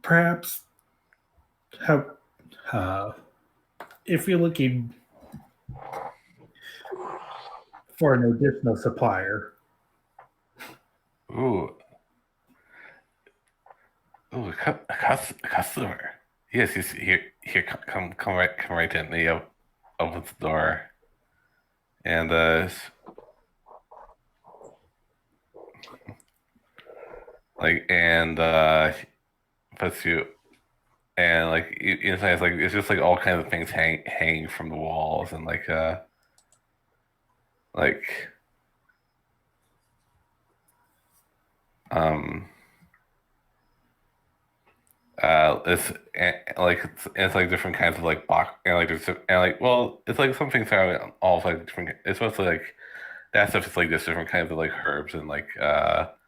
perhaps how, uh, if you're looking for an additional supplier. Ooh. Ooh, a customer. Yes. Here. Come right in. He opens the door, and like and puts you and like inside it's just like all kinds of things hanging from the walls and like um it's like different kinds of like box and like there's and like well it's like some things are all like different. It's mostly like that stuff is like just different kinds of like herbs and like and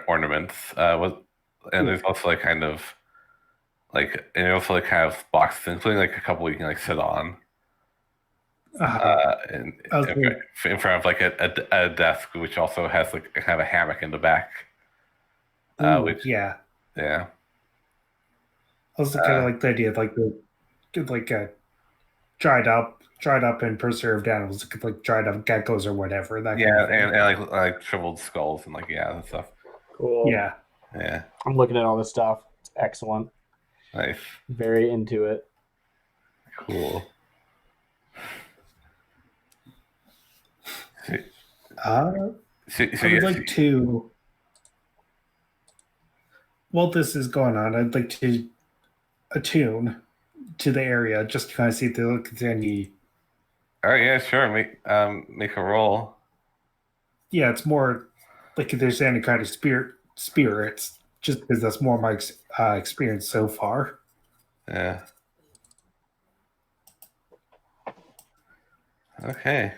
ornaments. And there's also like kind of like and there's also like kind of boxes, including like a couple you can like sit on in, Okay. in front of like a desk, which also has like kind of a hammock in the back. Which Yeah. yeah. Also, kind of like the idea of like dried up and preserved animals, like dried up geckos or whatever. That Yeah, kind of thing. and like shriveled skulls and like and stuff. Cool. Yeah. Yeah, I'm looking at all this stuff. It's excellent. nice, Very into it. cool. So, I so would yes, like to. While this is going on, I'd like to attune to the area just to kind of see if there's any. all right, yeah, sure. Make a roll. Yeah, it's more like if there's any kind of spirits, just because that's more my experience so far. Yeah. Okay.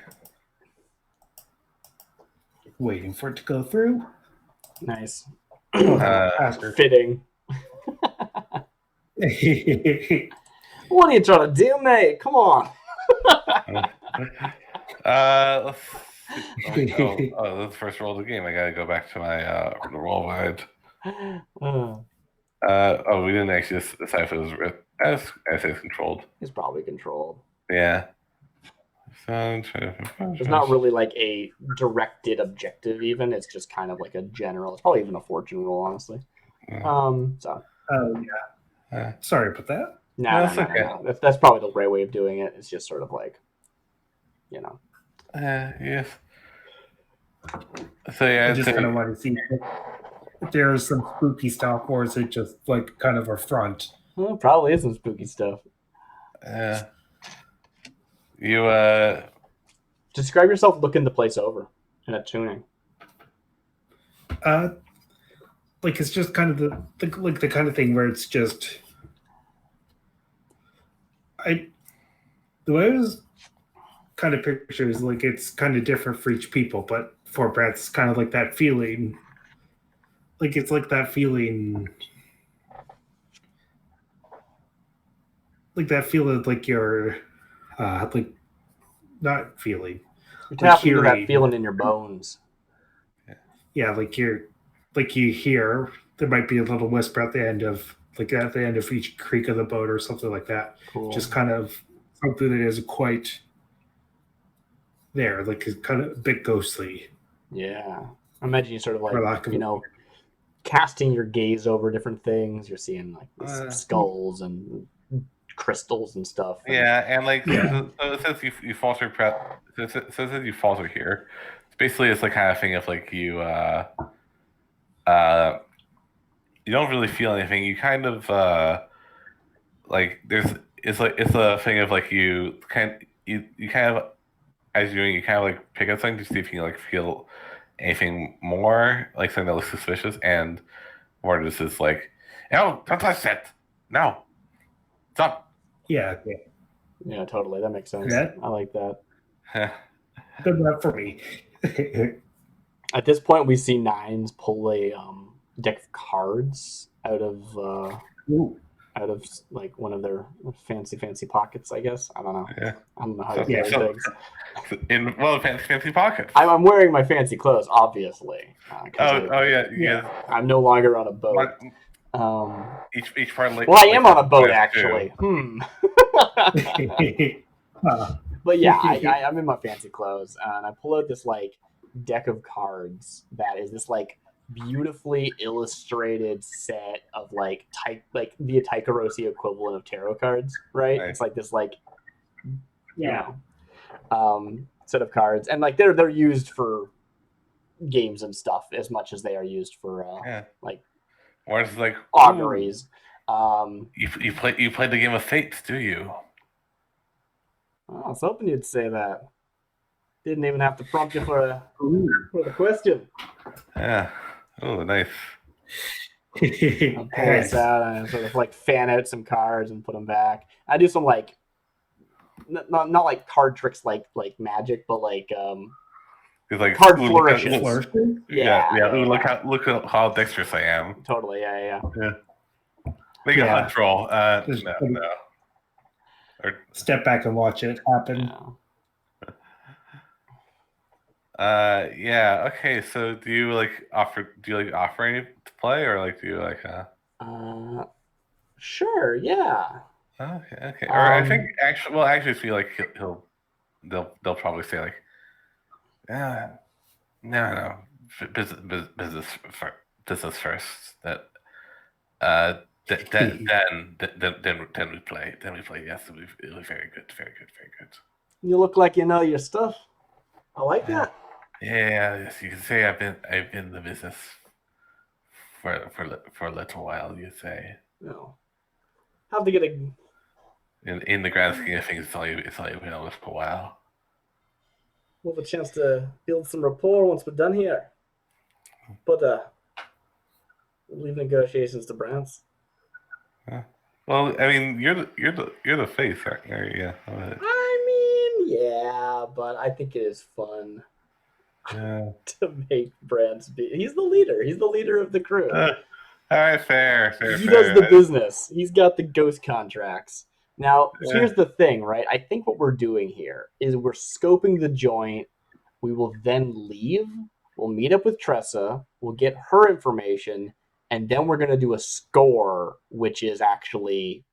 Waiting for it to go through. Nice. Faster. Fitting. What are you trying to do, mate? Come on. Let's see. That's the first roll of the game. I gotta go back to my the roll guide. We didn't actually decide if it was as it's controlled. It's probably controlled. Yeah. So There's not really like a directed objective even. It's just kind of like a general. It's probably even a fortune roll, honestly. So. Oh yeah. Sorry about that. No. That's probably the right way of doing it. It's just sort of like, you know. Yes. So yeah, I just kind of want to see if there's some spooky stuff, or is it just like kind of a front? Well, probably is some spooky stuff. You describe yourself looking the place over and attuning. Like it's just kind of the kind of thing where it's just the way I was kind of picture is like it's kind of different for each people, but for Brad it's kind of like that feeling. Like it's like that feeling. Like that feeling like you're like not feeling. You're tapping into that feeling in your bones. Yeah, like you hear there might be a little whisper at the end of each creak of the boat or something like that. Cool. Just kind of something that isn't quite there, like it's kind of a bit ghostly. Yeah. I imagine you sort of like, casting your gaze over different things. You're seeing like these skulls and crystals and stuff. And like so it says you falter so it says you falter here. Basically it's like kind of thing of like you don't really feel anything. You kind of like it's a thing of like you kind of as you're doing you kind of like pick up something to see if you can like feel anything more, like something that looks suspicious, and more this is like, no, don't touch that. No. Stop. Yeah, Totally. That makes sense. Yeah. I like that. Good enough for me. At this point, we see Nines pull a deck of cards out of like one of their fancy pockets. I guess I don't know. Yeah. I don't know how to do things. In fancy pockets. I'm wearing my fancy clothes, obviously. Yeah. I'm no longer on a boat. Each part. Like, well, I am on a boat actually. But yeah, I'm in my fancy clothes, and I pull out this like deck of cards that is this like beautifully illustrated set of like the Taikarosi equivalent of tarot cards, right? Nice. It's like this like set of cards, and like they're used for games and stuff as much as they are used for like or it's like auguries. You played the game of Fates, do you? I was hoping you'd say that. Didn't even have to prompt you for the question. Yeah. Oh, nice. I'll pull this out and sort of like fan out some cards and put them back. I do some like not like card tricks like magic, but like It's like card ooh, flourishes. Flourishing? Yeah. Ooh, look at how dexterous I am. Totally, yeah. Make a Yeah. hunt roll. Just No. Or, step back and watch it happen. yeah. Okay. So do you offer any to play, or like do you like Sure, yeah. Okay. Or I think actually feel like they'll probably say like, no, business first. That then we play. Yes, it'll be very good, very good, very good. You look like you know your stuff. I like that. Yeah, yes, you can say I've been in the business for a little while. You say. No. Have to get a. In the grand scheme of things, it's only been a little while. We'll have a chance to build some rapport once we're done here. But we'll leave negotiations to Brants. Well, I mean, you're the face, right? Yeah. I mean, yeah, but I think it is fun to make Brants be. He's the leader. He's the leader of the crew. All right, fair. He does the business. He's got the ghost contracts. Now, here's the thing, right? I think what we're doing here is we're scoping the joint. We will then leave. We'll meet up with Tressa. We'll get her information. And then we're going to do a score, which is actually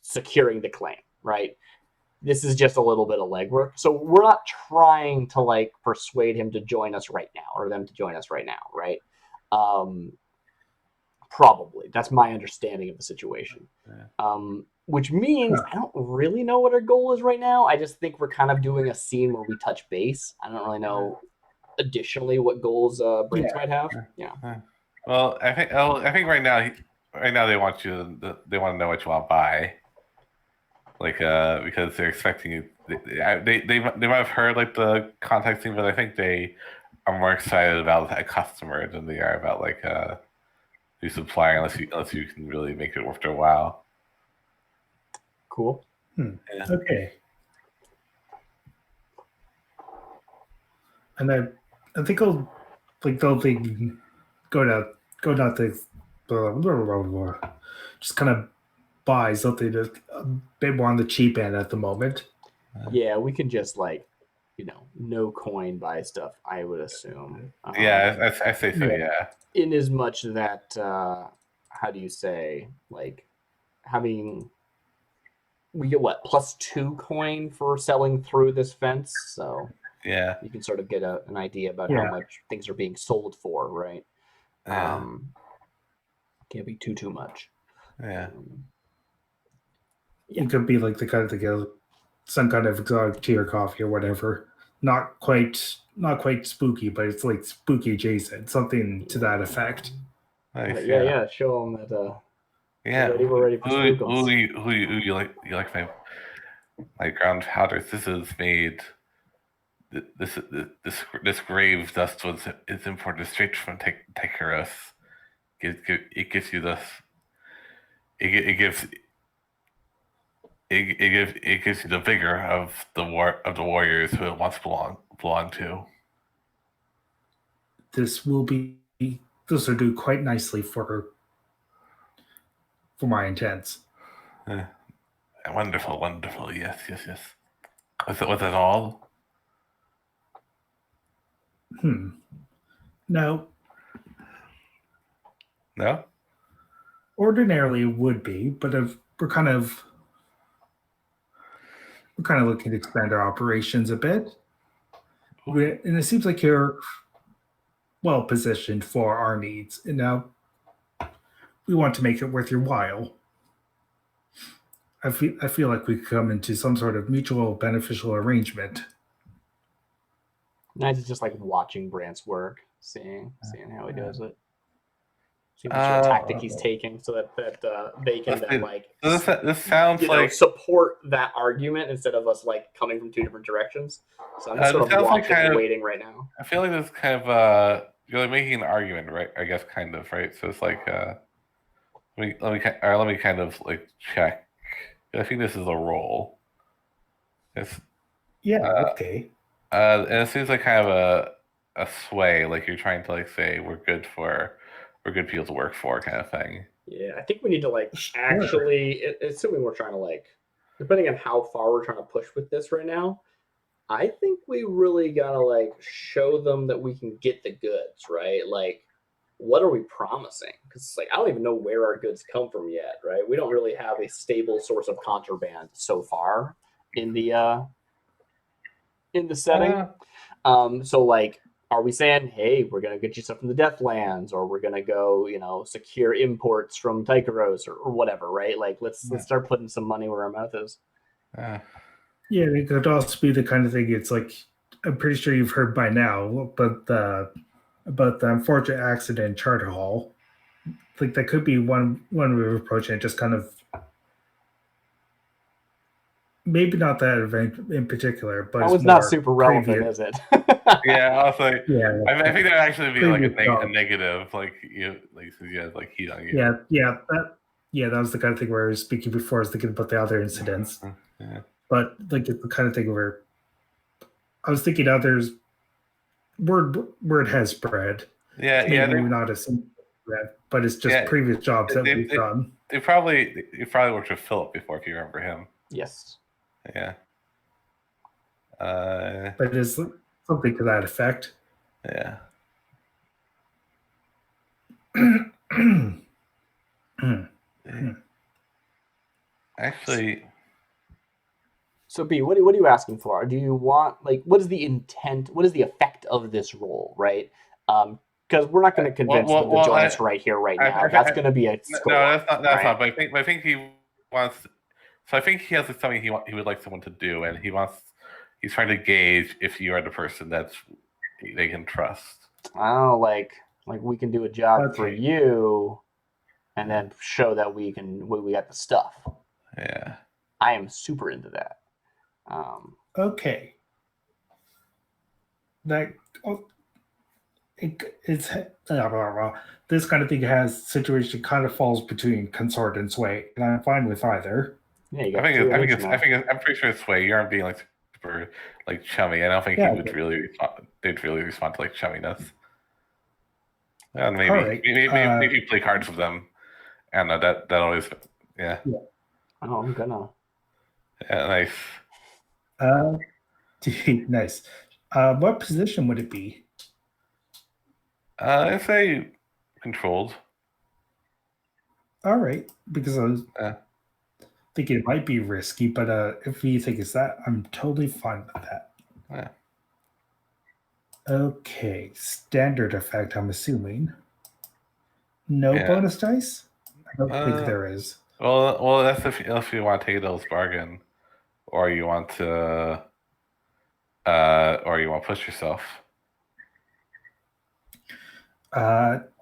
securing the claim, right? This is just a little bit of legwork. So we're not trying to persuade him to join us right now or them to join us right now, right? Probably. That's my understanding of the situation. Which means I don't really know what our goal is right now. I just think we're kind of doing a scene where we touch base. I don't really know additionally what goals Briggs might have. Yeah. Well, I think right now they want to know what you want to buy. Because they're expecting you. They might have heard the contact thing, but I think they are more excited about a customer than they are about the supplier, unless you can really make it worth their while. Cool. Yeah. Okay. And I think I'll they'll go down the just kind of buy something that's a bit more on the cheap end at the moment. Yeah, we can just no coin buy stuff, I would assume. Yeah, I say so. Yeah. In as much that how do you say having. We get +2 coin for selling through this fence, so yeah, you can sort of get an idea about how much things are being sold for, right? Can't be too much. Yeah, it could be the kind of thing, some kind of exotic tea or coffee or whatever. Not quite spooky, but it's spooky adjacent, something to that effect. Nice, yeah. Show them that. Yeah, we're ready for who you like my ground powders. This is made. This grave dust is imported straight from Tekeros. It gives you this. It gives you the vigor of the warriors who it once belonged to. This will do quite nicely for my intents. Wonderful. Yes. Was that all? No. No? Ordinarily it would be, but we're kind of looking to expand our operations a bit. And it seems like you're well positioned for our needs. And now we want to make it worth your while. I feel like we could come into some sort of mutual beneficial arrangement. Nice, just watching Brant's work, seeing how he does it. See what sort of tactic he's taking, so that they can then this sounds support that argument instead of us coming from two different directions. So I'm just sort of watching and waiting right now. I feel like this kind of you're making an argument, right? I guess kind of, right? So it's let me kind of like check. I think this is a roll. It's Yeah, uh, okay. and it seems like kind of a sway, like you're trying to like say we're good people to work for, kind of thing. Yeah, I think we need to like Sure. actually, assuming we're trying to like, depending on how far we're trying to push with this right now, I think we really gotta like show them that we can get the goods, right? Like, what are we promising? Because like I don't even know where our goods come from yet, right? We don't really have a stable source of contraband so far in the setting. Uh, So like, are we saying, hey, we're gonna get you stuff from the Deathlands, or we're gonna go, secure imports from Tycheros, or whatever, right? Like, let's start putting some money where our mouth is. uh, Yeah, it could also be the kind of thing. It's like I'm pretty sure you've heard by now, but about the unfortunate accident in Charter Hall. Like that could be one way of approaching it. Just kind of maybe not that event in particular, but Oh, it's it's not more super relevant, previous. is it? yeah, I was like, Yeah, I think that actually be like previous a job. negative, like since you have like heat on you. That was the kind of thing where I was speaking before. I was thinking about the other incidents, Yeah, but like it's the kind of thing where I was thinking others word has spread. yeah, Maybe not as spread, but it's just yeah. previous jobs that They, we've they, done. they probably worked with Philip before, if you remember him. Yes. Yeah. Uh, But it's something to that effect. yeah. Actually, So B, what are you asking for? Do you want like what is the intent? What is the effect of this role, right? Because we're not going to convince them to join us right here, right now. That's going to be a no, screw up, that's not. That's right? not. But I think he wants. So I think he has something he would like someone to do, and he wants. He's trying to gauge if you are the person that's they can trust. Oh, like we can do a job for Okay. you, and then show that we got the stuff. Yeah. I am super into that. Okay. That oh, it's this kind of thing has situation kind of falls between consort and sway, and I'm fine with either. Yeah, you got two of each now. I'm pretty sure it's way you aren't being like super like chummy. I don't think he Yeah. would really respond. They'd really respond to like chumminess. And All right. maybe you play cards with them, and that always yeah. Oh, I'm gonna. Yeah, nice. Uh, nice. What position would it be? I'd say controlled. All right, because I was Uh, thinking it might be risky, but if you think it's that, I'm totally fine with that. yeah. Okay, standard effect. I'm assuming no Yeah. bonus dice. I don't think Uh, there is. well, that's if you want to take those bargain, or you want to, or you want to push yourself.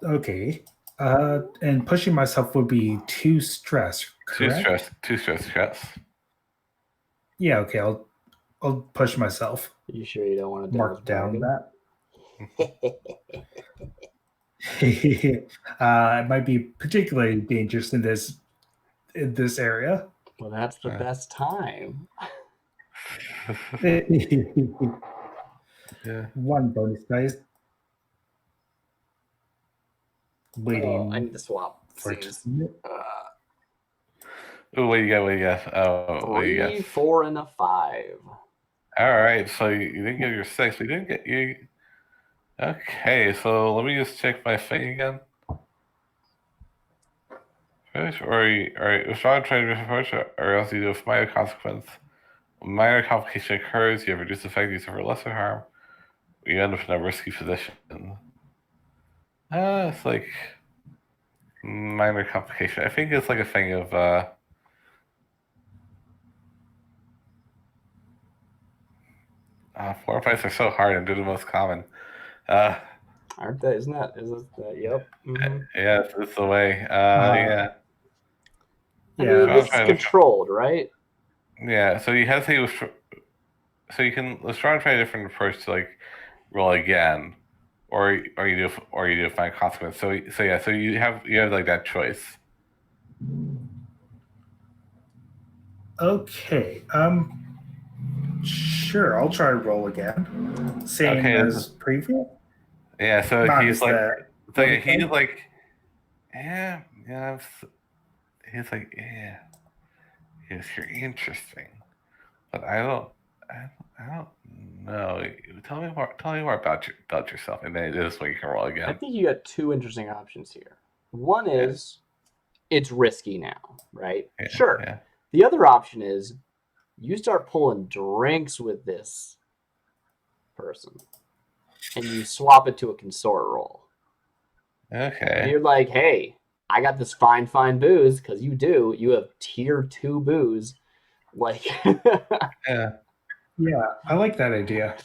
Okay. And pushing myself would be 2 stress, correct? Two stress. Yeah. Okay. I'll push myself. You sure you don't want to Mark down bargain? that. It might be particularly dangerous in this area. Well, that's the best time. Yeah. 1 bonus dice. Oh, Waiting I need to swap for it. scenes. Ooh, what do you got? What do you got? Oh, what do you 3, got? 4, and a 5. All right, so you didn't get your 6. We didn't get you. Okay, so let me just check my thing again. Finish, or strong trade approach, or else you do a minor consequence. A minor complication occurs, you have reduced effect, you suffer lesser harm. You end up in a risky position. It's like minor complication. I think it's like a thing of floor fights are so hard and they're the most common. Aren't they? Isn't that? Is it? Yep. Mm-hmm. Yeah, it's the way. Yeah. I mean, Yeah. this is controlled, right? Yeah, so you hesitate with, so you can let's try a different approach to like roll again, or you do a fine consequence. So yeah, so you have like that choice. Okay. Sure. I'll try to roll again. Same Okay. as previous. Yeah. So Minus that. so yeah, Okay. he's like, yeah, yeah. He's like, yeah, yes, you're interesting, but I don't know. Tell me more about yourself, and then this way you can roll I again. think you got two interesting options here. One Yeah. is it's risky now, right? Yeah, Sure. yeah. The other option is you start pulling drinks with this person and you swap it to a consort roll. Okay. You're like, hey, I got this fine booze because you do. You have tier 2 booze. Like, Yeah. Yeah, I like that idea.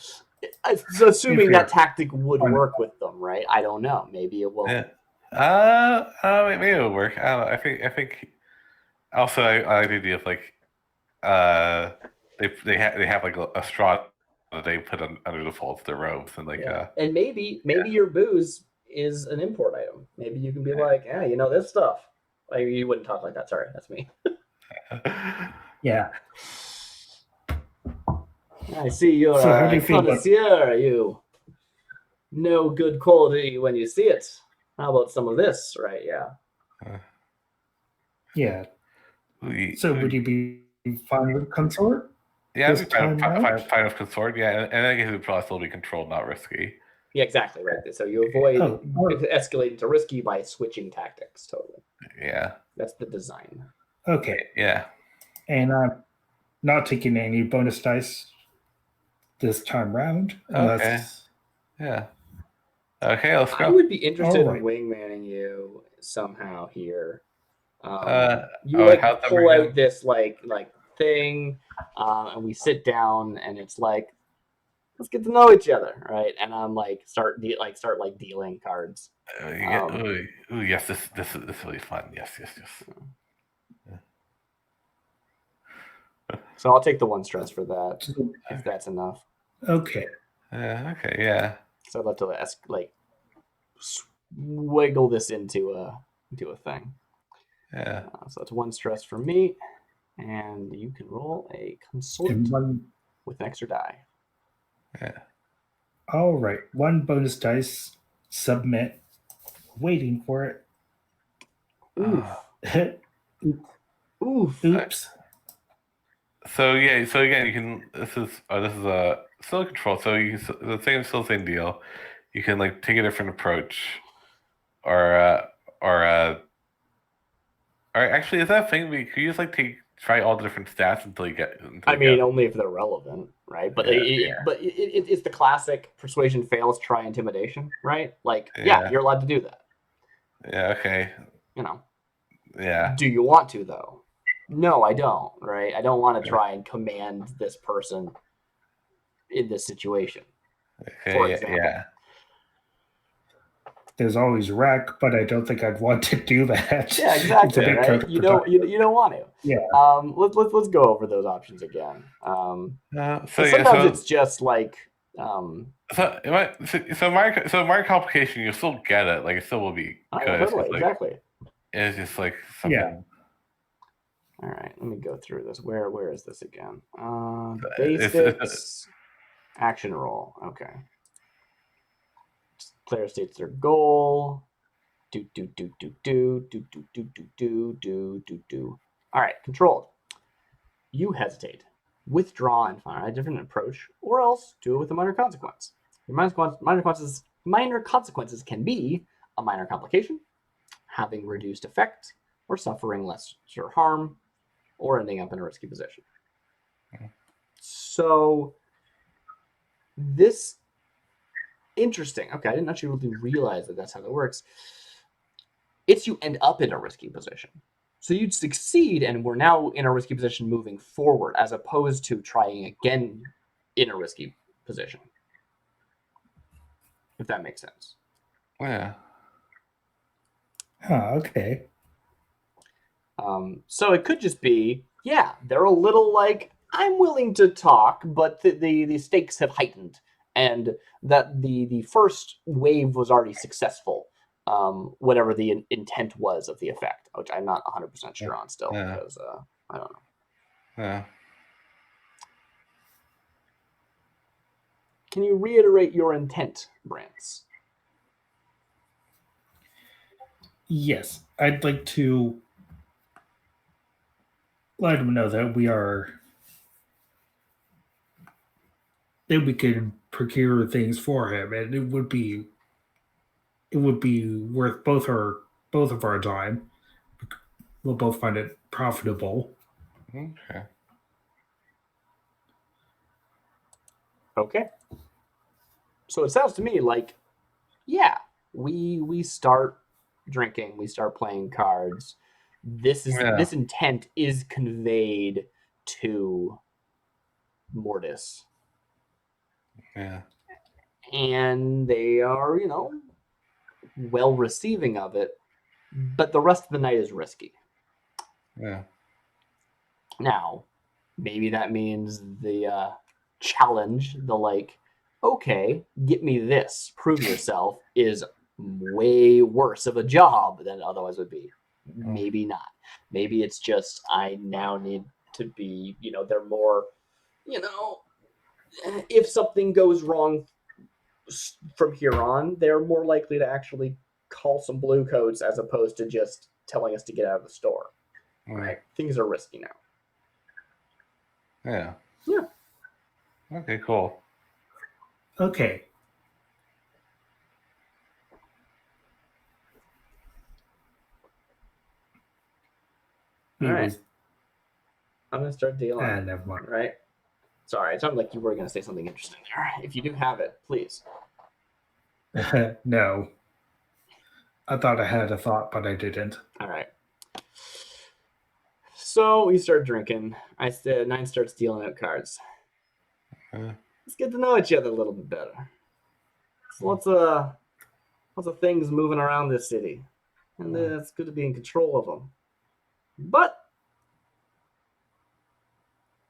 so assuming If that you're tactic would fine. work with them, right? I don't know. Maybe it won't. Yeah. Maybe it'll work. I don't know. I think. Also, I like the idea of like, they have like a straw that they put under the folds of their robes, and like, Yeah. And maybe your booze is an import item. Maybe you can be like, yeah, you know this stuff. Like, you wouldn't talk like that. Sorry, that's me. Yeah. I see you're So how do a you feel about- connoisseur. You know good quality when you see it. How about some of this? Right? Yeah. Yeah. So would you be fine with consort? Yeah, I'd this be fine, time around? fine with consort. Yeah, and I guess it would probably still be controlled, not risky. Yeah, exactly. Right. So you avoid Oh, escalating to risky by switching tactics. Totally. Yeah. That's the design. okay. Yeah. And I'm not taking any bonus dice this time round. Unless... Okay. Yeah. Okay, let's go. I would be interested Alright. in wingmanning you somehow here. You how's like that pull work out this like thing, and we sit down, and it's like, let's get to know each other, right? And I'm like start dealing cards. Yes, this is really fun. Yes. So I'll take the 1 stress for that if that's enough. Okay. Okay. Yeah. So I'd love to wiggle this into a thing. Yeah. So it's 1 stress for me, and you can roll a consort And one. with an extra die. Yeah. All right. 1 bonus dice. Submit. Waiting for it. Oof. Oof. Oops. So yeah. So again, you can. This is a still control. So you can, the same deal. You can like take a different approach, or actually, is that a thing? Could you just like try all the different stats until you get? Only if they're relevant, right? But it's the classic persuasion fails, try intimidation, right? Like, yeah, you're allowed to do that. Yeah. Okay. You know. Yeah. Do you want to though? No, I don't. Right? I don't want to try and command this person in this situation. Okay, For example. yeah. There's always rack, but I don't think I'd want to do that. Yeah, exactly. It's a bit Right? You don't want to. Yeah. Let's go over those options again. Sometimes it's just like. So my complication, you'll still get it. Like, it still will be good. Totally, exactly. It's just like something. Yeah. All right, let me go through this. Where is this again? It's- Basics, action roll. Okay. Player states their goal. Do. All right, controlled. You hesitate, withdraw, and find a different approach, or else do it with a minor consequence. Your minor consequences can be a minor complication, having reduced effect, or suffering lesser harm, or ending up in a risky position. So this interesting. Okay, I didn't actually really realize that that's how that works. It's you end up in a risky position. So you'd succeed, and we're now in a risky position moving forward, as opposed to trying again in a risky position. If that makes sense. Yeah. Okay. So it could just be, yeah, they're a little like, I'm willing to talk, but the stakes have heightened, and that the first wave was already successful. whatever the intent was of the effect, which I'm not 100% sure on still because I don't know. Yeah. Can you reiterate your intent, Brance? Yes, I'd like to let him know that we can procure things for him, and it would be worth both of our time. We'll both find it profitable. Okay. Okay. So it sounds to me like, yeah, we start drinking, we start playing cards. This intent is conveyed to Mortis. Yeah. And they are, well receiving of it, but the rest of the night is risky. Yeah. Now, maybe that means the challenge, okay, get me this, prove yourself, is way worse of a job than it otherwise would be. Maybe not. Maybe it's just I now need to be, they're more, if something goes wrong from here on, they're more likely to actually call some blue coats as opposed to just telling us to get out of the store. Right? Things are risky now. Yeah. Yeah. Okay, cool. Okay. All right. I'm going to start dealing. Never mind. Right? Sorry, it sounded like you were going to say something interesting there. If you do have it, please. No. I thought I had a thought, but I didn't. All right. So we start drinking. Nine starts dealing out cards. Let's get to know each other a little bit better. So lots of things moving around this city, and it's good to be in control of them. But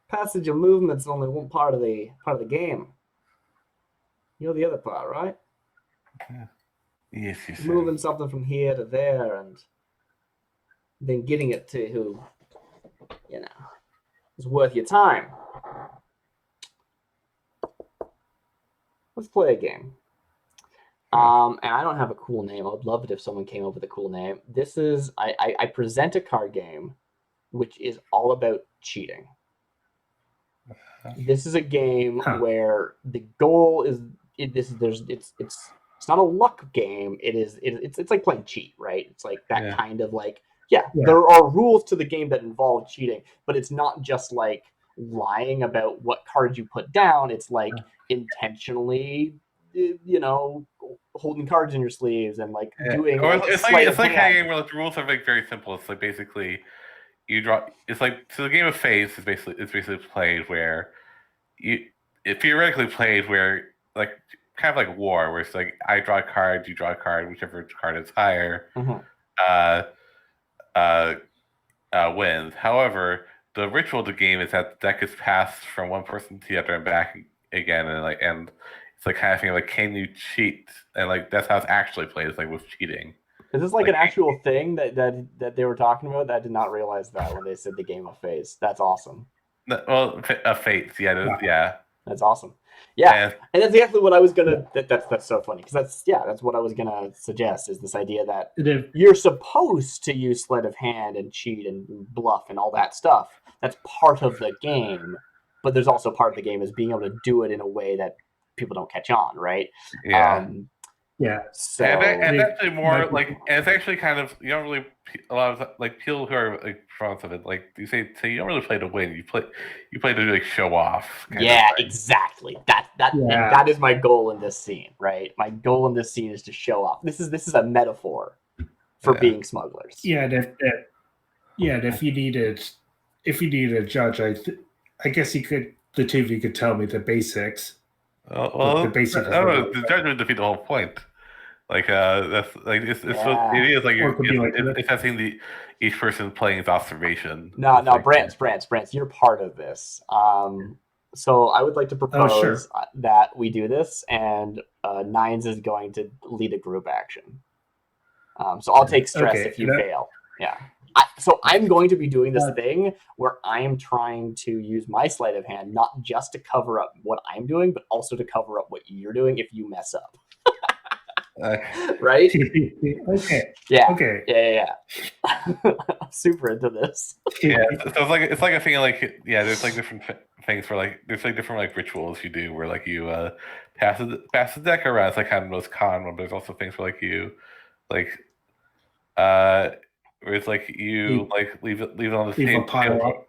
passage of movement's only one part of the game. You know the other part, right? Yes, you said. Moving something from here to there, and then getting it to who, is worth your time. Let's play a game. And I don't have a cool name. I would love it if someone came up with a cool name. This is I present a card game, which is all about cheating. This is a game where the goal is it's not a luck game. It's like playing cheat, right? It's like that kind of there are rules to the game that involve cheating, but it's not just like lying about what cards you put down. It's like intentionally, holding cards in your sleeves and doing it's like a game where the rules are very simple. It's like basically you draw. It's like the game of phase is basically played where it theoretically played where kind of like war, where it's like I draw a card, you draw a card, whichever card is higher wins. However, the ritual of the game is that the deck is passed from one person to the other and back again, and it's kind of thing can you cheat? And that's how it's actually played. It's with cheating. Is this an actual thing that they were talking about? I did not realize that when they said the game of phase. That's awesome. Well, fates, yeah. That's awesome. Yeah, and that's exactly what I was gonna. That's so funny because that's what I was gonna suggest is this idea that you're supposed to use sleight of hand and cheat and bluff and all that stuff. That's part of the game, but there's also part of the game is being able to do it in a way that people don't catch on, right? Yeah. So and that's actually more and it's actually kind of you don't really a lot of people who are fans of it you say so you don't really play to win, you play to show off. Exactly. That is my goal in this scene, right? My goal in this scene is to show off. This is a metaphor for being smugglers. Yeah, and if you needed a judge, I guess the two of you could tell me the basics. The basics. The judge would defeat the whole point. That's it's assessing each person playing its observation. No, Brance, you're part of this. So I would like to propose that we do this, and Nines is going to lead a group action. So I'll take stress Okay, if you fail. Yeah. So I'm going to be doing this thing where I am trying to use my sleight of hand, not just to cover up what I'm doing, but also to cover up what you're doing if you mess up. Right? Okay. Yeah. Okay. Yeah. I'm super into this. Yeah, so it's like a thing like there's like different things for like there's like different like rituals you do where like you pass the deck around. It's like kind of the most common one, but there's also things where like you like where it's like you like leave it on the table.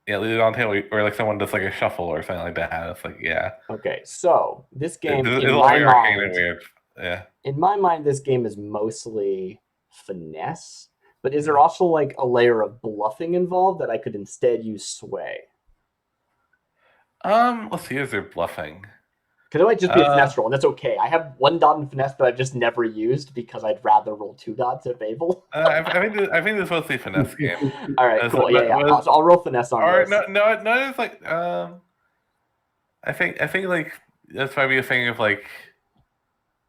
Yeah, leave it on the table, or like someone does like a shuffle or something like that. It's like Okay, so this game it's in all my very arcane and weird. Yeah. In my mind, this game is mostly finesse. But is there also like a layer of bluffing involved that I could instead use sway? Let's see. Is there bluffing? Because it might just be a finesse roll, and that's okay. I have 1 dot in finesse that I've just never used because I'd rather roll 2 dots at Babel. I think this is mostly a finesse game. All right, cool. Yeah. So I'll roll finesse on this. No. It's like I think like that's might be a thing of like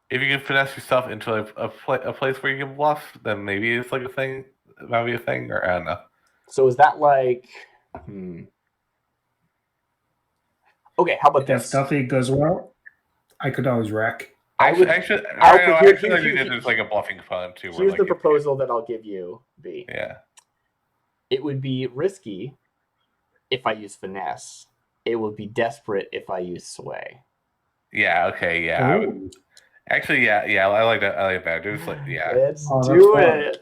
if you can finesse yourself into a place where you can bluff, then maybe it's like a thing. It might be a thing, or I don't know. So is that like? Okay, how about this? If nothing goes well, I could always wreck. I did there's like a bluffing component too. Here's the proposal that I'll give you, B. Yeah. It would be risky if I use finesse. It would be desperate if I use sway. Yeah. Okay. Yeah. I would, actually, yeah. I like that. I like that. Just like Let's do it.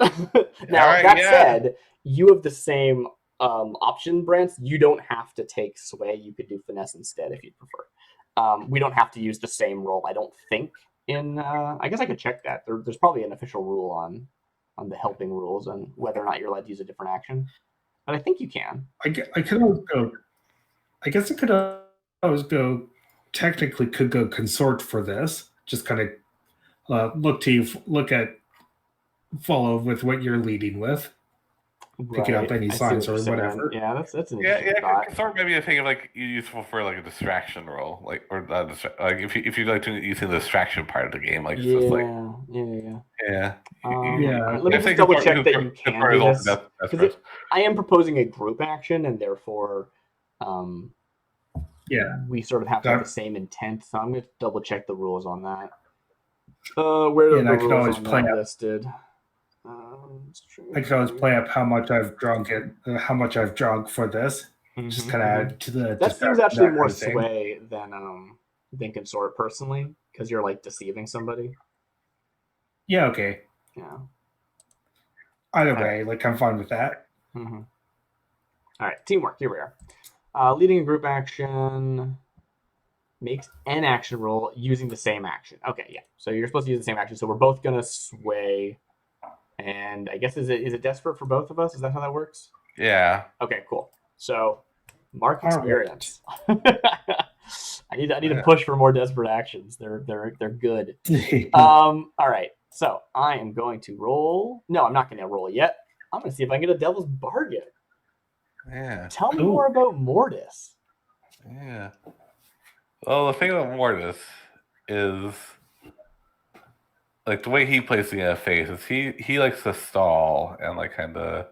Now that said, you have the same option, Brent. You don't have to take sway. You could do finesse instead if you'd prefer. We don't have to use the same roll, I don't think. I guess I could check that. There's probably an official rule on the helping rules and whether or not you're allowed to use a different action. But I think you can. I could always go. I guess I could always go. Technically, could go consort for this. Just kind of follow with what you're leading with. Picking up any signs or whatever. Yeah, that's an interesting thought. Consort maybe a thing of like useful for like a distraction roll, like or like if you like to using the distraction part of the game, like yeah. Let me just double check that you can do this because I am proposing a group action, and therefore, we sort of have to have the same intent. So I'm going to double check the rules on that. Where are the rules on that listed? I could always play up how much I've drunk for this. Just kind of add to the. That seems actually more sway than consort personally, because you're like deceiving somebody. Yeah. Okay. Yeah. Either way, like I'm fine with that. All right, teamwork. Here we are. Leading a group action makes an action roll using the same action. Okay, yeah. So you're supposed to use the same action. So we're both gonna sway. And I guess is it desperate for both of us? Is that how that works? Yeah. Okay, cool. So, mark experience. I need to push for more desperate actions. They're good. All right. So I am going to roll. No, I'm not going to roll yet. I'm going to see if I can get a devil's bargain. Yeah. Tell me more about Mortis. Yeah. Well, the thing about Mortis is. Like the way he plays the face is he likes to stall and like kind of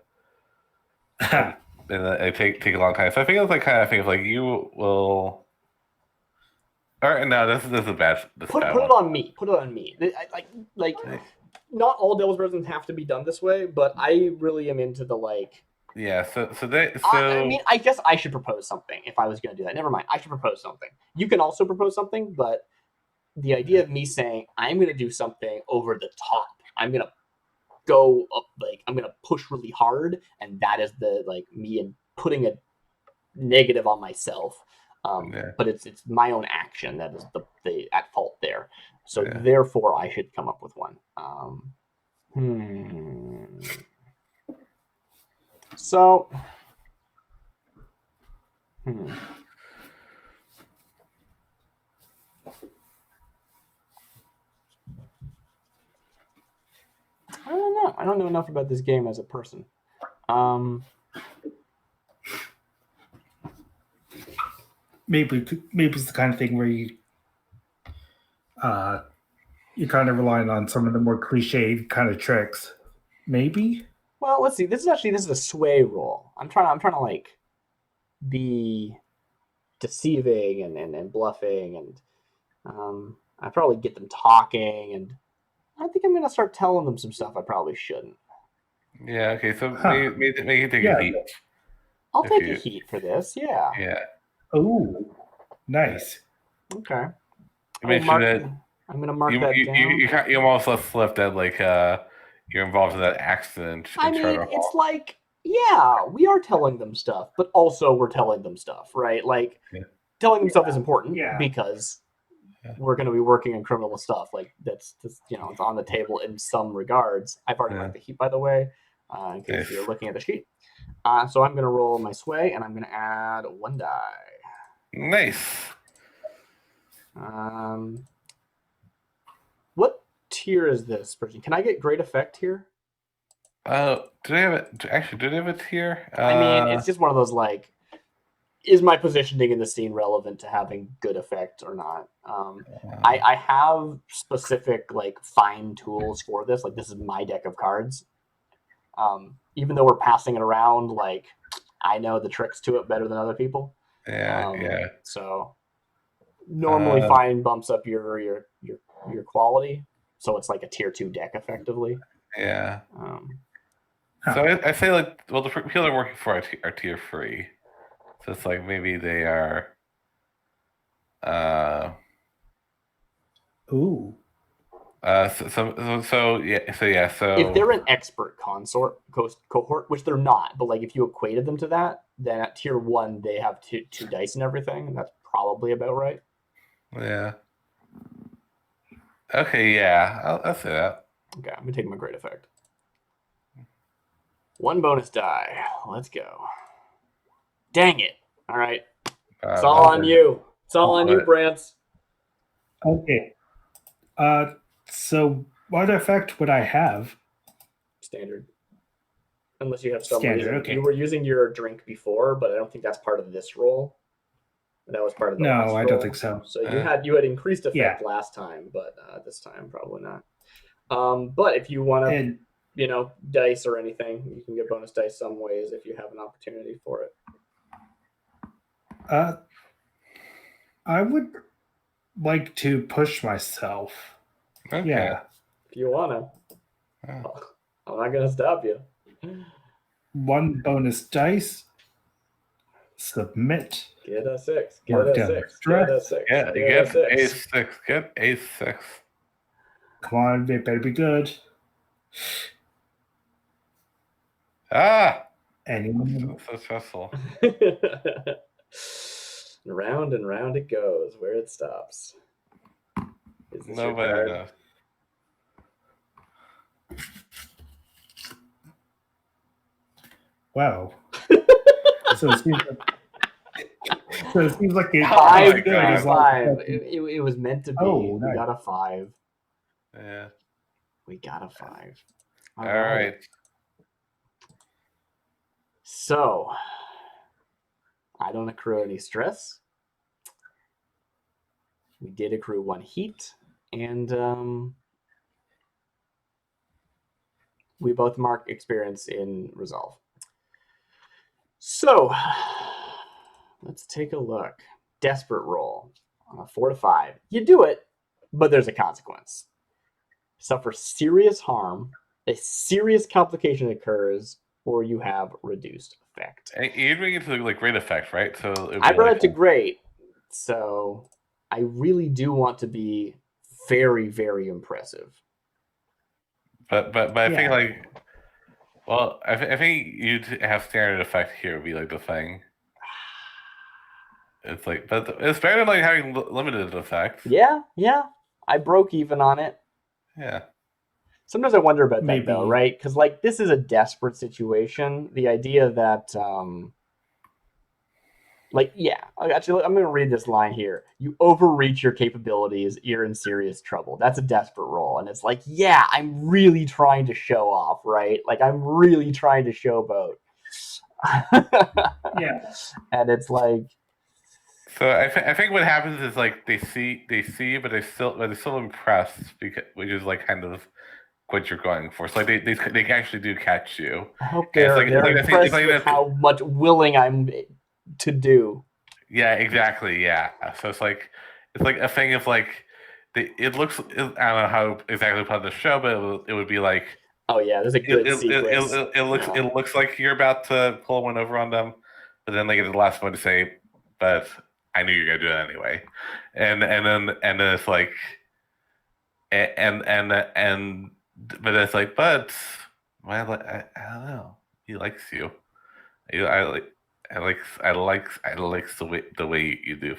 and it take a long time. So I think it's like kind of thing of like you will. All right, no, this is a bad. Put it on me. Put it on me. Like not all Devil's Versions have to be done this way, but I really am into the like. Yeah. I mean, I guess I should propose something if I was going to do that. Never mind. I should propose something. You can also propose something, but. The idea of me saying I'm going to do something over the top, I'm going to go up, like I'm going to push really hard, and that is the like me and putting a negative on myself. But it's my own action that is the at fault there. So therefore, I should come up with one. So. I don't know. I don't know enough about this game as a person. Maybe it's the kind of thing where you you're kind of relying on some of the more cliched kind of tricks. Maybe? Well, let's see. This is a sway roll. I'm trying to like be deceiving and bluffing, and I probably get them talking, and I think I'm gonna start telling them some stuff I probably shouldn't. Yeah. Okay. So Huh. maybe you take Yeah. a heat. I'll If take you- a heat for this. Yeah. Yeah. Oh, nice. Okay. You mentioned that I'm gonna mark you that you, down. you almost let slip that like you're involved in that accident. I in mean, Charter it's Hall. like, yeah, we are telling them stuff, but also we're telling them stuff, right? Like, Yeah. telling them stuff is important Yeah. because Yeah. we're going to be working on criminal stuff. Like, that's it's on the table in some regards. I've already marked the heat, by the way, in case Nice. you're looking at the sheet. So I'm going to roll my sway, and I'm going to add 1 die. Nice. What tier is this person? Can I get great effect here? Do they have it? Actually, do they have a tier? I mean, it's just one of those like, is my positioning in the scene relevant to having good effect or not? I have specific like fine tools for this. Like, this is my deck of cards. Even though we're passing it around, like, I know the tricks to it better than other people. Yeah. So normally fine bumps up your quality, so it's like a tier 2 deck effectively. Yeah. So I say like, well, the people they're working for are tier 3, so it's like maybe they are. Ooh. So If they're an expert cohort, which they're not, but like if you equated them to that, then at tier 1 they have two dice and everything, and that's probably about right. Yeah. Okay. Yeah. I'll say that. Okay, I'm gonna take my great effect. 1 bonus die. Let's go. Dang it! All right, it's all on you. It's all on you, Brance. Okay. So what effect would I have? Standard. Unless you have some Standard, reason. okay. You were using your drink before, but I don't think that's part of this roll. That was part of the last No, I roll. don't think so. So you had increased effect last time, but this time probably not. But if you want to, dice or anything, you can get bonus dice some ways if you have an opportunity for it. I would like to push myself. Okay. Yeah. If you want to. I'm not going to stop you. 1 bonus dice. Submit. Get a 6. Get Mark a down 6. the Get a 6. Yeah. Get a 6. A6. Get A6. Come on, it better be good. Anyone? So stressful. Round and round it goes. Where it stops. Is this Nobody your card? knows. Wow. So it seems like it's Five, good as long five. as- It was meant to be. Oh, We nice. got a 5. Yeah. We got a 5. All right. So, I don't accrue any stress. We did accrue 1 heat, and we both mark experience in resolve. So, let's take a look. Desperate roll on a 4 to 5. You do it, but there's a consequence. Suffer serious harm, a serious complication occurs, or you have reduced effect. And you're bringing it to like great effect, right? So I brought it to great, so I really do want to be very, very impressive. But I think like, well, I think you'd have standard effect here would be like the thing. It's like, but it's better than like having limited effect. Yeah. I broke even on it. Yeah. Sometimes I wonder about Maybe. that though, right? Because like this is a desperate situation. The idea that, actually, I'm going to read this line here. You overreach your capabilities, you're in serious trouble. That's a desperate roll, and it's like, yeah, I'm really trying to show off, right? Like I'm really trying to showboat. Yeah. And it's like, So I think what happens is like they see you, but they're still impressed because which is like kind of what you're going for. So like they actually do catch you. I hope And they're it's impressed like with how much willing I'm to do. yeah, exactly, yeah. So it's like a thing of like I don't know how exactly put on the show, but it would be like Oh yeah, there's a good sequence. Yeah. it looks like you're about to pull one over on them, but then they get the last one to say, "But I knew you were gonna do it anyway," and then it's like and but it's like, but well, I don't know. He likes you. I like I like the way you do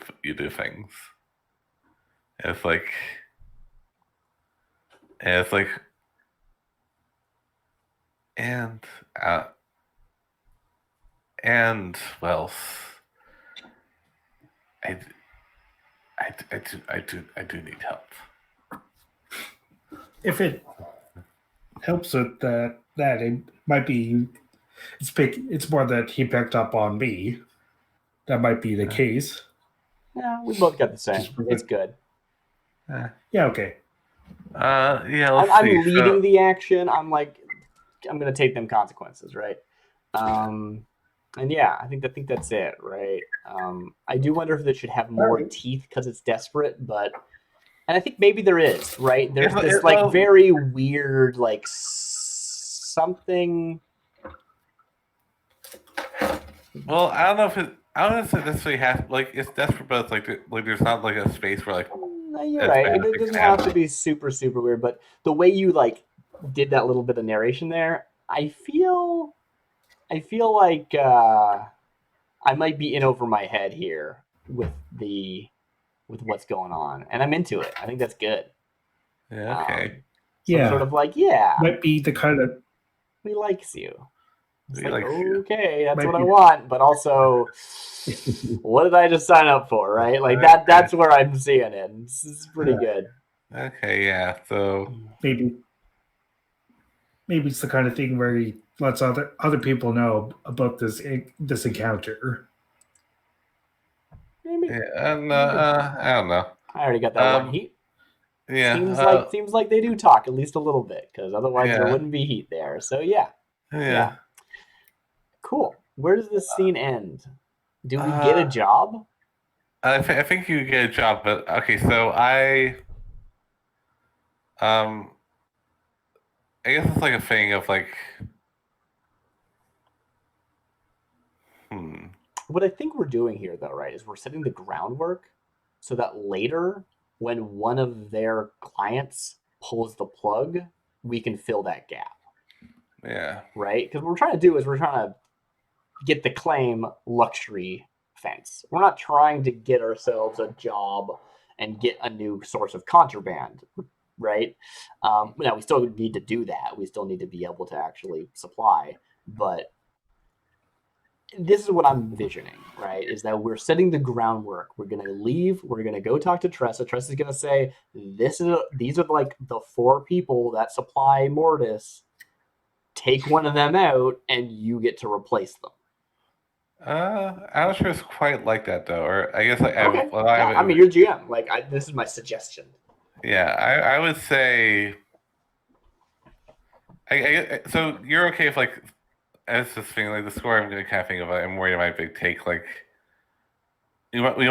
things. It's like and it's like and uh and well I I do need help. If it helps with that it might be it's more that he picked up on me. That might be the case. Yeah, we both got the same. It's good. Yeah, okay. Yeah, let's I'm see. leading the action. I'm like, I'm gonna take them consequences, right? And yeah, I think that's it, right? I do wonder if they should have more teeth because it's desperate, but and I think maybe there is, right? There's this like very weird like something. Well, I don't know if it necessarily has like it's desperate, but it's like there's not like a space where like No, you're right. It doesn't have to be super weird, but the way you like did that little bit of narration there, I feel like I might be in over my head here with what's going on, and I'm into it. I think that's good. Yeah. Okay. Yeah. Sort of like might be the kind of he likes you. It's He like, likes you. okay, that's Might what I be- want, but also, what did I just sign up for, right? Like that's where I'm seeing it. This is pretty good. Okay. Yeah. So maybe it's the kind of thing where he lets other people know about this encounter. Maybe. yeah, and I don't know. I already got that one heat. Yeah. Seems like they do talk at least a little bit, because otherwise there Yeah. wouldn't be heat there. So yeah. Yeah. Cool. Where does this scene end? Do we get a job? I think you get a job, but okay. So I guess it's like a thing of like, What I think we're doing here, though, right, is we're setting the groundwork so that later, when one of their clients pulls the plug, we can fill that gap. Yeah. Right? Because what we're trying to do is we're trying to get the claim luxury fence. We're not trying to get ourselves a job and get a new source of contraband, right? Now, we still need to do that. We still need to be able to actually supply. But this is what I'm envisioning, right? Is that we're setting the groundwork. We're going to leave. We're going to go talk to Tressa. Tressa's going to say, these are like the 4 people that supply Mortis. Take one of them out, and you get to replace them. I'm not sure it's quite like that though. Or I guess like okay. I mean, you're GM. Like, this is my suggestion. Yeah, I would say. So you're okay if like as this thing like the score I'm gonna kind of think of. I'm worried it might be take like. It might be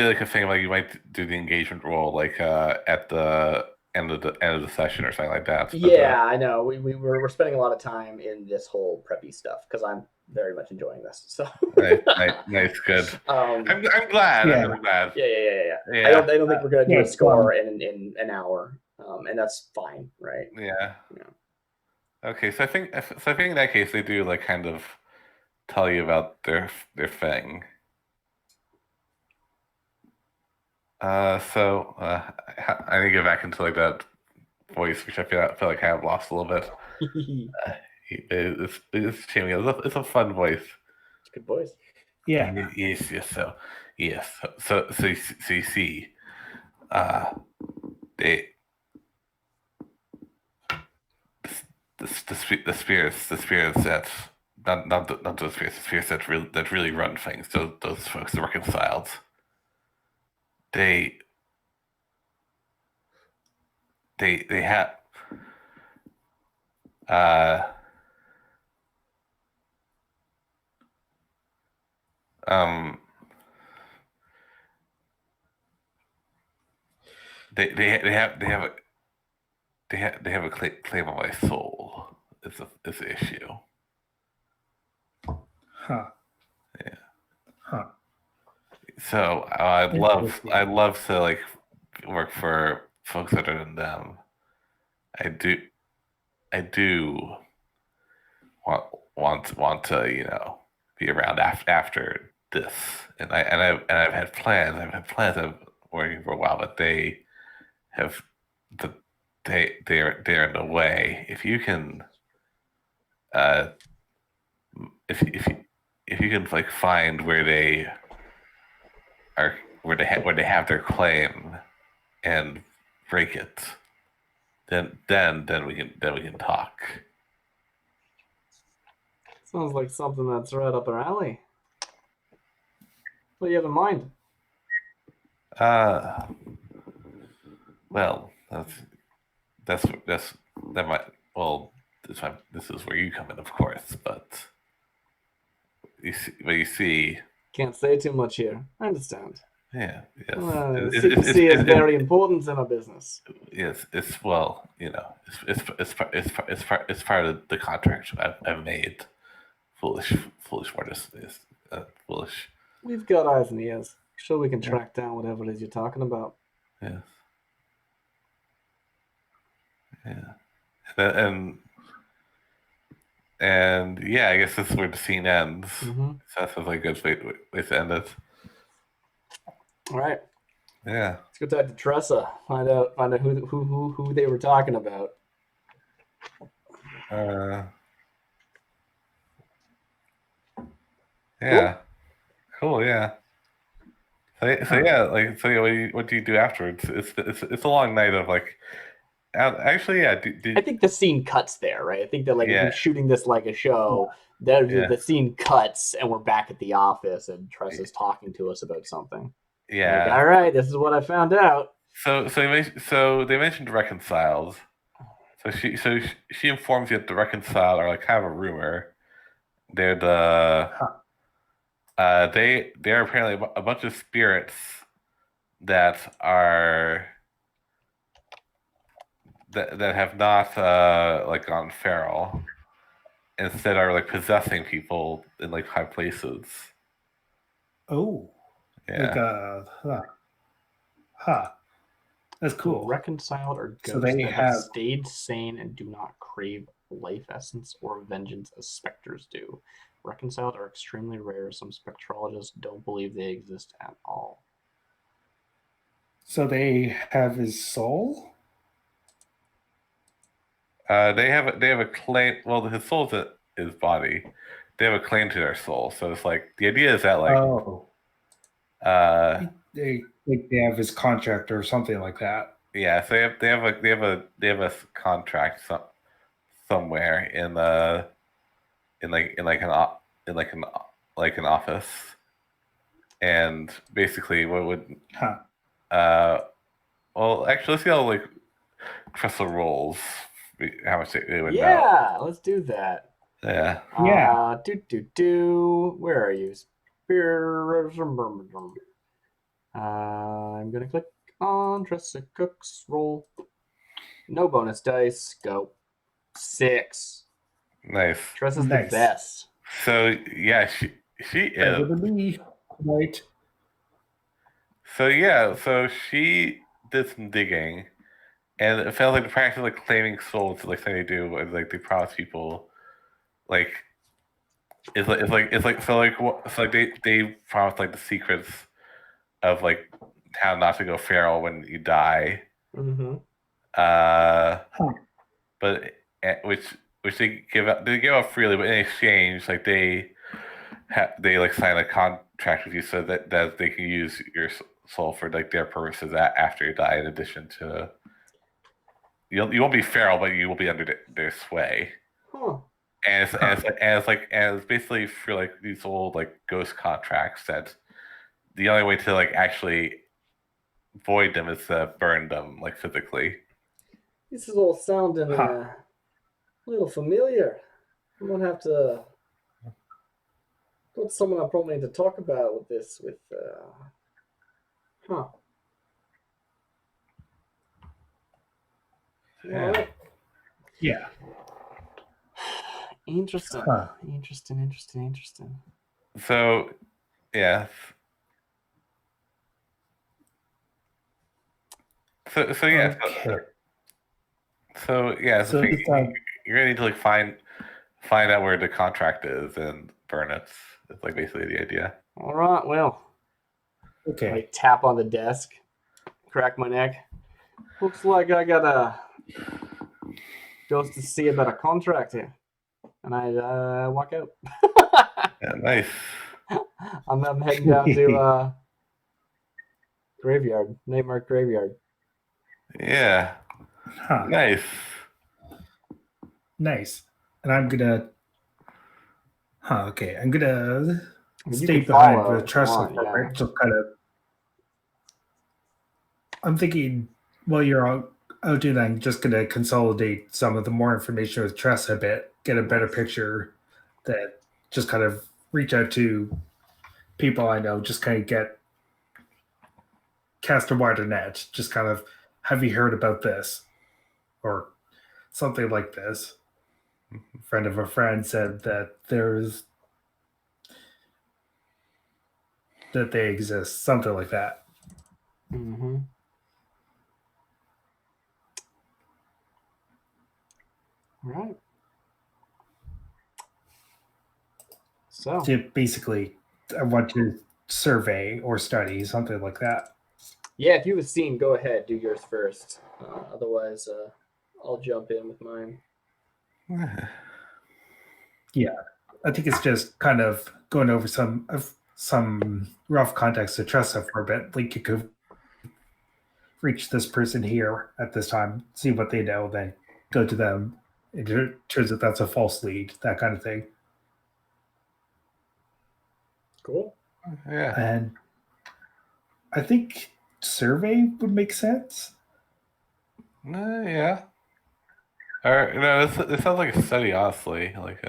like a thing like you might do the engagement role like at the end of the session or something like that. Yeah, I know. We're spending a lot of time in this whole preppy stuff because I'm very much enjoying this. So nice, good. I'm glad. Yeah. I'm really glad. Yeah. I don't think we're gonna do a score in an hour, and that's fine, right? Yeah. Okay, so I think in that case they do like kind of tell you about their thing. So I need to get back into like that voice, which I feel like I have lost a little bit. It's changing. It's a fun voice. It's a good voice. Yeah. Yes. So you see, they the spirits that not the spirits that really run things. Those folks are reconciled. they they have uh um they have a they have a claim on my soul. It's an issue. Huh. Yeah. Huh. So Interesting. I'd love to like work for folks other than them. I do I do want to be around after this, and I've had plans. I've had plans of working for a while, but they have the they're in the way. If you can uh if you can like find where they are where they have their claim and break it, then we can talk. Sounds like something that's right up our alley. What do you have in mind? Uh, well, that's that might well this is where you come in, of course, but you see, Can't say too much here. I understand. yeah, yes, Secrecy is very important in our business. yes, it's well, it's part of the contract I've made. Foolish artist is foolish. We've got eyes and ears. Sure, we can track down whatever it is you're talking about. Yes, yeah, and yeah, I guess this is where the scene ends. Mm-hmm. So that sounds like a good way to end it. All right, Yeah. let's go talk to Tressa. Find out who they were talking about. Yeah. Cool. Yeah. So yeah, like so. Yeah, what do you do afterwards? It's a long night of like. Actually, yeah. I think the scene cuts there, right? I think that like if Yeah. you're shooting this like a show, Yeah. the scene cuts and we're back at the office and Tressa's talking to us about something. Yeah. Like, all right, this is what I found out. So they mentioned reconciles. She informs you that the reconcile are like kind of a rumor. They're the they're apparently a bunch of spirits that are that have not like gone feral. Instead, are like possessing people in like high places. Oh. Like Yeah. That's cool. Reconciled are ghosts So they that have stayed sane and do not crave life essence or vengeance as specters do. Reconciled are extremely rare. Some spectrologists don't believe they exist at all. so they have his soul? They have a claim. Well, his soul's in his body. They have a claim to their soul. So it's like the idea is that like They have his contract or something like that. yeah. So they have a contract somewhere in like an office, and basically what would well actually let's see how like Tressa rolls how much they would know. Yeah, let's do that. Yeah. Where are you? I'm gonna click on Tressa Cook's roll. No bonus dice. Go. 6. Nice. Tressa's the best. So yeah, she is. Right. So yeah, so she did some digging, and it felt like the practice of like claiming souls, like they do, is like they promise people, like it's like so like they promise like the secrets of like how not to go feral when you die. Mm-hmm. But which they give out freely, but in exchange, like they like sign a contract with you so that they can use your soul for like their purposes after you die. In addition to you won't be feral, but you will be under their sway. Huh. And it's basically for like these old like ghost contracts that the only way to like actually void them is to burn them, like physically. This is all sounding a little familiar. I'm gonna have to go to someone I probably need to talk about with this. Huh. Yeah. All right. Yeah. Interesting. Huh. Interesting. So, yeah. So yeah. Okay. So yeah. So this time, You're gonna need to like find out where the contract is and burn it. It's like basically the idea. All right. Well, I okay. tap on the desk, crack my neck. Looks like I gotta go to see about a contract here, and I walk out. Yeah, nice. I'm heading down to graveyard, Nightmarket graveyard. Yeah. Huh. Nice. Nice. And I'm gonna. Okay. I'm gonna I mean, you stay can behind follow with if you trust want, for yeah. it. Just kind of. I'm thinking while you're out doing that, I'm just gonna consolidate some of the more information with Tress a bit, get a better picture, that just kind of reach out to people I know, just kind of cast a wider net, just kind of, have you heard about this? Or something like this. A friend of a friend said that that they exist, something like that. Mm-hmm. Right. So Basically, I want to survey or study, something like that. Yeah, if you have a scene, go ahead, do yours first. Otherwise, I'll jump in with mine. Yeah, I think it's just kind of going over some rough context to trust them for a bit. Like you could reach this person here at this time, see what they know, then go to them. It turns out that's a false lead, that kind of thing. Cool. Yeah. And I think survey would make sense. Yeah. Or no, this sounds like a study, honestly. Like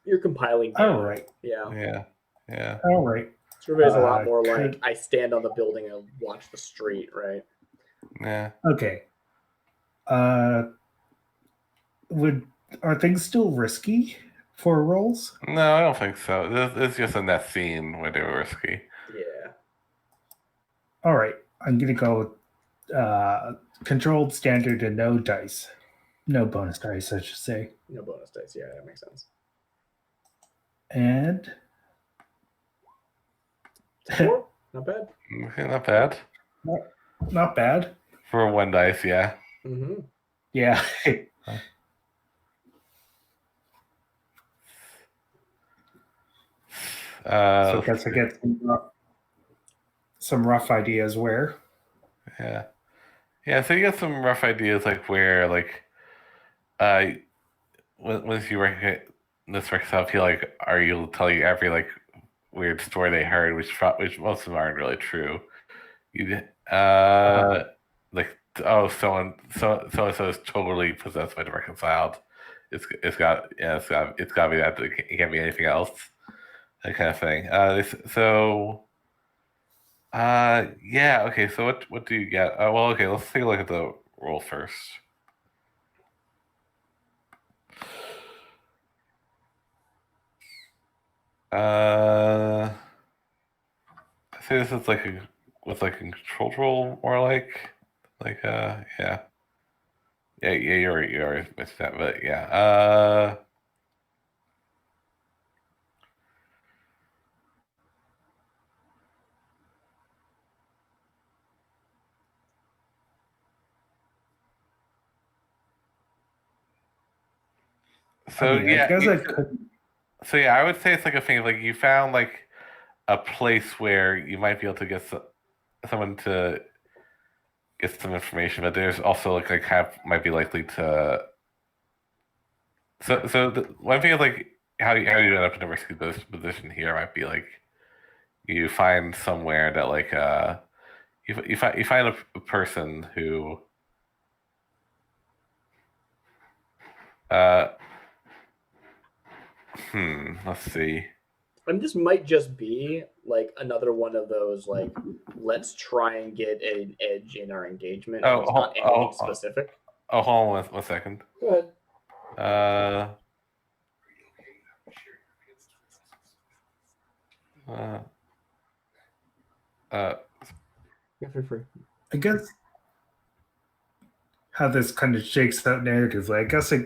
You're compiling All data. right. Yeah. Yeah. All right. Survey's a lot more could- like I stand on the building and watch the street, right? Yeah. Okay. Are things still risky for rolls? No, I don't think so. It's just in that scene where they were risky. Yeah. All right. I'm gonna go controlled, standard, and no dice. No bonus dice, I should say. No bonus dice. Yeah, that makes sense. And 4? Not bad. Okay, not bad. not bad. For one dice, yeah. Mm-hmm. Yeah. So I guess I get some rough ideas where. Yeah. Yeah, so you got some rough ideas like where like once you recognize this reconcile, I feel like are you tell you every like weird story they heard, which most of them aren't really true. You like so and so is totally possessed by the reconciled. It's got to be that. It can't be anything else. That kind of thing. Yeah. Okay. So what do you get? Well, okay. Let's take a look at the roll first. I say this is like with like a control roll, more like yeah. Yeah, you already missed that, but yeah. So I mean, yeah, I guess I could. so yeah, I would say it's like a thing. Like you found like a place where you might be able to get someone to get some information, but there's also like might be likely to. So the one thing is like how you end up in a risky position here might be like you find somewhere that like you find a person who let's see. And this might just be like another one of those like, let's try and get an edge in our engagement. Oh, It's not anything specific. Oh, hold on 1 second. Go ahead. Yeah, feel free. I guess how this kind of shakes out narratively. I guess I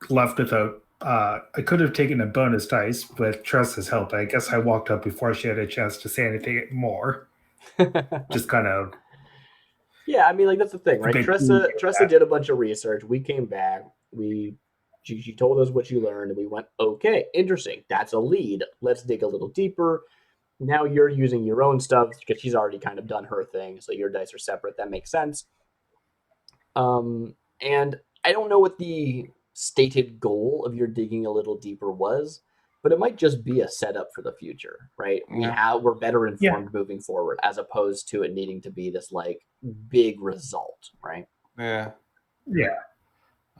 left without. I could have taken a bonus dice with Tressa's help. I guess I walked up before she had a chance to say anything more. Just kind of. Yeah, I mean, like that's the thing, right? Okay, Tressa did a bunch of research. We came back. She told us what you learned, and we went, okay, interesting. That's a lead. Let's dig a little deeper. Now you're using your own stuff because she's already kind of done her thing, so your dice are separate. That makes sense. And I don't know what the stated goal of your digging a little deeper was, but it might just be a setup for the future, right? We're better informed moving forward, as opposed to it needing to be this like big result, right? Yeah. Yeah.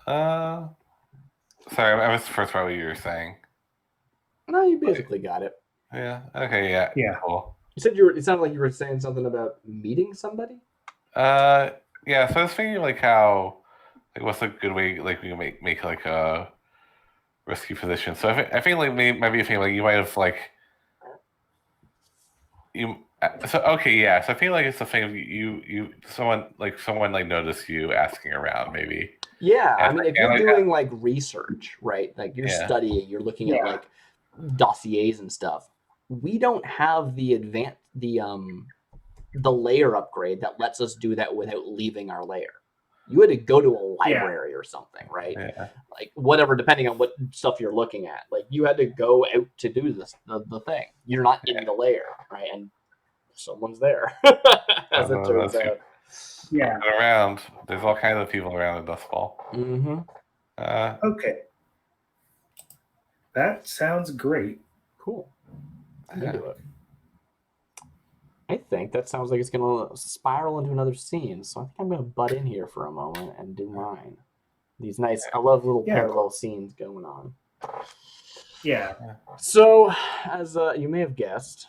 Sorry, I missed the first part of what you were saying. No, you basically got it. Yeah. Okay. Yeah. Yeah. Cool. You said it sounded like you were saying something about meeting somebody. Yeah. So I was thinking like how, like, what's a good way like we can make like a risky position. So I think like might be a thing like you might have like you. So okay, yeah. So I feel like it's a thing you someone like noticed you asking around maybe. Yeah, And, I mean, if you're doing like research, right? Like you're studying, you're looking at like dossiers and stuff. We don't have the layer upgrade that lets us do that without leaving our layer. You had to go to a library or something, right? Yeah. Like whatever, depending on what stuff you're looking at. Like you had to go out to do this the thing. You're not in the layer, right? And someone's there, as it turns out. Yeah. Around. There's all kinds of people around the Doskvol. Mm-hmm. Okay. That sounds great. Cool. I'm into it. I think that sounds like it's going to spiral into another scene. So I think I'm going to butt in here for a moment and do mine. These nice, I love little parallel scenes going on. Yeah. So, as you may have guessed,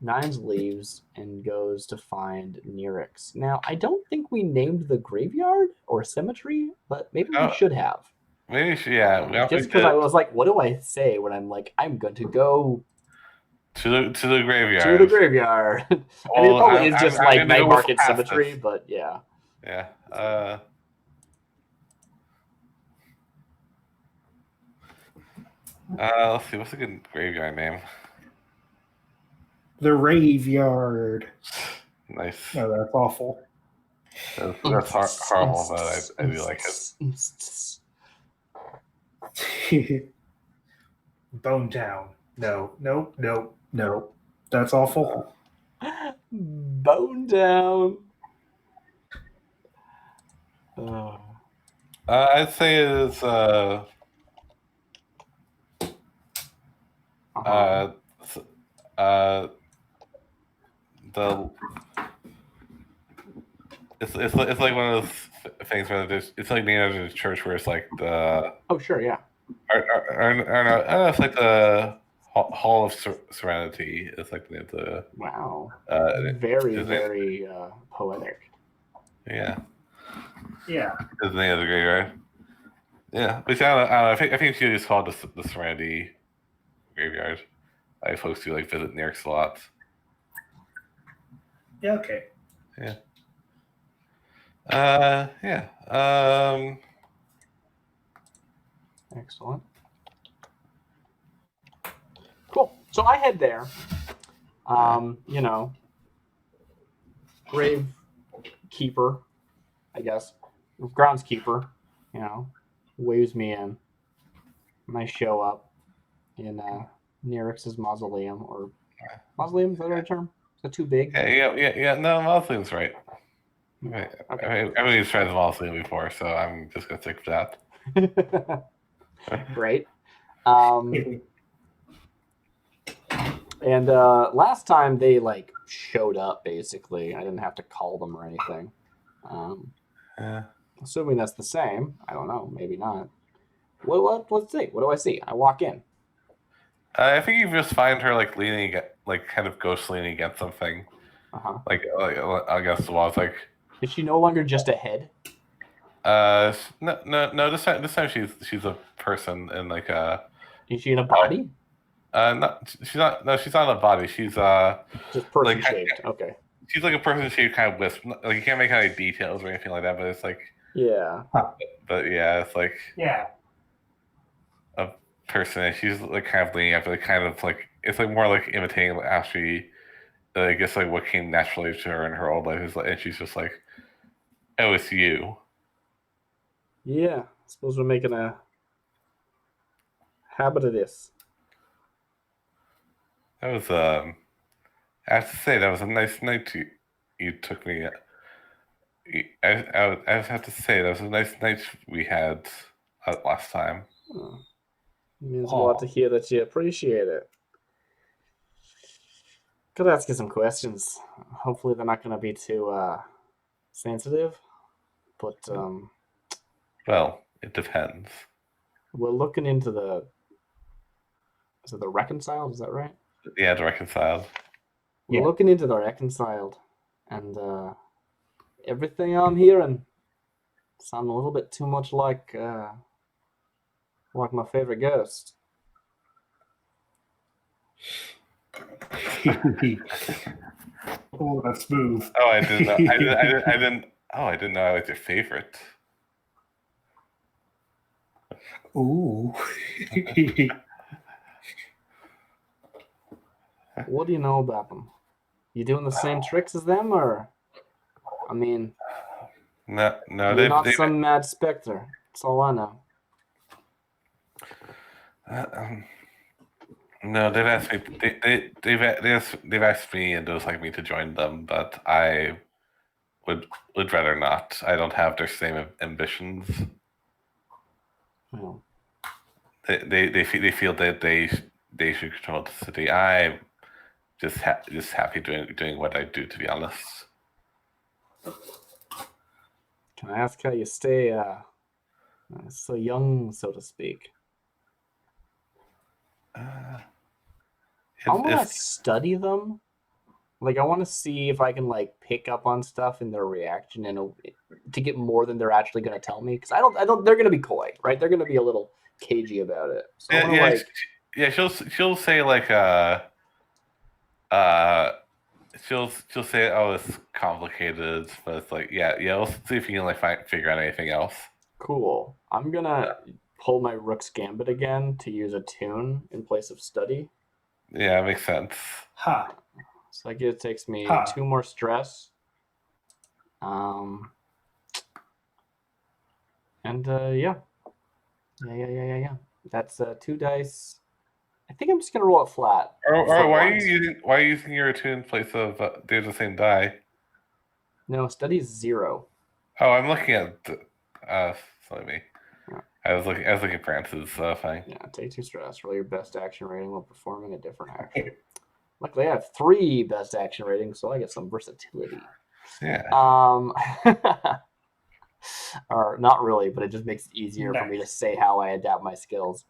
Nines leaves and goes to find Nirix. Now, I don't think we named the graveyard or cemetery, but maybe we should have. Maybe we should, yeah. Just because I was like, what do I say when I'm like, I'm going to go to the graveyard. To the graveyard. I mean, it probably is just like Nightmarket Cemetery, but yeah. Yeah. Let's see. What's a good graveyard name? The Raveyard. Nice. No, that's awful. That's horrible, but I do like it. Bone Town. No. That's awful. Bone Down. I'd say it's it's like one of those things where it's like named after the church where it's like the sure, yeah. I don't know, it's like the Hall of Serenity. It's like the wow. Very poetic. Yeah. Yeah. Is the name of the graveyard. Yeah, but I don't know. I think it's usually just called the Serenity Graveyard. I folks do like visit Nirix a lot. Yeah. Okay. Yeah. Excellent. Cool. So I head there. Grave keeper, I guess. Groundskeeper, waves me in. And I show up in Nirix's mausoleum, or mausoleum, is that the right term? Is that too big? Yeah. No, mausoleum's right. Okay. Everybody's tried the mausoleum before, so I'm just gonna stick with that. Great. And last time they like showed up. Basically, I didn't have to call them or anything. Yeah. Assuming that's the same. I don't know. Maybe not. Let's see. What do I see? I walk in. I think you just find her like leaning, like kind of ghost leaning against something, Uh-huh. like against the wall. It's like, Is she no longer just a head? no. This time she's a person in like Is she in a body? she's not. No, she's not in a body. She's Just person like shaped. Okay. she's like a person shaped kind of wisp. Like you can't make any details or anything like that, but it's like, Yeah. but yeah, it's like Yeah. a person, and she's like kind of leaning up, like kind of like it's like more like imitating actually. I guess like what came naturally to her in her old life is like, and she's just like, "Oh, it's you." Yeah. I suppose we're making a habit of this. That was I have to say that was a nice night you took me. I have to say that was a nice night we had last time. Oh, it means a lot to hear that you appreciate it. Could ask you some questions. Hopefully they're not going to be too sensitive. But Well, it depends. we're looking into the... Is it the Reconciled? Is that right? Yeah, the reconciled. We're Yeah. looking into the Reconciled. And everything I'm hearing sounds a little bit too much like my favorite ghost. Oh, that's smooth. Oh, I didn't know. I didn't. Oh, I didn't know I was your favorite. Ooh. What do you know about them? You doing the same tricks as them, or? I mean, No, you're not some mad specter. That's all I know. No, they've asked me. They've asked me and those like me to join them, but I would rather not. I don't have their same ambitions. Well, They feel that they should control the city. I'm just happy doing what I do. To be honest. can I ask how you stay so young, so to speak? I want to study them. Like, I want to see if I can like pick up on stuff in their reaction and to get more than they're actually going to tell me. Because I don't. They're going to be coy, right? They're going to be a little cagey about it. So I wanna, yeah. She'll say like she'll say, oh, it's complicated, but it's like yeah. Let's see if you can like figure out anything else. Cool. I'm gonna pull my Rook's Gambit again to use a tune in place of study. Yeah, it makes sense. Ha. So I guess it takes me 2 more stress. And yeah. That's 2 dice. I think I'm just gonna roll it flat. Or why are you using your attune in place of they're the same die? No, study's 0. Oh, I'm looking at sorry me. Yeah. I was looking for France's thing. Yeah, take 2 stress. Roll your best action rating while performing a different action. Luckily, I have 3 best action ratings, so I get some versatility. Yeah. Or not really, but it just makes it easier for me to say how I adapt my skills.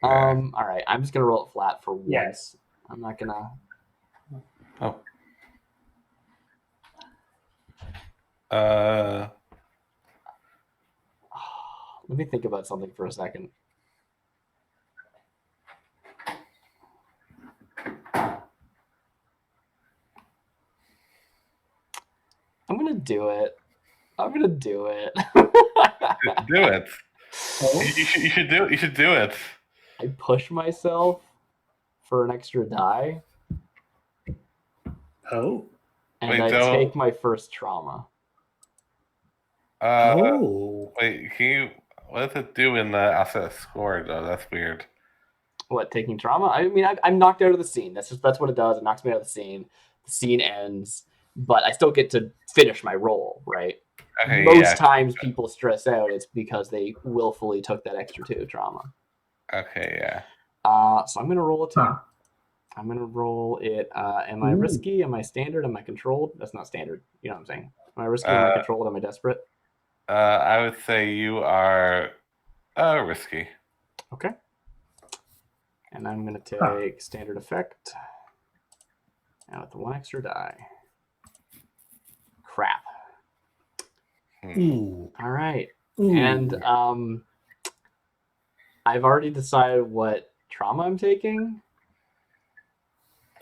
All right, I'm just gonna roll it flat for once. Yes. I'm not gonna. Oh. Let me think about something for a second. I'm gonna do it. Do it. You should do it. I push myself for an extra die. Oh. And Wait, I don't- take my first trauma. Wait, can you? What does it do in the asset score? Though that's weird. What, taking trauma? I mean, I'm knocked out of the scene. That's what it does. It knocks me out of the scene. The scene ends, but I still get to finish my roll, right? Okay, Most times people stress out, it's because they willfully took that extra 2 trauma. Okay, yeah. So I'm going to roll a 2. I'm gonna roll it. Am I risky? Am I standard? Am I controlled? That's not standard. You know what I'm saying? Am I risky? Am I controlled? Am I desperate? I would say you are risky. Okay. And I'm gonna take standard effect. And with the 1 extra die. Crap. Ooh. All right. Ooh. And I've already decided what trauma I'm taking.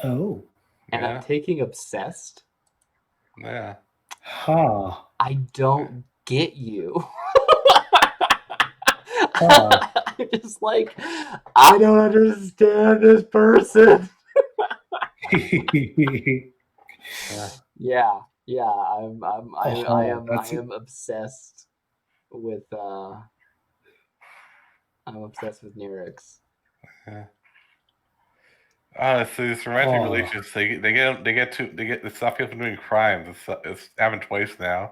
Oh. And I'm taking obsessed. Yeah. Ha. I don't get you. Huh. I'm just like, I don't understand this person. Yeah. I am obsessed with Nirix. Yeah. So these romantic relationships, they stop people from doing crimes. It's happened twice now.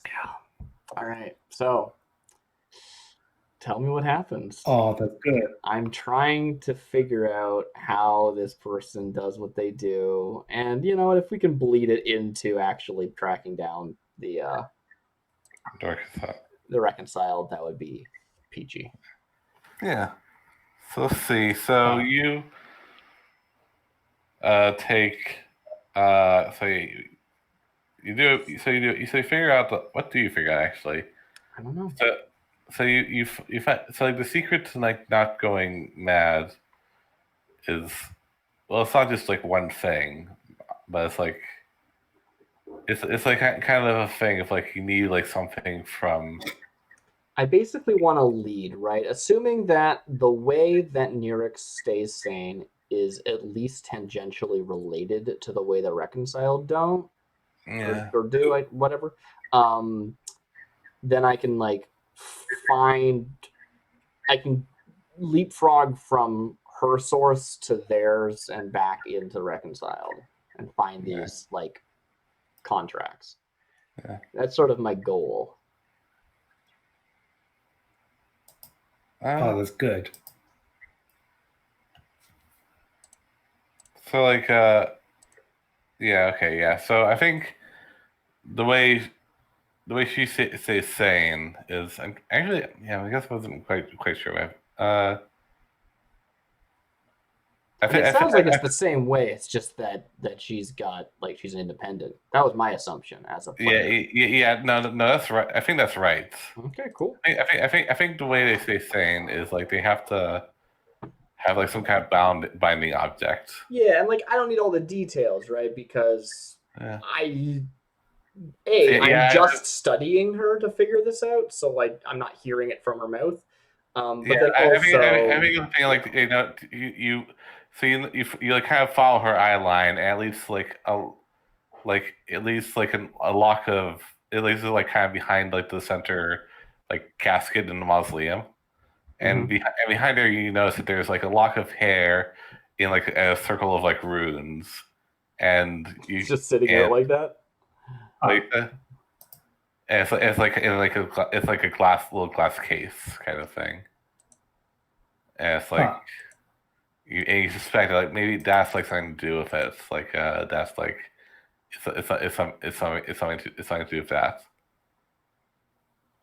Yeah. All right. So tell me what happens. Oh, that's good. I'm trying to figure out how this person does what they do, and you know what? If we can bleed it into actually tracking down the reconciled, that would be peachy. Yeah. So let's see. So you take so you figure out what do you figure out actually? I don't know. So you find so like the secret to like not going mad is it's not just like one thing, but it's like it's like kind of a thing of like you need like something from. I basically want to lead, right? Assuming that the way that Nirix stays sane is at least tangentially related to the way the reconciled don't, or do whatever. Then I can like I can leapfrog from her source to theirs and back into reconciled and find these like contracts. Yeah. That's sort of my goal. Oh, that's good. So like so I think the way she stays sane is actually I guess I wasn't quite sure. It sounds like it's the same way. It's just that she's independent. That was my assumption as a player. No, that's right. I think that's right. Okay, cool. I think the way they stay sane is like they have to have like some kind of binding object. Yeah, and like I don't need all the details, right? Because I'm just studying her to figure this out, so like I'm not hearing it from her mouth. But then also, I think the thing like you like kind of follow her eye line, at least like a lock of at least like kind of behind like the center like casket in the mausoleum. And behind her, you notice that there's like a lock of hair in like a circle of like runes, and you just sitting out like that. Like it's like a little glass case kind of thing, and it's like you suspect like maybe that's like something to do with it. It's like that's like it's something to do with that.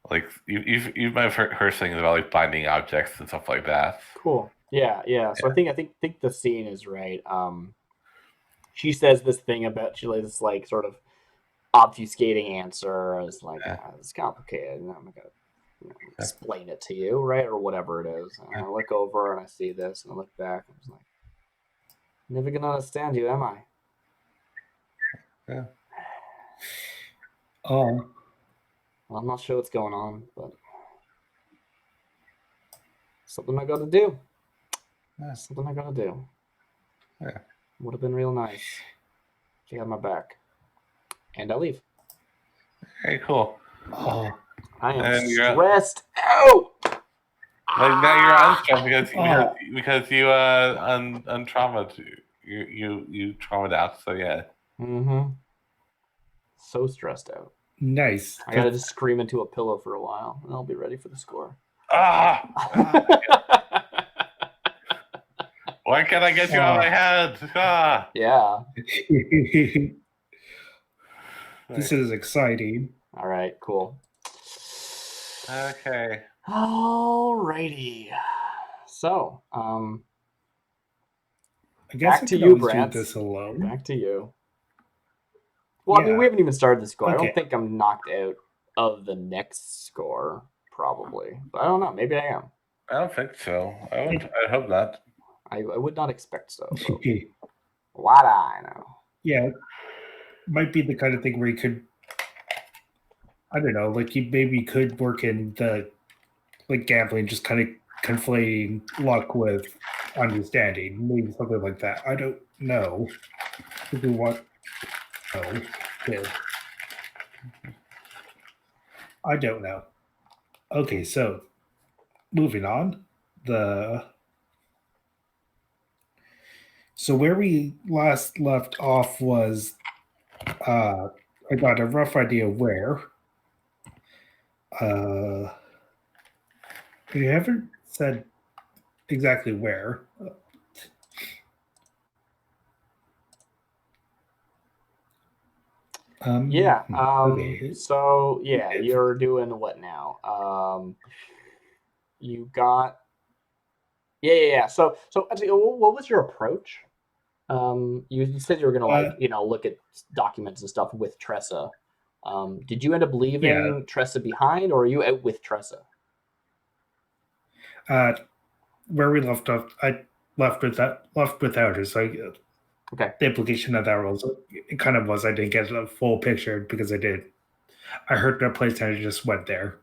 Like you might have heard things about like binding objects and stuff like that. Cool. Yeah. So I think the scene is right. She says this thing about this like sort of obfuscating answer. It's like it's complicated. I'm not gonna explain it to you, right, or whatever it is. And I look over and I see this, and I look back. And I'm like, never gonna understand you, am I? Yeah. Oh. Well, I'm not sure what's going on, but something I gotta do. Yeah. Something I gotta do. Yeah. Would have been real nice. She had my back. And I leave. Hey, cool. Oh. I am stressed out. Like now you're unstressed because you untraumatized you traumatized out. So yeah. So stressed out. Nice. I gotta just scream into a pillow for a while, and I'll be ready for the score. Well, Why can't I get you out of my head? Ah. Yeah. This is exciting. All right, cool. Okay. Alrighty. So, I guess back I to could you, always do Brant. this alone. Back to you. Well, I mean, Yeah. we haven't even started the score. I Okay. don't think I'm knocked out of the next score, probably. But I don't know. Maybe I am. I don't think so. I hope not. I would not expect so. But what I know. Yeah, might be the kind of thing where you could, I don't know, like you maybe could work in the like gambling, just kind of conflating luck with understanding, maybe something like that. I don't know. If you want, no, yeah. I don't know. Okay, so moving on. So where we last left off was I got a rough idea where. We haven't said exactly where. Yeah. Okay. So yeah, you're doing what now? You got. Yeah. So actually, what was your approach? You said you were gonna look at documents and stuff with Tressa. Did you end up leaving Tressa behind, or are you out with Tressa? Where we left off, I left without her. So Okay. The implication of that was it kind of was I didn't get a full picture because I heard their place and I just went there.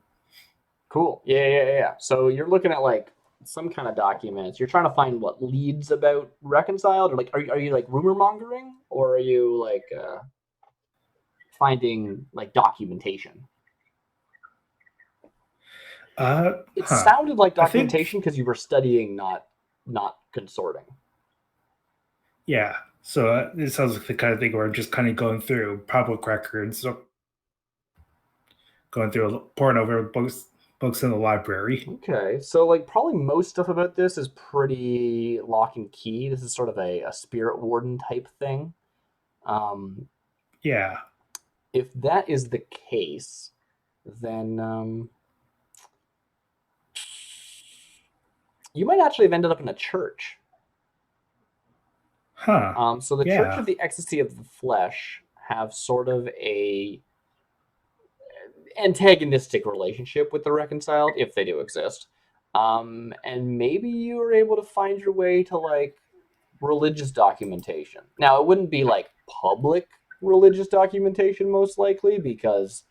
Cool. Yeah. So you're looking at like some kind of documents. You're trying to find what leads about reconciled, or like are you like rumor mongering, or are you like finding like documentation? It sounded like documentation because you were studying, not consorting. Yeah. So it sounds like the kind of thing where I'm just kind of going through public records, pouring over books in the library. Okay, so like probably most stuff about this is pretty lock and key. This is sort of a spirit warden type thing. Yeah. If that is the case, then you might actually have ended up in a church. Huh. So the Church of the Ecstasy of the Flesh have sort of a antagonistic relationship with the Reconciled, if they do exist. And maybe you were able to find your way to like religious documentation. Now, it wouldn't be like public religious documentation, most likely, because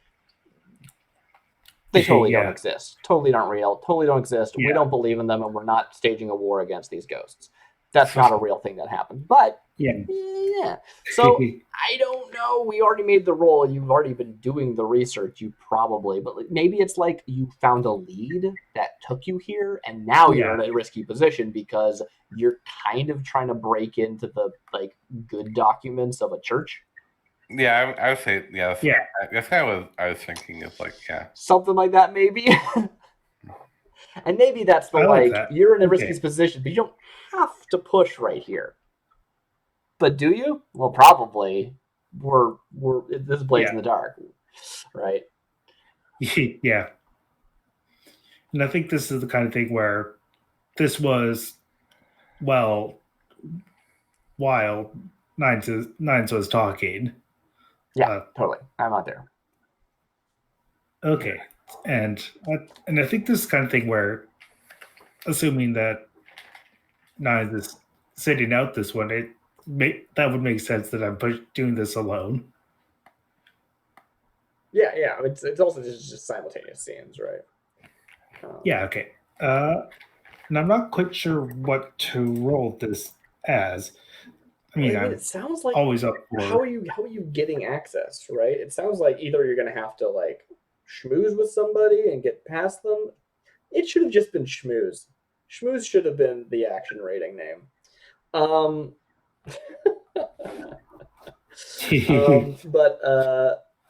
they totally don't exist. Totally aren't real. Totally don't exist. Yeah. We don't believe in them, and we're not staging a war against these ghosts. That's not a real thing that happened. But yeah. So I don't know. We already made the roll. You've already been doing the research. You probably, but maybe it's like you found a lead that took you here, and now you're in a risky position because you're kind of trying to break into the like good documents of a church. Yeah, I would say yes. Yeah. That's kind of what I was thinking. Is like something like that, maybe. And maybe that's the you're in a risky position, but you don't have to push right here. But do you? Well, probably. This blades in the dark, right? Yeah. And I think this is the kind of thing where this was, while Nines was talking. Yeah, totally. I'm not there. Okay. And I think this is the kind of thing where, assuming that Nines is sitting out this one, that would make sense that I'm doing this alone. Yeah. It's also just simultaneous scenes, right? Yeah. Okay. And I'm not quite sure what to roll this as. I mean, it sounds like always up for. How are you getting access, right? It sounds like either you're gonna have to like schmooze with somebody and get past them. It should have just been schmooze. Schmooze should have been the action rating name. But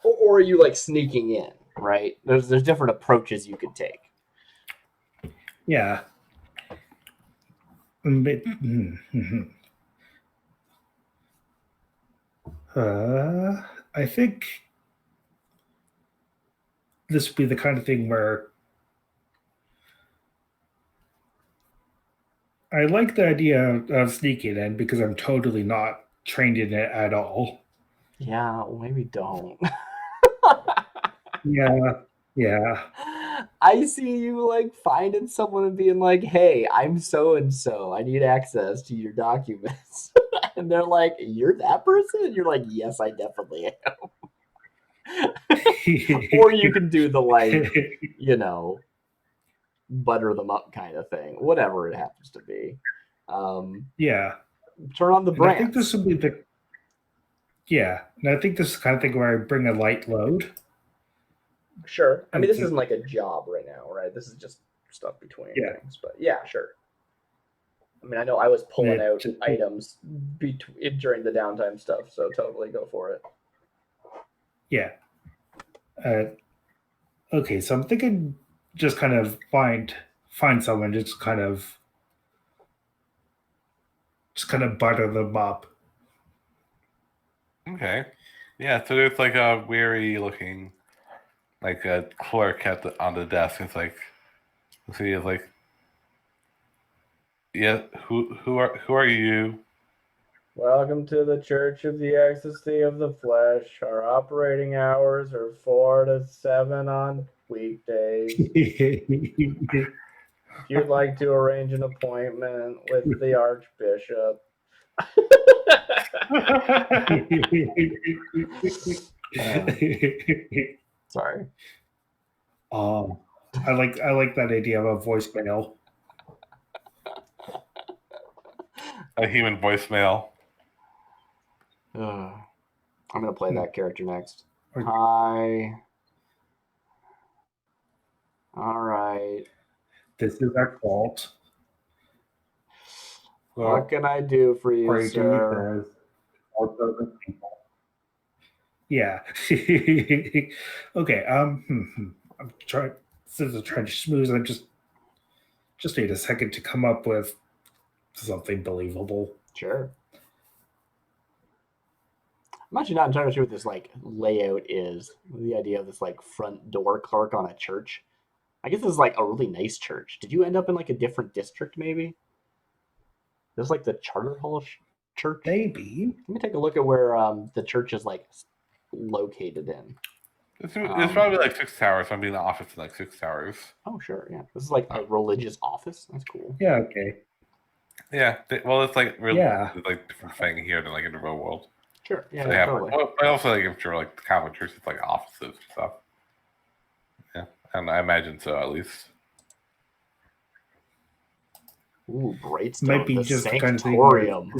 or are you like sneaking in, right? There's different approaches you could take. Yeah. I think this would be the kind of thing where I like the idea of sneaking in because I'm totally not trained in it at all. Yeah, well, maybe don't. Yeah. I see you like finding someone and being like, "Hey, I'm so and so. I need access to your documents." And they're like, "You're that person?" And you're like, "Yes, I definitely am." Or you can do the like, you know, butter them up kind of thing, whatever it happens to be. Yeah. Turn on the And I think brands. this will be the and I think this is the kind of thing where I bring a light load. Sure. I mean, this Okay. isn't like a job right now, right? This is just stuff between Yeah. things. But yeah, sure. I mean, I know I was pulling Yeah, out just- items during the downtime stuff, so totally go for it. Yeah. Okay, so I'm thinking just kind of find someone, just kind of butter them up. Okay. Yeah, so there's like a weary looking like a clerk on the desk. It's like he is like, yeah, who are you? Welcome to the Church of the Ecstasy of the Flesh. Our operating hours are 4 to 7 on weekdays. If you'd like to arrange an appointment with the Archbishop. Sorry. I like that idea of a voicemail. A human voicemail. I'm gonna play that character next. Okay. Hi. All right. This is our fault. What can I do for you, sir? Yeah. Okay. I'm trying. Instead of trying to schmooze, I just need a second to come up with something believable. Sure. I'm actually not entirely sure what this like layout is. The idea of this like front door clerk on a church. I guess this is like a really nice church. Did you end up in like a different district maybe? This is like the Charter Hall church. Maybe. Let me take a look at where the church is like located in. It's probably like 6 towers. I'm being the office in like 6 towers. Oh sure, yeah. This is like a religious office. That's cool. Yeah. Okay. Yeah. Well, it's like really Yeah. it's like different thing here than like in the real world. Sure. Yeah, So yeah, they have, totally. well, but also like I'm sure like the Catholic Church is like offices and stuff. Yeah, and I imagine so at least. Ooh, Brightstone. Might be the just the kind of thing. Sanctorium.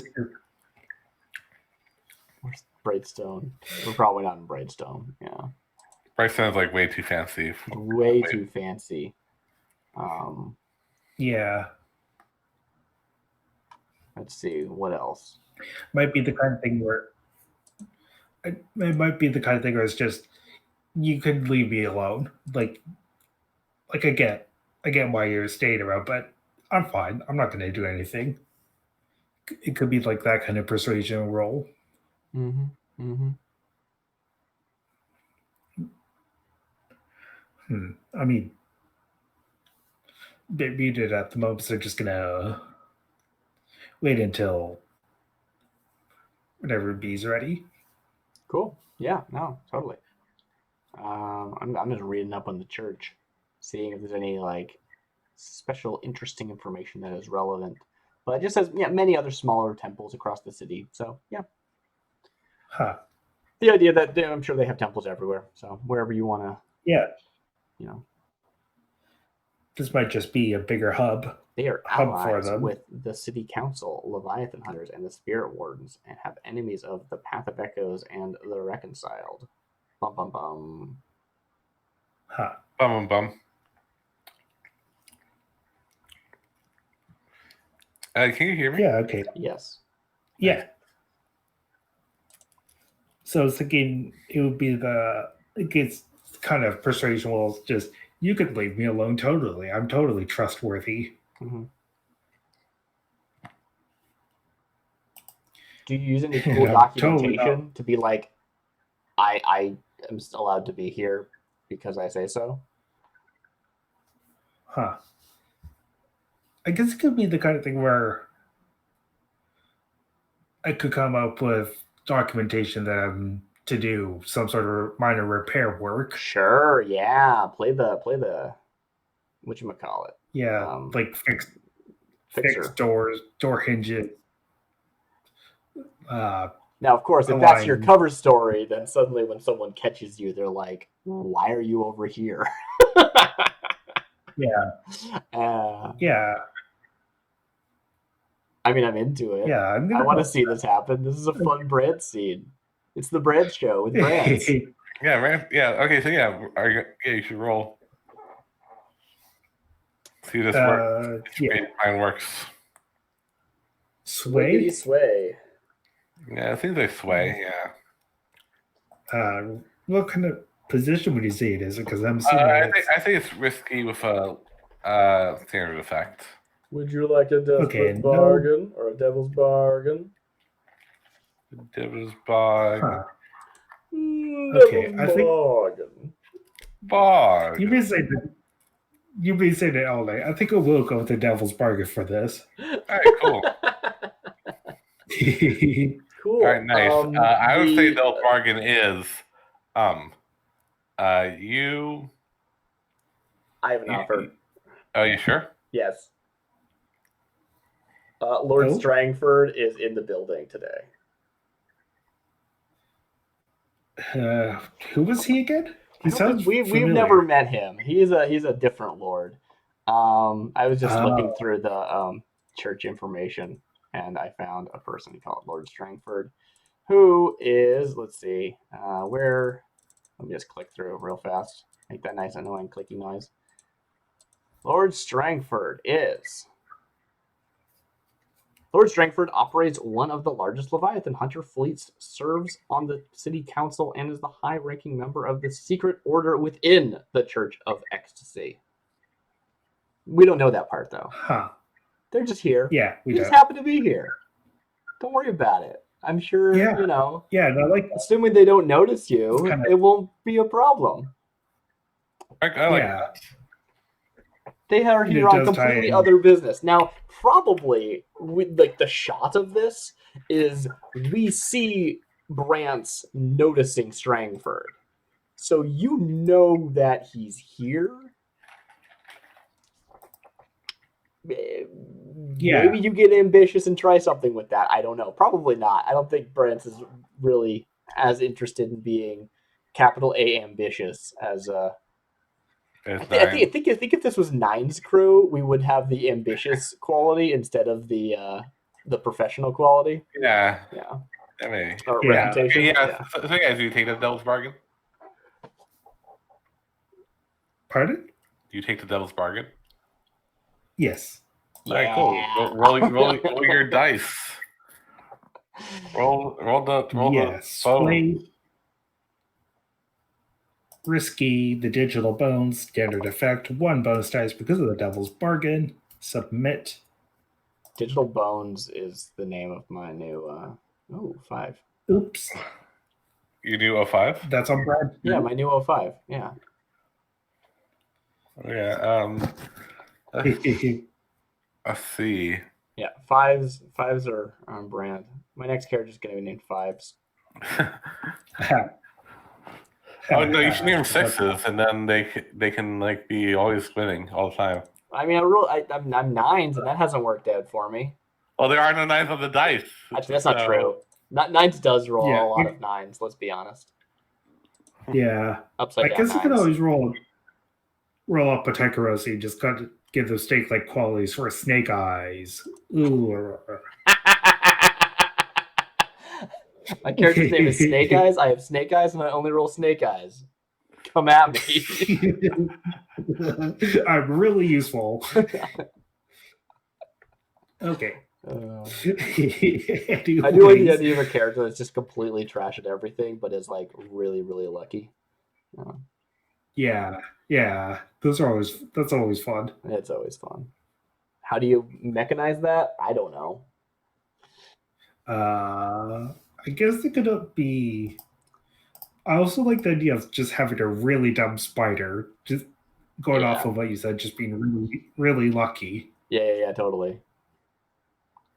Where's Brightstone? We're probably not in Brightstone. Yeah. Brightstone is like way too fancy. Way too fancy. Yeah. Let's see what else. Might be the kind of thing where it might be the kind of thing where it's just you could leave me alone. Like I get why you're staying around, but I'm fine. I'm not going to do anything. It could be like that kind of persuasion role. Mm-hmm. I mean, bit muted at the moment, so they're just gonna wait until whenever B's ready. Cool. Yeah. No. Totally. I'm just reading up on the church, seeing if there's any like special, interesting information that is relevant. But it just says many other smaller temples across the city. So yeah. Huh. The idea that I'm sure they have temples everywhere. So wherever you want to. Yeah. You know. This might just be a bigger hub. They are hub for allies them. with the city council, Leviathan Hunters, and the Spirit Wardens, and have enemies of the Path of Echoes and the Reconciled. Bum bum bum. Huh. Bum bum. Can you hear me? Yeah. Okay. Yes. Yeah. So I was thinking it would be it gets kind of persuasion will just you could leave me alone totally. I'm totally trustworthy. Mm-hmm. Do you use any cool Yeah, documentation totally to be like, I am allowed to be here because I say so? Huh. I guess it could be the kind of thing where I could come up with documentation that I'm to do some sort of minor repair work. Sure, yeah. Play the whatchamacallit. Yeah, like fix Fixer. doors, door hinges. Now, of course, if that's your align. cover story, then suddenly when someone catches you, they're like, "Why are you over here?" Yeah, yeah, I mean, I'm into it. yeah. I'm I gonna want to see this happen. This is a fun brand scene. It's the brand show with brands. Yeah, man. Yeah. Okay. So you should roll. See this work. Yeah. Mine works. Wiggity Sway. sway. Yeah, it seems like sway. Yeah. What kind of position would you say it is? Because I'm assuming I think it's risky with a standard effect. Would you like a desperate Okay, bargain or a devil's bargain? Devil's bog. Huh. Devil's I think- bargain. Bog. You've been saying it all night. I think I will go with the devil's bargain for this. All right, cool. Cool. All right, nice. I would say the bargain is, you. I have an offer. Oh, you sure? Yes. Lord Oh? Strangford is in the building today. Who was he again? He sounds we've familiar. never met him. He's a different lord. I was just looking through the church information, and I found a person called Lord Strangford, who is, let's see, where. Let me just click through real fast. Make that nice annoying clicky noise. Lord Strangford operates one of the largest Leviathan hunter fleets, serves on the city council, and is the high-ranking member of the secret order within the Church of Ecstasy. We don't know that part, though. Huh. They're just here. Yeah, we They just don't. happen to be here. Don't worry about it. I'm sure, Yeah. Yeah, no, like assuming they don't notice you, It's kinda- it won't be a problem. I like that. They are And here it on does tie completely in. other business. Now, probably, with like the shot of this is we see Brant's noticing Strangford, so you know that he's here. Yeah. Maybe you get ambitious and try something with that. I don't know. Probably not. I don't think Brant is really as interested in being capital A ambitious as I think if this was Nine's crew, we would have the ambitious quality instead of the professional quality. Yeah. Yeah. I mean, Or Yeah. reputation. yeah. So guys, do you take the devil's bargain? Pardon? Do you take the devil's bargain? Yes. All right, cool. Roll your dice. Roll Yes. the bone. Play risky, the digital bones, standard effect, 1 bonus dice because of the devil's bargain. Submit. Digital Bones is the name of my new 5. Oops. You do 05? That's on Brad. Yeah, my new 05. Yeah. Yeah. Let's see. Yeah. Fives are on brand. My next character is gonna be named Fives. Oh no, you should name them 6s, and then they can like be always winning all the time. I mean, I'm 9s, and that hasn't worked out for me. Well, there are no 9s on the dice. Actually, that's not true. 9s does roll Yeah. a lot of 9s. Let's be honest. Yeah. Upside I down guess you can 9s. always roll up Patecarosi, just got to give those steak like qualities for snake eyes. Ooh. My character's name is Snake Eyes. I have Snake Eyes, and I only roll Snake Eyes. Come at me. I'm really useful. Okay. I do like the idea of a character that's just completely trash at everything, but is like really, really lucky. Yeah. That's always fun. It's always fun. How do you mechanize that? I don't know. I guess it could be. I also like the idea of just having a really dumb spider, just going off Yeah. of what you said, just being really, really lucky. Yeah, totally.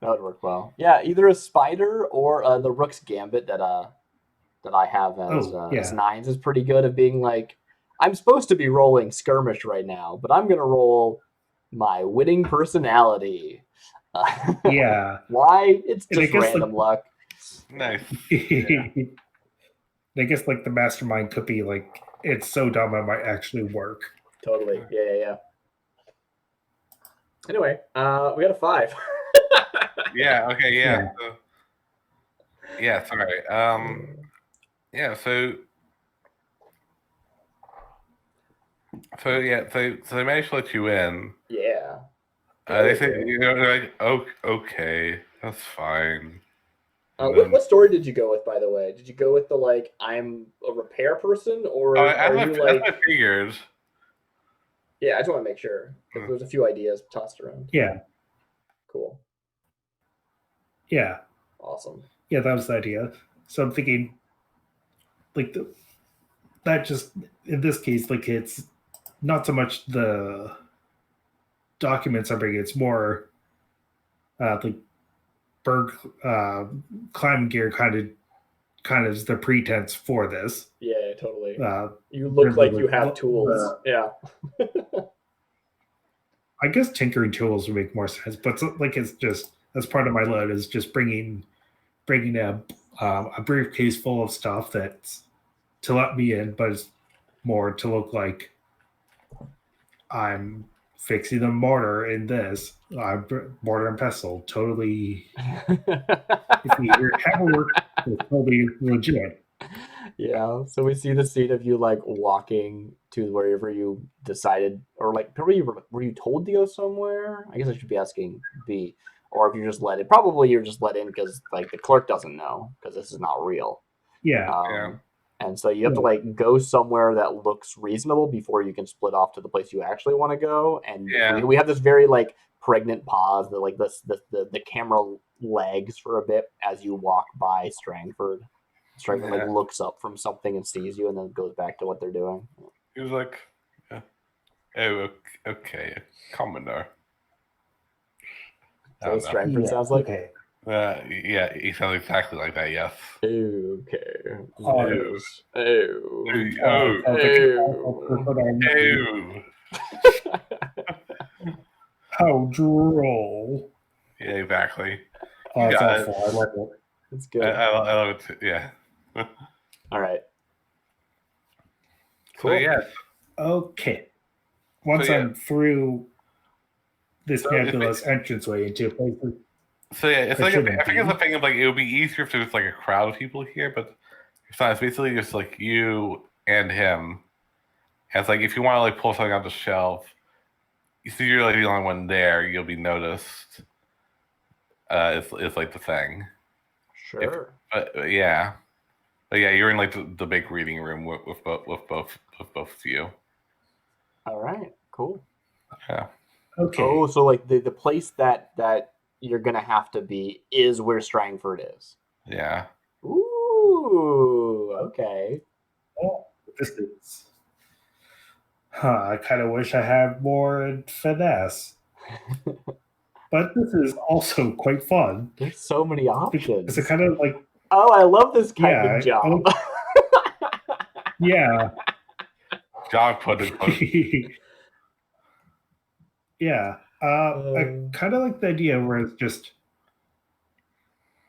That would work well. Yeah, either a spider or the Rook's Gambit that I have as Oh, as yeah. nines is pretty good at being like, I'm supposed to be rolling skirmish right now, but I'm gonna roll my winning personality. Yeah. Why? It's And I just guess random luck. Nice. Yeah. I guess like the mastermind could be like it's so dumb it might actually work. Totally. Yeah. Anyway, we got a 5. Yeah. Okay. Yeah. Yeah. So, yeah. Sorry. Yeah. So they managed to let you in. Yeah. They say they're like, oh, okay, that's fine. And then, What story did you go with, by the way? Did you go with the like I'm a repair person, or are you like? as I figured. Yeah, I just want to make sure because there's a few ideas tossed around. Yeah. Cool. Yeah. Awesome. Yeah, that was the idea. So I'm thinking like that just in this case, like it's not so much the documents I'm bringing, it's more like Berg climbing gear kind of is the pretense for this. Yeah, totally. Uh, You look like you the- have tools. Yeah. I guess tinkering tools would make more sense, but like it's just that's part of my load is just bringing a briefcase full of stuff that's to let me in, but it's more to look like I'm fixing the mortar in this mortar and pestle. Totally, if you hear paperwork, it's totally legit. Yeah, so we see the scene of you like walking to wherever you decided, or like probably were you told to go somewhere? I guess I should be asking B, or if you just let it. Probably you're just let in because like the clerk doesn't know because this is not real. Yeah, And so you have to like go somewhere that looks reasonable before you can split off to the place you actually want to go. And we have this very like pregnant pause that like the camera lags for a bit as you walk by Strangford. Strangford like looks up from something and sees you and then goes back to what they're doing. He was like, oh, okay, commoner. So what Strangford sounds like? Okay. Yeah, he sounds exactly like that. Yes. Okay. How droll. Yeah, exactly. Oh, it's awful. I love it. It's good. I love it too. Yeah. All right. Cool. So, yeah. Okay. Once I'm through this nebulous entranceway into a place. So yeah, it's like I think it's a thing of like it would be easier if there was like a crowd of people here, but it's not. It's basically just like you and him. And it's like if you want to like pull something off the shelf, you see you're like the only one there, you'll be noticed. It's like the thing. Sure. But yeah, you're in like the big reading room with both of you. All right. Cool. Yeah. Okay. Oh, so like the place that you're gonna have to be is where Strangford is. Yeah. Ooh. Okay. Oh, this is. I kind of wish I had more finesse. But this is also quite fun. There's so many options. It's a kind of like. Oh, I love this kind of job. Yeah. Job put it. Yeah. I kind of like the idea where it's just.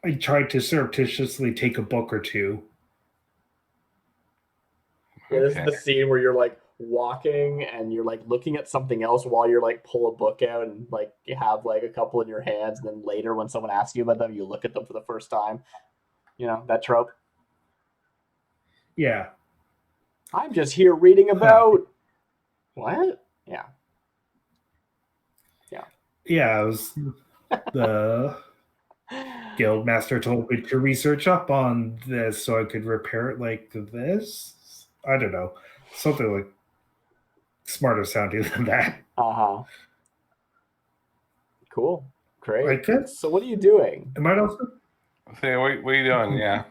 I tried to surreptitiously take a book or two. Yeah, this is the scene where you're like walking and you're like looking at something else while you're like pull a book out and like you have like a couple in your hands, and then later when someone asks you about them, you look at them for the first time. You know, that trope. Yeah. I'm just here reading about what? Yeah. Yeah, it was the guildmaster told me to research up on this so I could repair it like this. I don't know. Something like smarter sounding than that. Uh-huh. Cool. Great. I guess. So what are you doing? It might also So what are you doing? Yeah.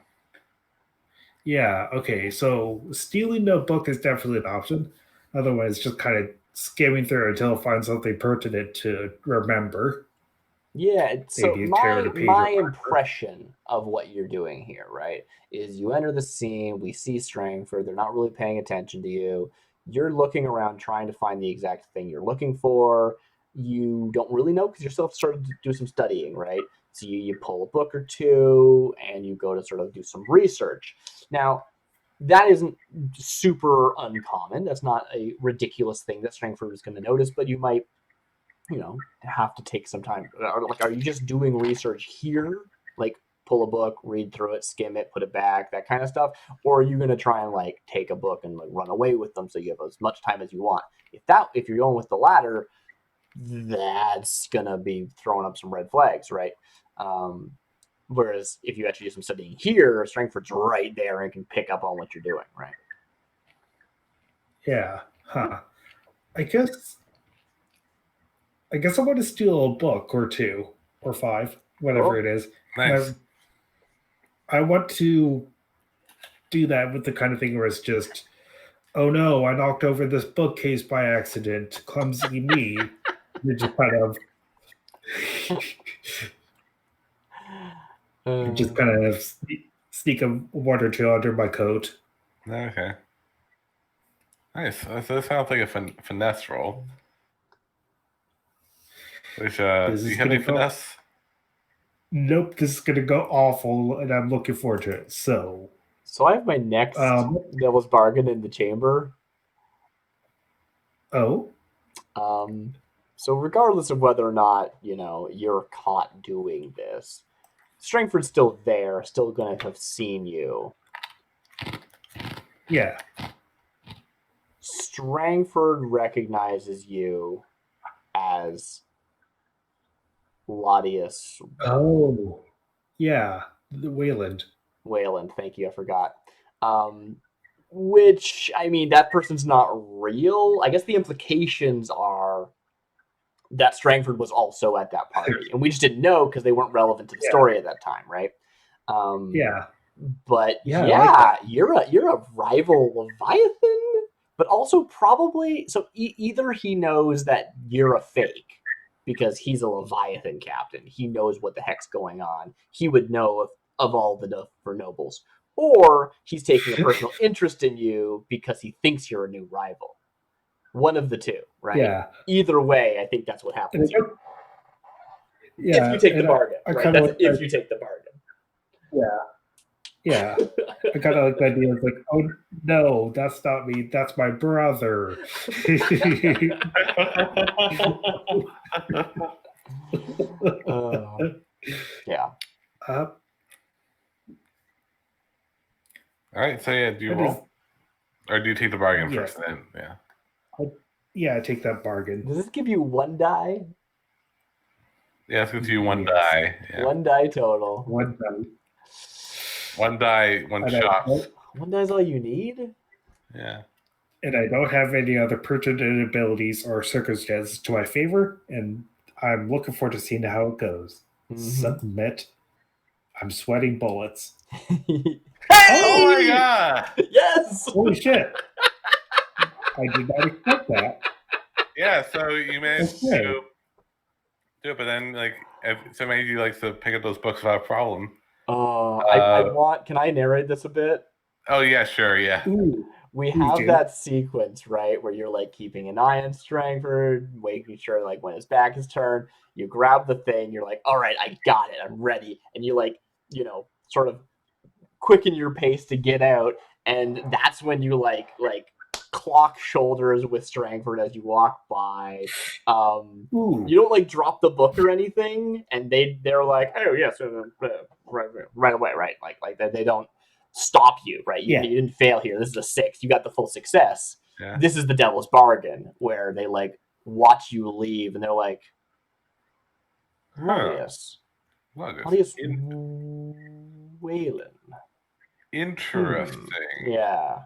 Yeah, okay. So stealing a book is definitely an option. Otherwise, just kind of skimming through until I find something pertinent to remember. Yeah, so Maybe tear my the page my apart. impression of what you're doing here, right, is you enter the scene, we see Strangford, they're not really paying attention to you. You're looking around trying to find the exact thing you're looking for. You don't really know because you're still starting to do some studying, right? So you pull a book or two and you go to sort of do some research. Now, that isn't super uncommon. That's not a ridiculous thing that Strangford is going to notice, but you might have to take some time. Like, are you just doing research here? Like, pull a book, read through it, skim it, put it back, that kind of stuff? Or are you going to try and like take a book and like run away with them so you have as much time as you want? If you're going with the latter, that's gonna be throwing up some red flags, right? Whereas if you actually do some studying here, Strangford's right there and can pick up on what you're doing, right? Yeah. Huh. I guess I want to steal a book or two or five, whatever Cool. it is. Nice. I want to do that with the kind of thing where it's just, oh no, I knocked over this bookcase by accident. Clumsy me. You just kind of sneak a one or two under my coat. Okay. Nice. So this sounds like a finesse roll. Which, do you have any finesse? Nope, this is gonna go awful, and I'm looking forward to it. So I have my next devil's bargain in the chamber. Oh. So regardless of whether or not you're caught doing this, Strangford's still there, still going to have seen you. Yeah. Strangford recognizes you as Latius. Oh, yeah, the Wayland. Wayland, thank you, I forgot. Which, I mean, that person's not real. I guess the implications are that Strangford was also at that party, and we just didn't know because they weren't relevant to the story at that time, right? Yeah. But like you're a rival Leviathan, but also probably either he knows that you're a fake because he's a Leviathan captain. He knows what the heck's going on. He would know of all the Duffer nobles, or he's taking a personal interest in you because he thinks you're a new rival. One of the two, right? Yeah. Either way, I think that's what happens. Yeah. If you take the bargain, right? That's if you take the bargain. Yeah. Yeah. I kind of like the idea of like, oh no, that's not me. That's my brother. Yeah. All right. So yeah, do you roll, or do you take the bargain first? Then yeah, I take that bargain. Does this give you one die? Yeah, it's going to give you one die. Yeah. One die total. One die. One die, one shot. One die is all you need? Yeah. And I don't have any other pertinent abilities or circumstances to my favor, and I'm looking forward to seeing how it goes. Mm-hmm. Submit. I'm sweating bullets. Hey! Oh my god! Yes! Holy shit! I did not expect that. Yeah, so you managed to do it, but then if somebody likes to pick up those books without a problem. Can I narrate this a bit? Oh yeah, sure, yeah. We have that sequence, right, where you're like keeping an eye on Strangford, making sure like when his back is turned, you grab the thing, you're like, all right, I got it, I'm ready. And you sort of quicken your pace to get out, and that's when you like clock shoulders with Strangford as you walk by. You don't like drop the book or anything, and they're like, oh yes, right away, right? Like they don't stop you, right? You didn't fail here. This is a 6. You got the full success. Yeah. This is the devil's bargain, where they like watch you leave, and they're like, Latius Wayland. Interesting. Yeah.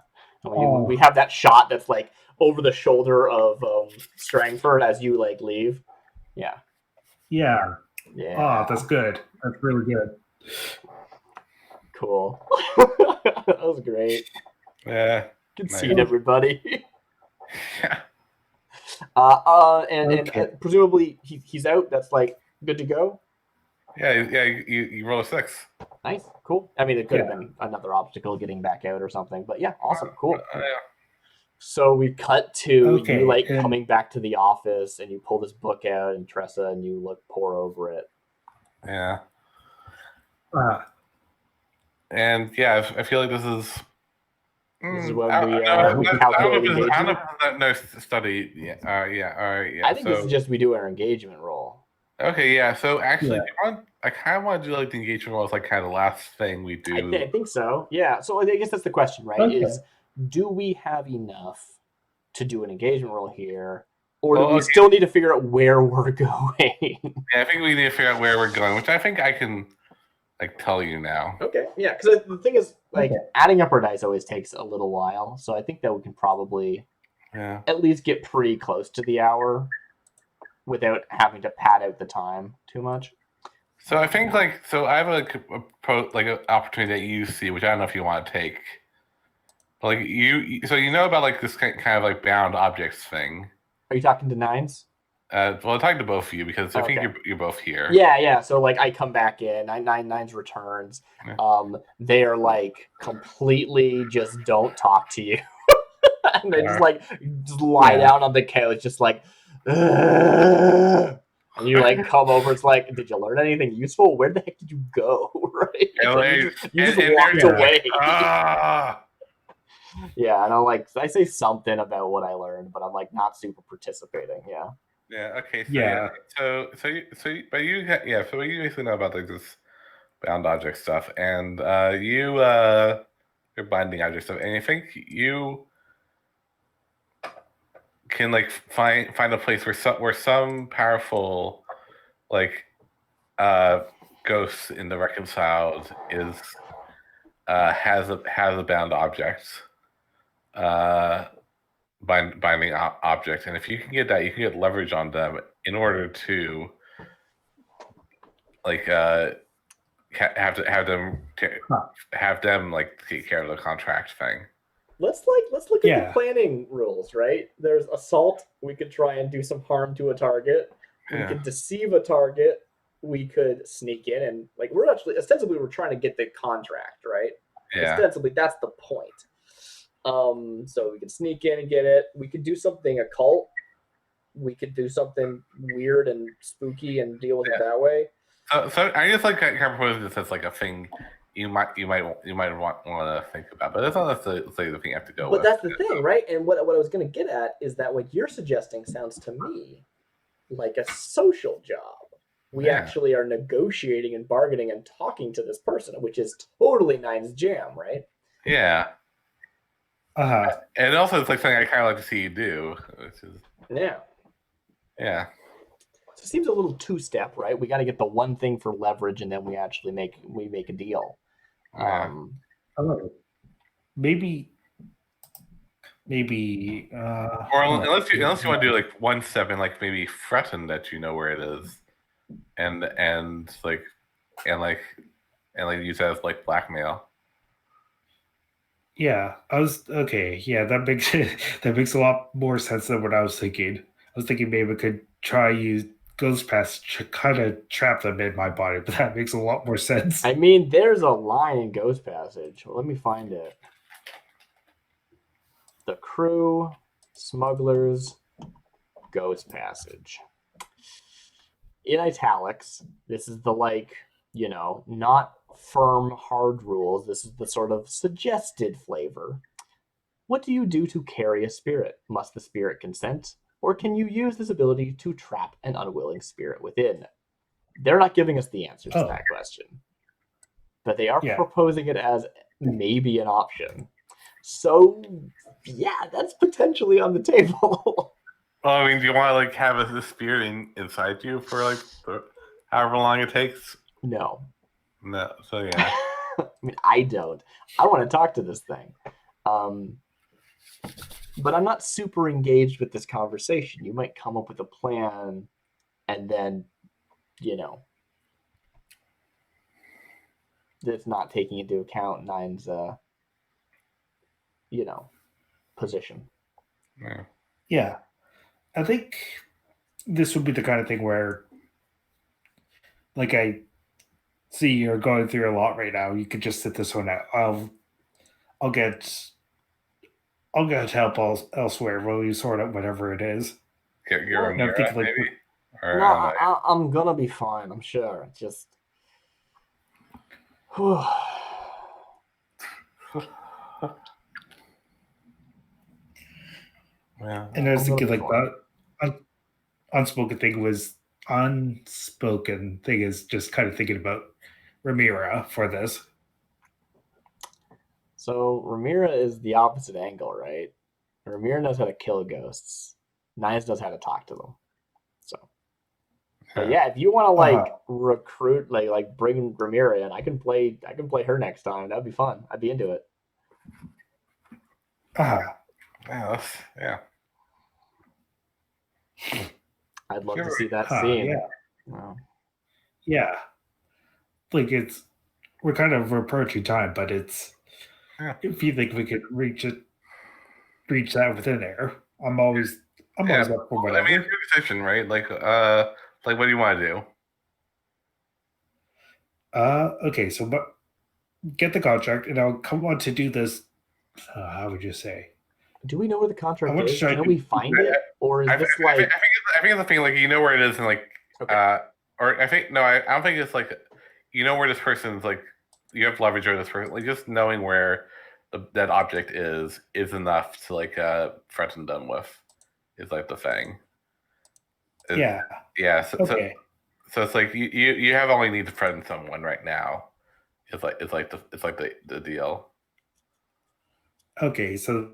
We have that shot that's like over the shoulder of Strangford as you like leave. Yeah. Yeah. Oh, that's good. That's really good. Cool. That was great. Yeah. Good Nice. seeing everybody. Yeah. And Okay. presumably he's out. That's like good to go. Yeah. You roll a 6. Nice, cool. I mean, it could have Yeah. been another obstacle getting back out or something, but yeah, awesome, cool. Yeah. So we cut to Okay, you like and- coming back to the office, and you pull this book out, and Tressa and you pour over it. Yeah. And yeah, I feel like this is. This is when I we don't know calculate if it's engagement. no study. Yeah. All right. Yeah. I think this is just we do our engagement roll. Okay. Yeah. So actually, Yeah. I kind of want to do like the engagement roll as like kind of the last thing we do. I think so. Yeah. So I guess that's the question, right? Okay. Is do we have enough to do an engagement roll here, or do Well, we okay. still need to figure out where we're going? Yeah, I think we need to figure out where we're going, which I think I can like tell you now. Okay, yeah, because the thing is, like, Okay. adding up our dice always takes a little while, so I think that we can probably Yeah. at least get pretty close to the hour without having to pad out the time too much. So I think like I have an opportunity that you see, which I don't know if you want to take. But, like you know about like this kind of like bound objects thing. Are you talking to nines? Well, I'm talking to both of you because I think Okay. you're both here. Yeah. So like, I come back in, nines returns. Yeah. They are like completely just don't talk to you, and they just lie Yeah. down on the couch, just like. "Ugh." And you like come over. It's like, did you learn anything useful? Where the heck did you go? Right? And, Like, you just walked they're- away. Ah. Yeah, and I say something about what I learned, but I'm like not super participating. Yeah. Yeah. Okay. So Yeah. So you basically know about like this bound object stuff, and you're binding object stuff, and I think you can like find a place where some powerful like ghost in the reconciled is has a bound object binding object, and if you can get that, you can get leverage on them in order to like have them like take care of the contract thing. Let's look at Yeah. the planning rules, right? There's assault. We could try and do some harm to a target. We Yeah. could deceive a target. We could sneak in and like we're ostensibly trying to get the contract, right? Yeah. Ostensibly, that's the point. So we could sneak in and get it. We could do something occult. We could do something weird and spooky and deal with it that way. So I just like kind of propose this as like a thing you might want to think about, but that's not necessarily the thing you have to go But with. that's the thing, right? And what I was going to get at is that what you're suggesting sounds to me like a social job. We Yeah. actually are negotiating and bargaining and talking to this person, which is totally Nine's jam, right? Yeah. Uh-huh. And also, it's like something I kind of like to see you do, which is Yeah. yeah. So it seems a little two-step, right? We got to get the one thing for leverage, and then we actually make a deal. Yeah. Oh. Maybe. Or unless you want to do like 1 step and like maybe threaten that you know where it is, and use that as like blackmail. Yeah, I was okay. Yeah, that makes a lot more sense than what I was thinking. I was thinking maybe we could try use Ghost Pass to kind of trap them in my body, but that makes a lot more sense. I mean, there's a line in Ghost Passage. Let me find it. The crew, smugglers, Ghost Passage. In italics, this is the not firm, hard rules. This is the sort of suggested flavor. What do you do to carry a spirit? Must the spirit consent? Or can you use this ability to trap an unwilling spirit within? They're not giving us the answers to that question. But they are proposing it as maybe an option. So, yeah, that's potentially on the table. Well, I mean, do you want to like have a spirit inside you for like however long it takes? No. No. So yeah. I mean, I don't. I want to talk to this thing. But I'm not super engaged with this conversation. You might come up with a plan and then, it's not taking into account Nine's position. Yeah. Yeah. I think this would be the kind of thing where, like, I see you're going through a lot right now. You could just sit this one out. I'll get help elsewhere while you sort out whatever it is. Get Well, And I'm Ramira, thinking, like, maybe? Or No, I don't know. I'm gonna be fine. I'm sure. Just. Yeah. and I was I'm gonna thinking, be like, fine. that unspoken thing was unspoken thing is just kind of thinking about Ramira for this. So Ramira is the opposite angle, right? Ramira knows how to kill ghosts. Nines knows how to talk to them. So, but yeah, if you want to like recruit, like bring Ramira in, I can play her next time. That'd be fun. I'd be into it. Yeah. I'd love to Sure. see that scene. Yeah. Wow. Yeah. Like, we're kind of approaching time, but Yeah. if you think we could reach that within there, I'm always up for whatever. I mean, it's your decision, right? Like what do you want to do? Okay, so get the contract, and I'll come on to do this. How would you say? Do we know where the contract want to is? try Can to- we find it, or is I this think like? I think it's the thing, like, you know where it is, and like Okay. or I think no, I don't think it's like, you know where this person's, like, you have leverage over this person. Like, just knowing where that object is enough to, like, threaten them with, is like the thing. Yeah. Yeah. Okay. So it's like you have all you need to threaten someone right now. It's like the deal. Okay, so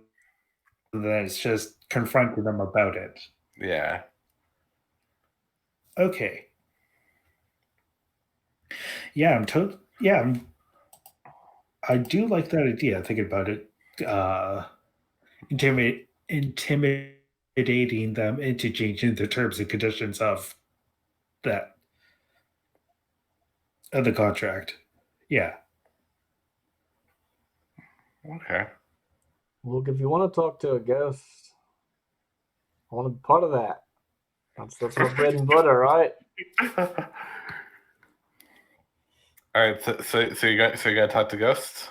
then it's just confronting them about it. Yeah. Okay. Yeah, I do like that idea. Thinking about it, intimidating them into changing the terms and conditions of the contract. Yeah. Okay. Look, if you want to talk to a ghost, I want to be part of that. That's my bread and butter, right? All right. So you got to talk to ghosts.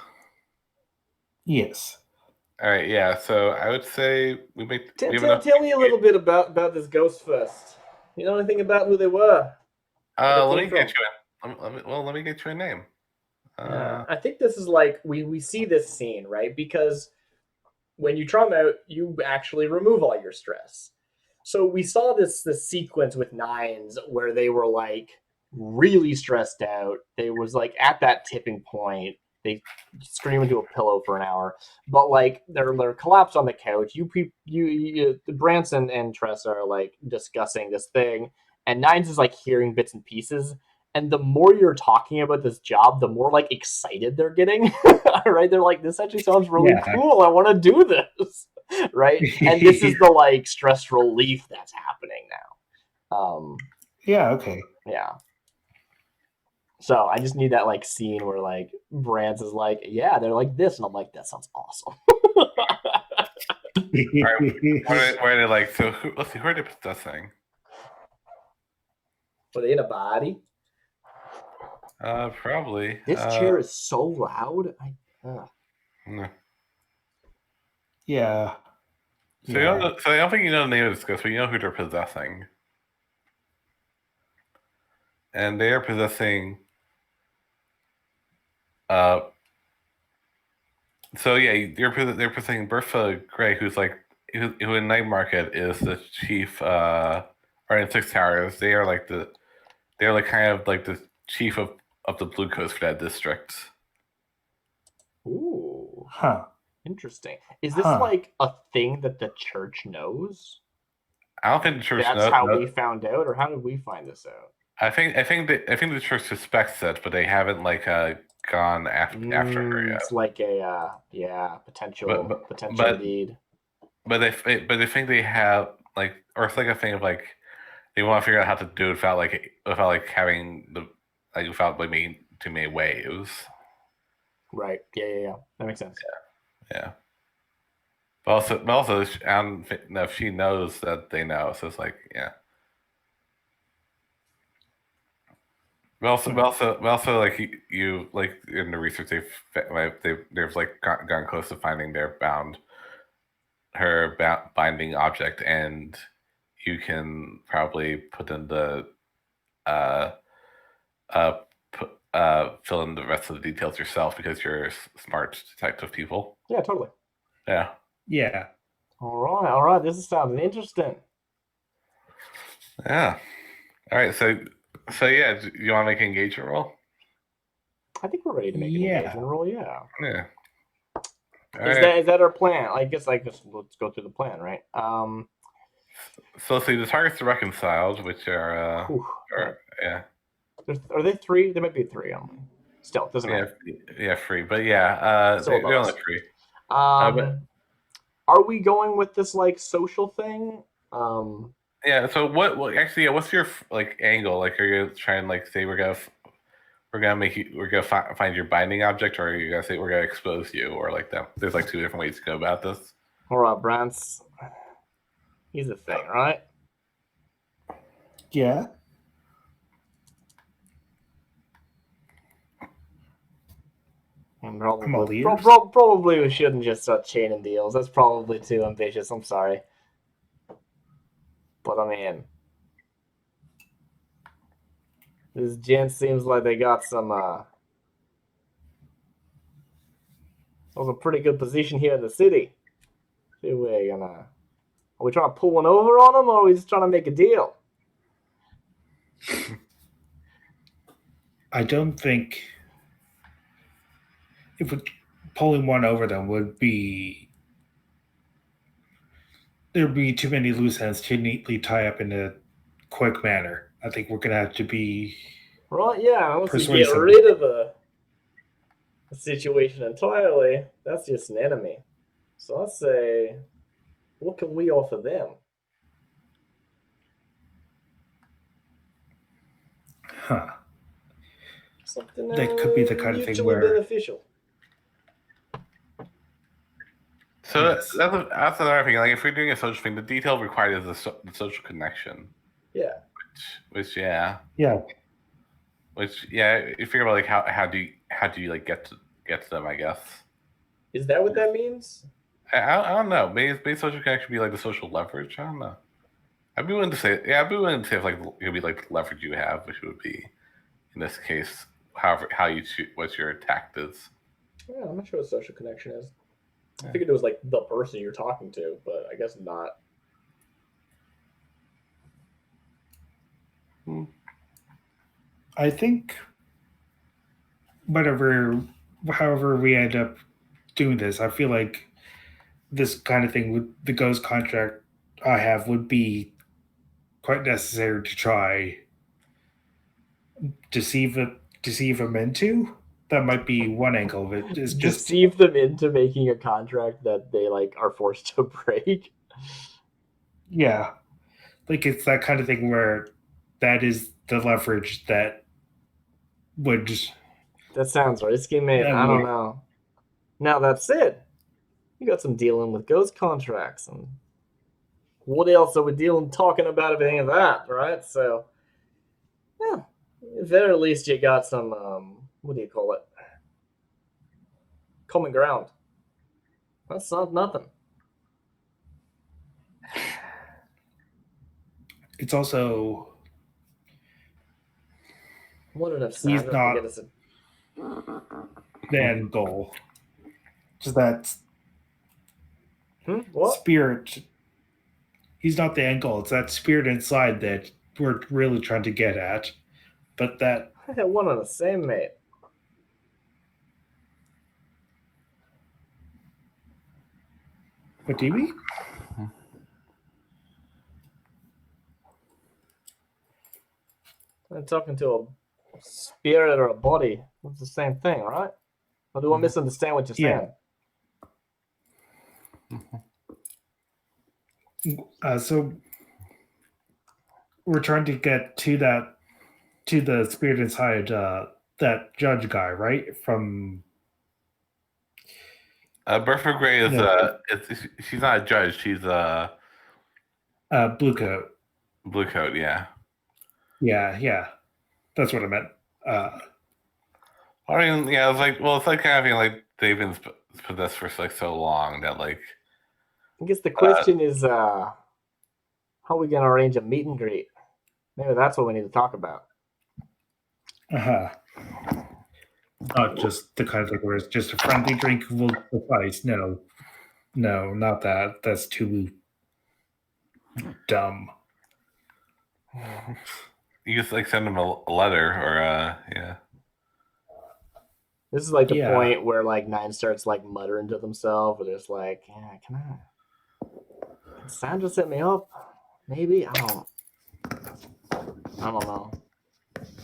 Yes. All right. Yeah. So I would say we have enough. Tell me a little bit about this ghost first. You know anything about who they were? Let they me came get you let me get you a name. I think this is like we see this scene, right? Because when you try them out, you actually remove all your stress. So we saw this sequence with Nines where they were like really stressed out. They was like at that tipping point. They scream into a pillow for an hour, but like they're collapsed on the couch. Branson and Tressa are like discussing this thing, and Nines is like hearing bits and pieces. And the more you're talking about this job, the more like excited they're getting. Right? They're like, this actually sounds really cool. I want to do this. Right? And this is the like stress relief that's happening now. Yeah. Okay. Yeah. So I just need that like scene where like Brands is like, yeah, they're like this, and I'm like, that sounds awesome. All right. Where are they like? So let's see. Who are they possessing? Were they in a body? Probably. This chair is so loud. No. Yeah. So I don't think you know the name of this ghost, but you know who they're possessing. And they are possessing. So yeah, they're possessing Bertha Gray, who in Nightmarket is the chief. Or in Six Towers, they're kind of like the chief of the Blue Coast for that district. Ooh. Huh. Interesting. Is this like a thing that the church knows? I don't think the church knows. That's how we found out, or how did we find this out? I think the church suspects it, but they haven't like gone after her yet. It's like a potential lead. But they think they have like, or it's like a thing of like they want to figure out how to do it without having without making too many waves. Right. Yeah. That makes sense. Yeah. But also, I don't know if she knows that they know. So it's like, yeah. But also, like you like in the research, they've like gotten close to finding binding object, and you can probably put in the uh uh fill in the rest of the details yourself because you're smart detective people. Yeah, totally. Yeah. Yeah. All right. This is sounding interesting. Yeah. All right. So yeah, do you want to make an engagement roll? I think we're ready to make an Yeah. engagement roll. Yeah. Yeah. All Is right. that our plan? I guess let's go through the plan, right? So see, the targets are reconciled, which Whew. yeah. Are they 3? They might be 3 only. Still, it doesn't Yeah, matter. yeah, free. But yeah, Still a they're only bonus. free. Are we going with this like social thing? Yeah. So what actually? Yeah. What's your like angle? Like, are you trying like say we're gonna find your binding object, or are you gonna say we're gonna expose you, or like that? There's like 2 different ways to go about this. All right, Brance. Here's the thing, right? Yeah. And I'm all ears. probably we shouldn't just start chaining deals. That's probably too ambitious. I'm sorry. But I mean, this gent seems like they got some pretty good position here in the city. Are we trying to pull one over on them, or are we just trying to make a deal? I don't think if pulling one over them would be there'd be too many loose ends to neatly tie up in a quick manner. I think we're gonna have to be Right? Yeah. Once you get persuasive. rid of a situation entirely, that's just an enemy. So let's say, what can we offer them? Huh. Something That could be the kind of thing mutually where beneficial. So Yes. that's another thing. Like if we're doing a social thing, the detail required is the social connection. Yeah. Which yeah. Yeah. Which yeah. You figure about like how do you like get to them? I guess. Is that what that means? I don't know. Maybe social connection be like the social leverage. I don't know. I'd be willing to say if like it could be like the leverage you have, which would be in this case, how you choose what your tact is. Yeah, I'm not sure what social connection is. I figured it was like the person you're talking to, but I guess not. I think however we end up doing this, I feel like this kind of thing with the ghost contract I have would be quite necessary to try deceive them into. That might be one angle of it. Is just deceive them into making a contract that they like are forced to break. yeah, like it's that kind of thing where that is the leverage that would. That sounds risky, mate. Yeah, I don't know. Now that's it. You got some dealing with ghost contracts, and what else are we talking about if any of that, right? So, yeah, at the very least, you got some what do you call it? Common ground. That's not nothing. It's also I wondered if He's Sandra not- could get us the end goal. Just that what? spirit. He's not the end goal. It's that spirit inside that we're really trying to get at. But that I had one on the same, mate. what do you mean? I'm talking to a spirit or a body. It's the same thing, right? Or do I misunderstand what you're saying? So we're trying to get to the spirit inside that judge guy, right? From Bertha Gray is No. she's not a judge. She's a Blue coat. blue coat. Yeah. Yeah. That's what I meant. I mean, yeah. It's like kind of being like they've been possessed for like so long that like. I guess the question is, how are we going to arrange a meet and greet? Maybe that's what we need to talk about. Uh-huh. Not just the kind of thing where it's just a friendly drink will suffice. No, not that. That's too dumb. You just like send them a letter or yeah. This is like the Yeah. point where like Nine starts like muttering to themselves, where there's like, yeah, can Sandra set me up? Maybe I don't know.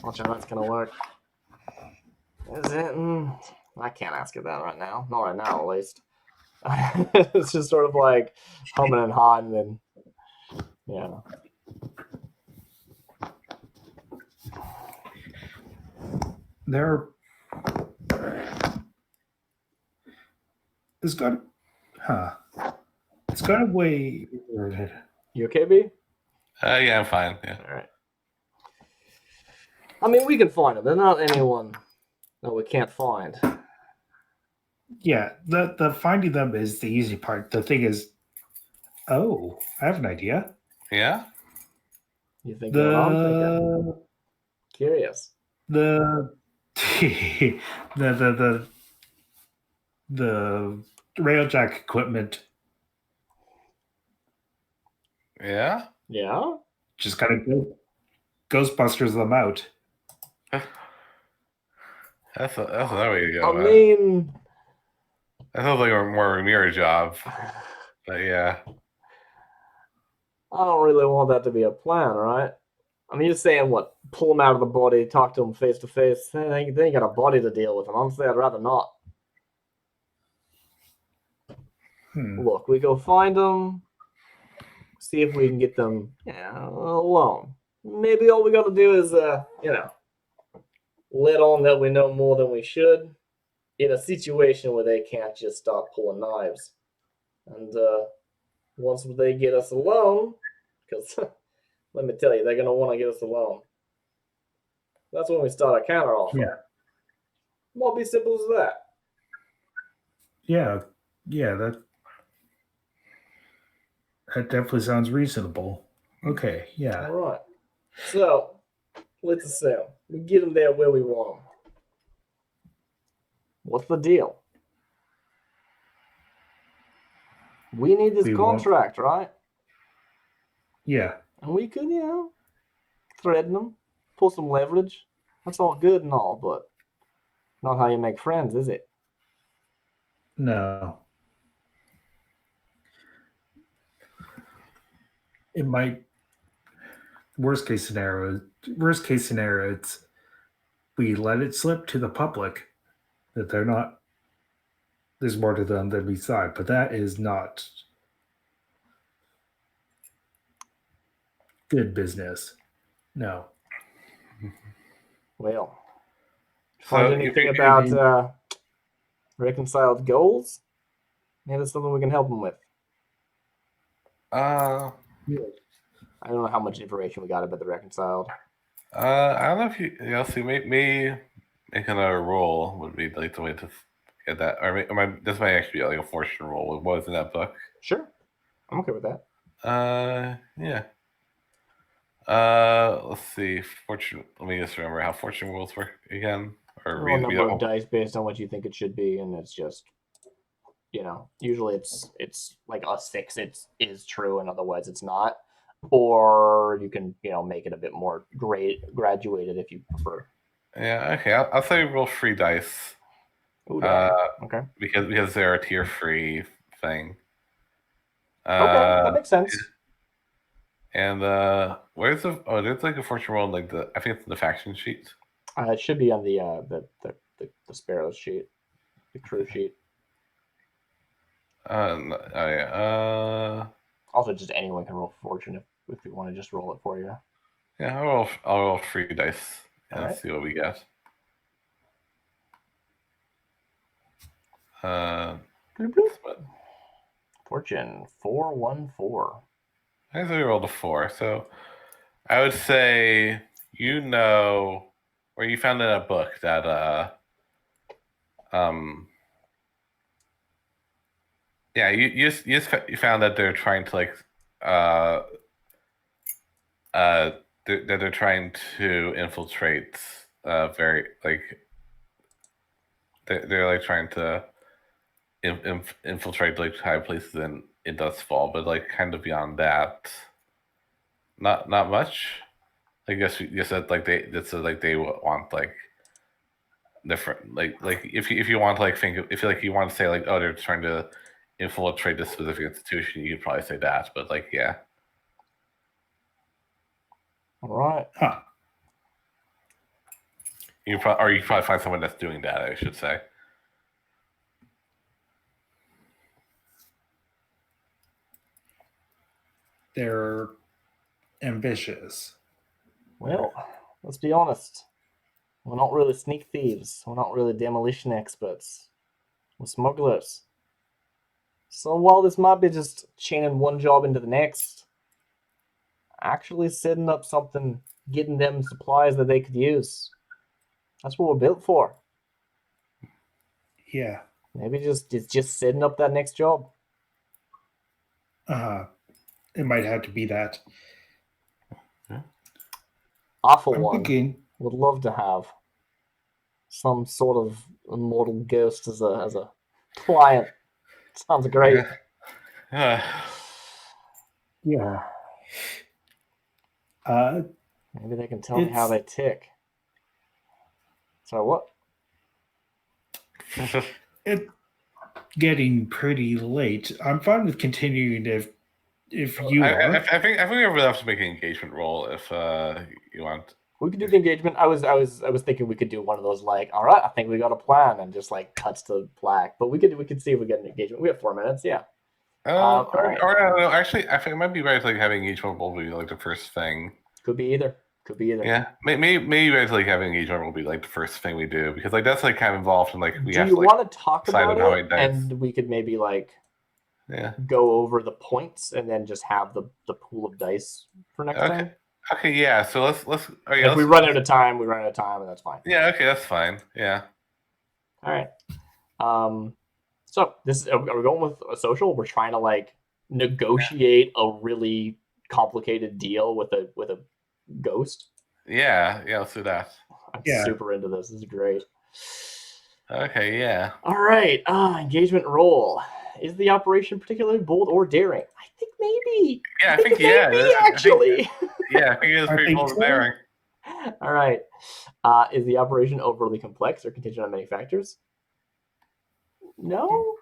Not sure that's gonna work. Is it? I can't ask her that right now. Not right now, at least. It's just sort of like humming and hawing, and yeah. It's got a way. You okay, B? Yeah, I'm fine. Yeah. All right. I mean, we can find them. They're not anyone that we can't find. Yeah, the finding them is the easy part. The thing is, I have an idea. Yeah. You think what I'm thinking? The Curious. the the railjack equipment Yeah. Yeah. just kind of Ghostbusters them out. That's another way to go. I mean, that sounds like a more Ramiro job. But yeah. I don't really want that to be a plan, right? I mean, you're saying what? Pull them out of the body, talk to them face to face. They ain't got a body to deal with, and honestly, I'd rather not. Look, we go find them, see if we can get them alone. Maybe all we got to do is, let on that we know more than we should in a situation where they can't just start pulling knives. And once they get us alone, because let me tell you, they're going to want to get us alone. That's when we start a counter offer. Yeah. Might be simple as that. Yeah, that definitely sounds reasonable. Okay, yeah. All right. So, let's assume we get them there where we want them. What's the deal? We need this contract, right? Yeah. And we could, threaten them, pull some leverage. That's all good and all, but not how you make friends, is it? No. It might. Worst case scenario, it's we let it slip to the public that they're not. There's more to them than we thought, but that is not good business. No. Well, find anything about reconciled goals? Maybe that's something we can help them with. Yeah. I don't know how much information we got about the reconciled. I don't know if you see, maybe make another roll would be like the way to get that. Or this might actually be like a fortune roll. What was in that book? Sure, I'm okay with that. Yeah. Let's see. Fortune. Let me just remember how fortune rolls work again. Or roll a number of dice based on what you think it should be, and it's just, usually it's like a 6. It is true, and otherwise it's not. Or you can, make it a bit more graduated if you prefer. Yeah. Okay. I'll say roll 3 dice. Ooh, okay. Because they're a tier 3 thing. Okay, that makes sense. And where's there's like a fortune roll like I think it's in the faction sheet. It should be on the Sparrows sheet, the crew sheet. Yeah. Also, just anyone can roll fortune if you want to just roll it for you. Yeah, I'll roll 3 dice and see what we get. But Fortune 414. I guess we rolled a 4. So I would say or you found in a book that yeah, you found that they're trying to like that they're trying to infiltrate very like they're like trying to infiltrate like high places in Doskvol, but like kind of beyond that, not much. I guess you said like they want like different like if you want to like think if you like you want to say like, oh, they're trying to infiltrate this specific institution, you could probably say that, but like yeah. All right. Huh. You probably find someone that's doing that, I should say. They're ambitious. Well, let's be honest. We're not really sneak thieves. We're not really demolition experts. We're smugglers. So while this might be just chaining one job into the next, actually setting up something, getting them supplies that they could use. That's what we're built for. Yeah. Maybe it's just setting up that next job. It might have to be that. Awful I'm one. thinking. Would love to have some sort of immortal ghost as a client. Sounds great. Yeah. Yeah. Maybe they can tell me how they tick. So what? It's getting pretty late. I'm fine with continuing if you are. I think we would have to make an engagement roll if you want. We could do the engagement. I was thinking we could do one of those like, all right, I think we got a plan, and just like cuts to black. But we could see if we get an engagement. We have 4 minutes, yeah. All right. Or I don't know. Actually, I think it might be right like having engagement roll be like the first thing. Could be either. Yeah, maybe right like having engagement roll be like the first thing we do, because like that's like kind of involved in like we Do have you to like want to talk decide about on how it, many dice. and we could maybe like Yeah. go over the points, and then just have the pool of dice for next time. Okay, yeah. So let's. Oh, yeah, If we run out of time, we run out of time, and that's fine. Yeah. Okay, that's fine. Yeah. All right. So this are we going with a social? We're trying to like negotiate a really complicated deal with a ghost. Yeah. Let's do that. I'm Yeah. super into this. This is great. Okay. Yeah. All right. Engagement roll. Is the operation particularly bold or daring? I think maybe. Yeah, I think yeah. Maybe actually. I think it is pretty bold and daring. All right. Is the operation overly complex or contingent on many factors? No.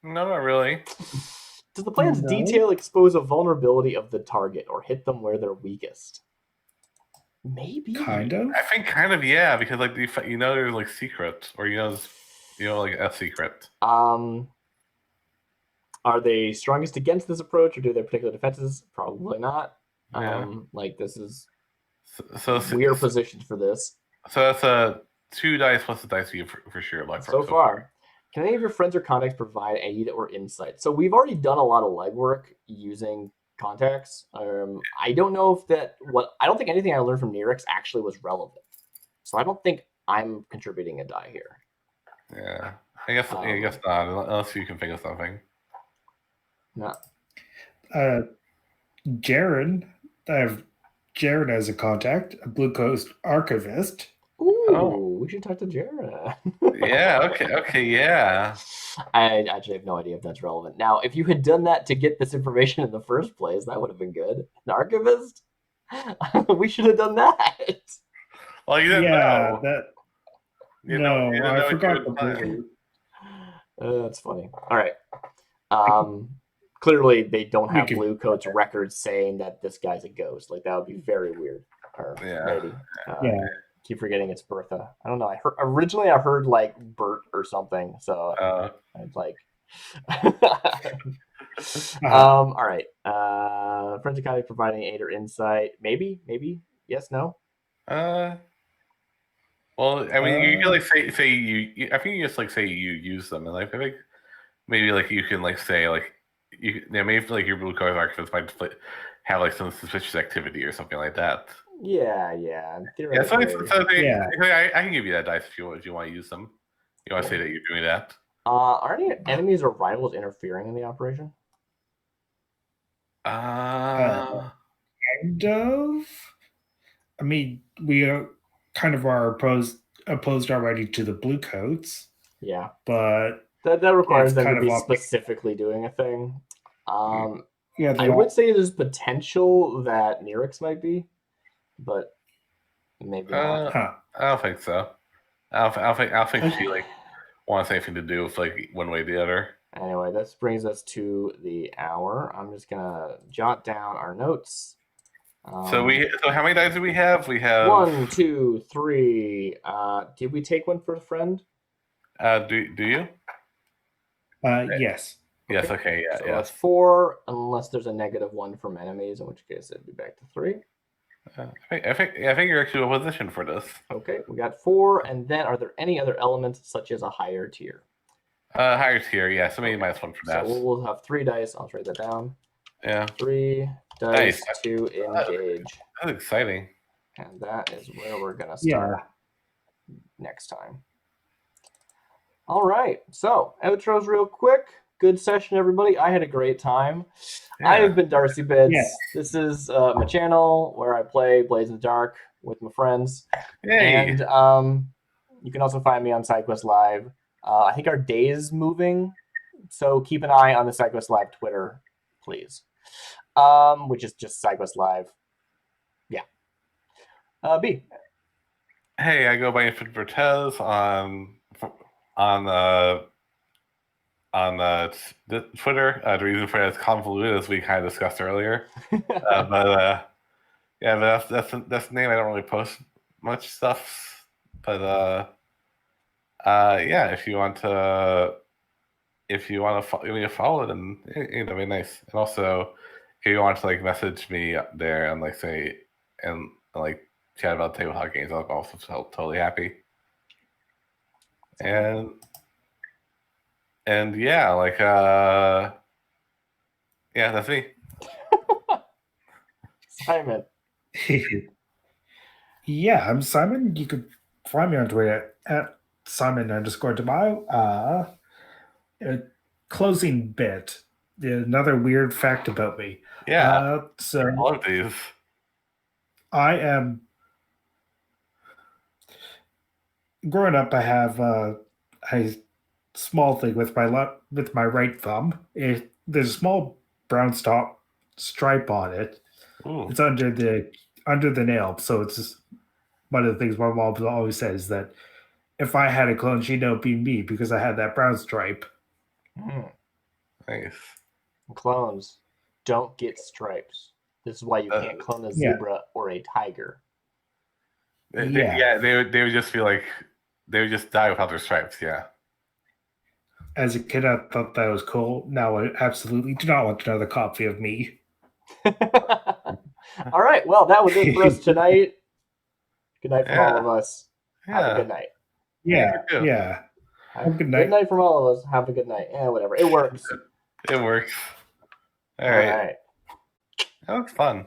No, not really. Does the plan's No. detail expose a vulnerability of the target or hit them where they're weakest? Maybe. Kind of. I think kind of yeah, because like there's like secret, or like a secret. Are they strongest against this approach, or do their particular defenses? Probably not. Yeah. Like this is So we're positioned for this. So that's a 2 dice plus the dice you for sure. Like So far. Can any of your friends or contacts provide aid or insight? So we've already done a lot of legwork using contacts. I don't know if I don't think anything I learned from Nerix actually was relevant. So I don't think I'm contributing a die here. Yeah, I guess not, unless you can think of something. No. Jaren. I have Jaren as a contact, a Blue Coast archivist. Ooh, we should talk to Jared. Yeah, okay, yeah. I actually have no idea if that's relevant. Now, if you had done that to get this information in the first place, that would have been good. An archivist? We should have done that. Well, you didn't know. You I forgot completely. That's funny. All right. Clearly, they don't have Blue Coat's records saying that this guy's a ghost. Like, that would be very weird. Or maybe. Keep forgetting it's Bertha. I don't know. Originally I heard like Bert or something. So I'd like. All right. Forensic contact providing aid or insight. Maybe. Yes. No. Well, I mean, you can like say you. I think you just like say you use them, and like I think maybe like you can like say like maybe like your blue color archivist might have like some suspicious activity or something like that. Yeah. Yeah, Theoretically. I can give you that dice if you want to use them. You want to say that you're doing that? Are any enemies or rivals interfering in the operation? Uh, Kind of. I mean, we are opposed already to the blue coats, Yeah. but That requires It's them to kind of be off- specifically doing a thing. yeah, I would say there's potential that Nirix might be, but maybe not. Huh. I don't think so. I don't think she like wants anything to do with like one way or the other. Anyway, this brings us to the hour. I'm just gonna jot down our notes. So how many dice do we have? We have 1, 2, 3. Did we take one for a friend? Do you? Yes. Yes. Okay. Yeah. So Yeah. that's 4, unless there's a -1 from enemies, in which case it'd be back to 3. I think you're actually well positioned for this. Okay, we got 4, and then are there any other elements such as a higher tier? Higher tier, yeah. So maybe -1 for that. So we'll have 3 dice. I'll write that down. Yeah. 3 dice Nice. to engage. That's exciting. And that is where we're going to start next time. All right. So, outros real quick. Good session, everybody. I had a great time. Yeah. I have been DarcyBits. Yeah. This is my channel where I play Blaze in the Dark with my friends. Yay. And you can also find me on SideQuest Live. I think our day is moving, so keep an eye on the SideQuest Live Twitter, please. Which is just SideQuest Live. Yeah. B. Hey, I go by Infant Vertez on Twitter. The reason for that is convoluted, as we kind of discussed earlier. But that's the name. I don't really post much stuff, but yeah, if you want to give me a follow, then that'd be nice. And also, if you want to like message me there and like say and like chat about tabletop games, I'll also feel totally happy. And yeah, like yeah, that's me. Simon. Yeah, I'm Simon. You could find me on Twitter at Simon_Debaio. Closing bit. Another weird fact about me. Yeah, So I love these. I am growing up. I have a small thing with my right thumb. There's a small brown stripe on it. Ooh. It's under the nail. So it's just one of the things my mom always says, that if I had a clone, she'd know it'd be me because I had that brown stripe. Nice. Clones don't get stripes. This is why you can't clone a zebra or a tiger. They would just feel like they would just die without their stripes. Yeah. As a kid, I thought that was cool. Now I absolutely do not want another copy of me. All right. Well, that was it for us tonight. Good night from all of us. Have a good night. Yeah. Have a good night from all of us. Have a good night. Whatever. It works. It works. All right. That was fun.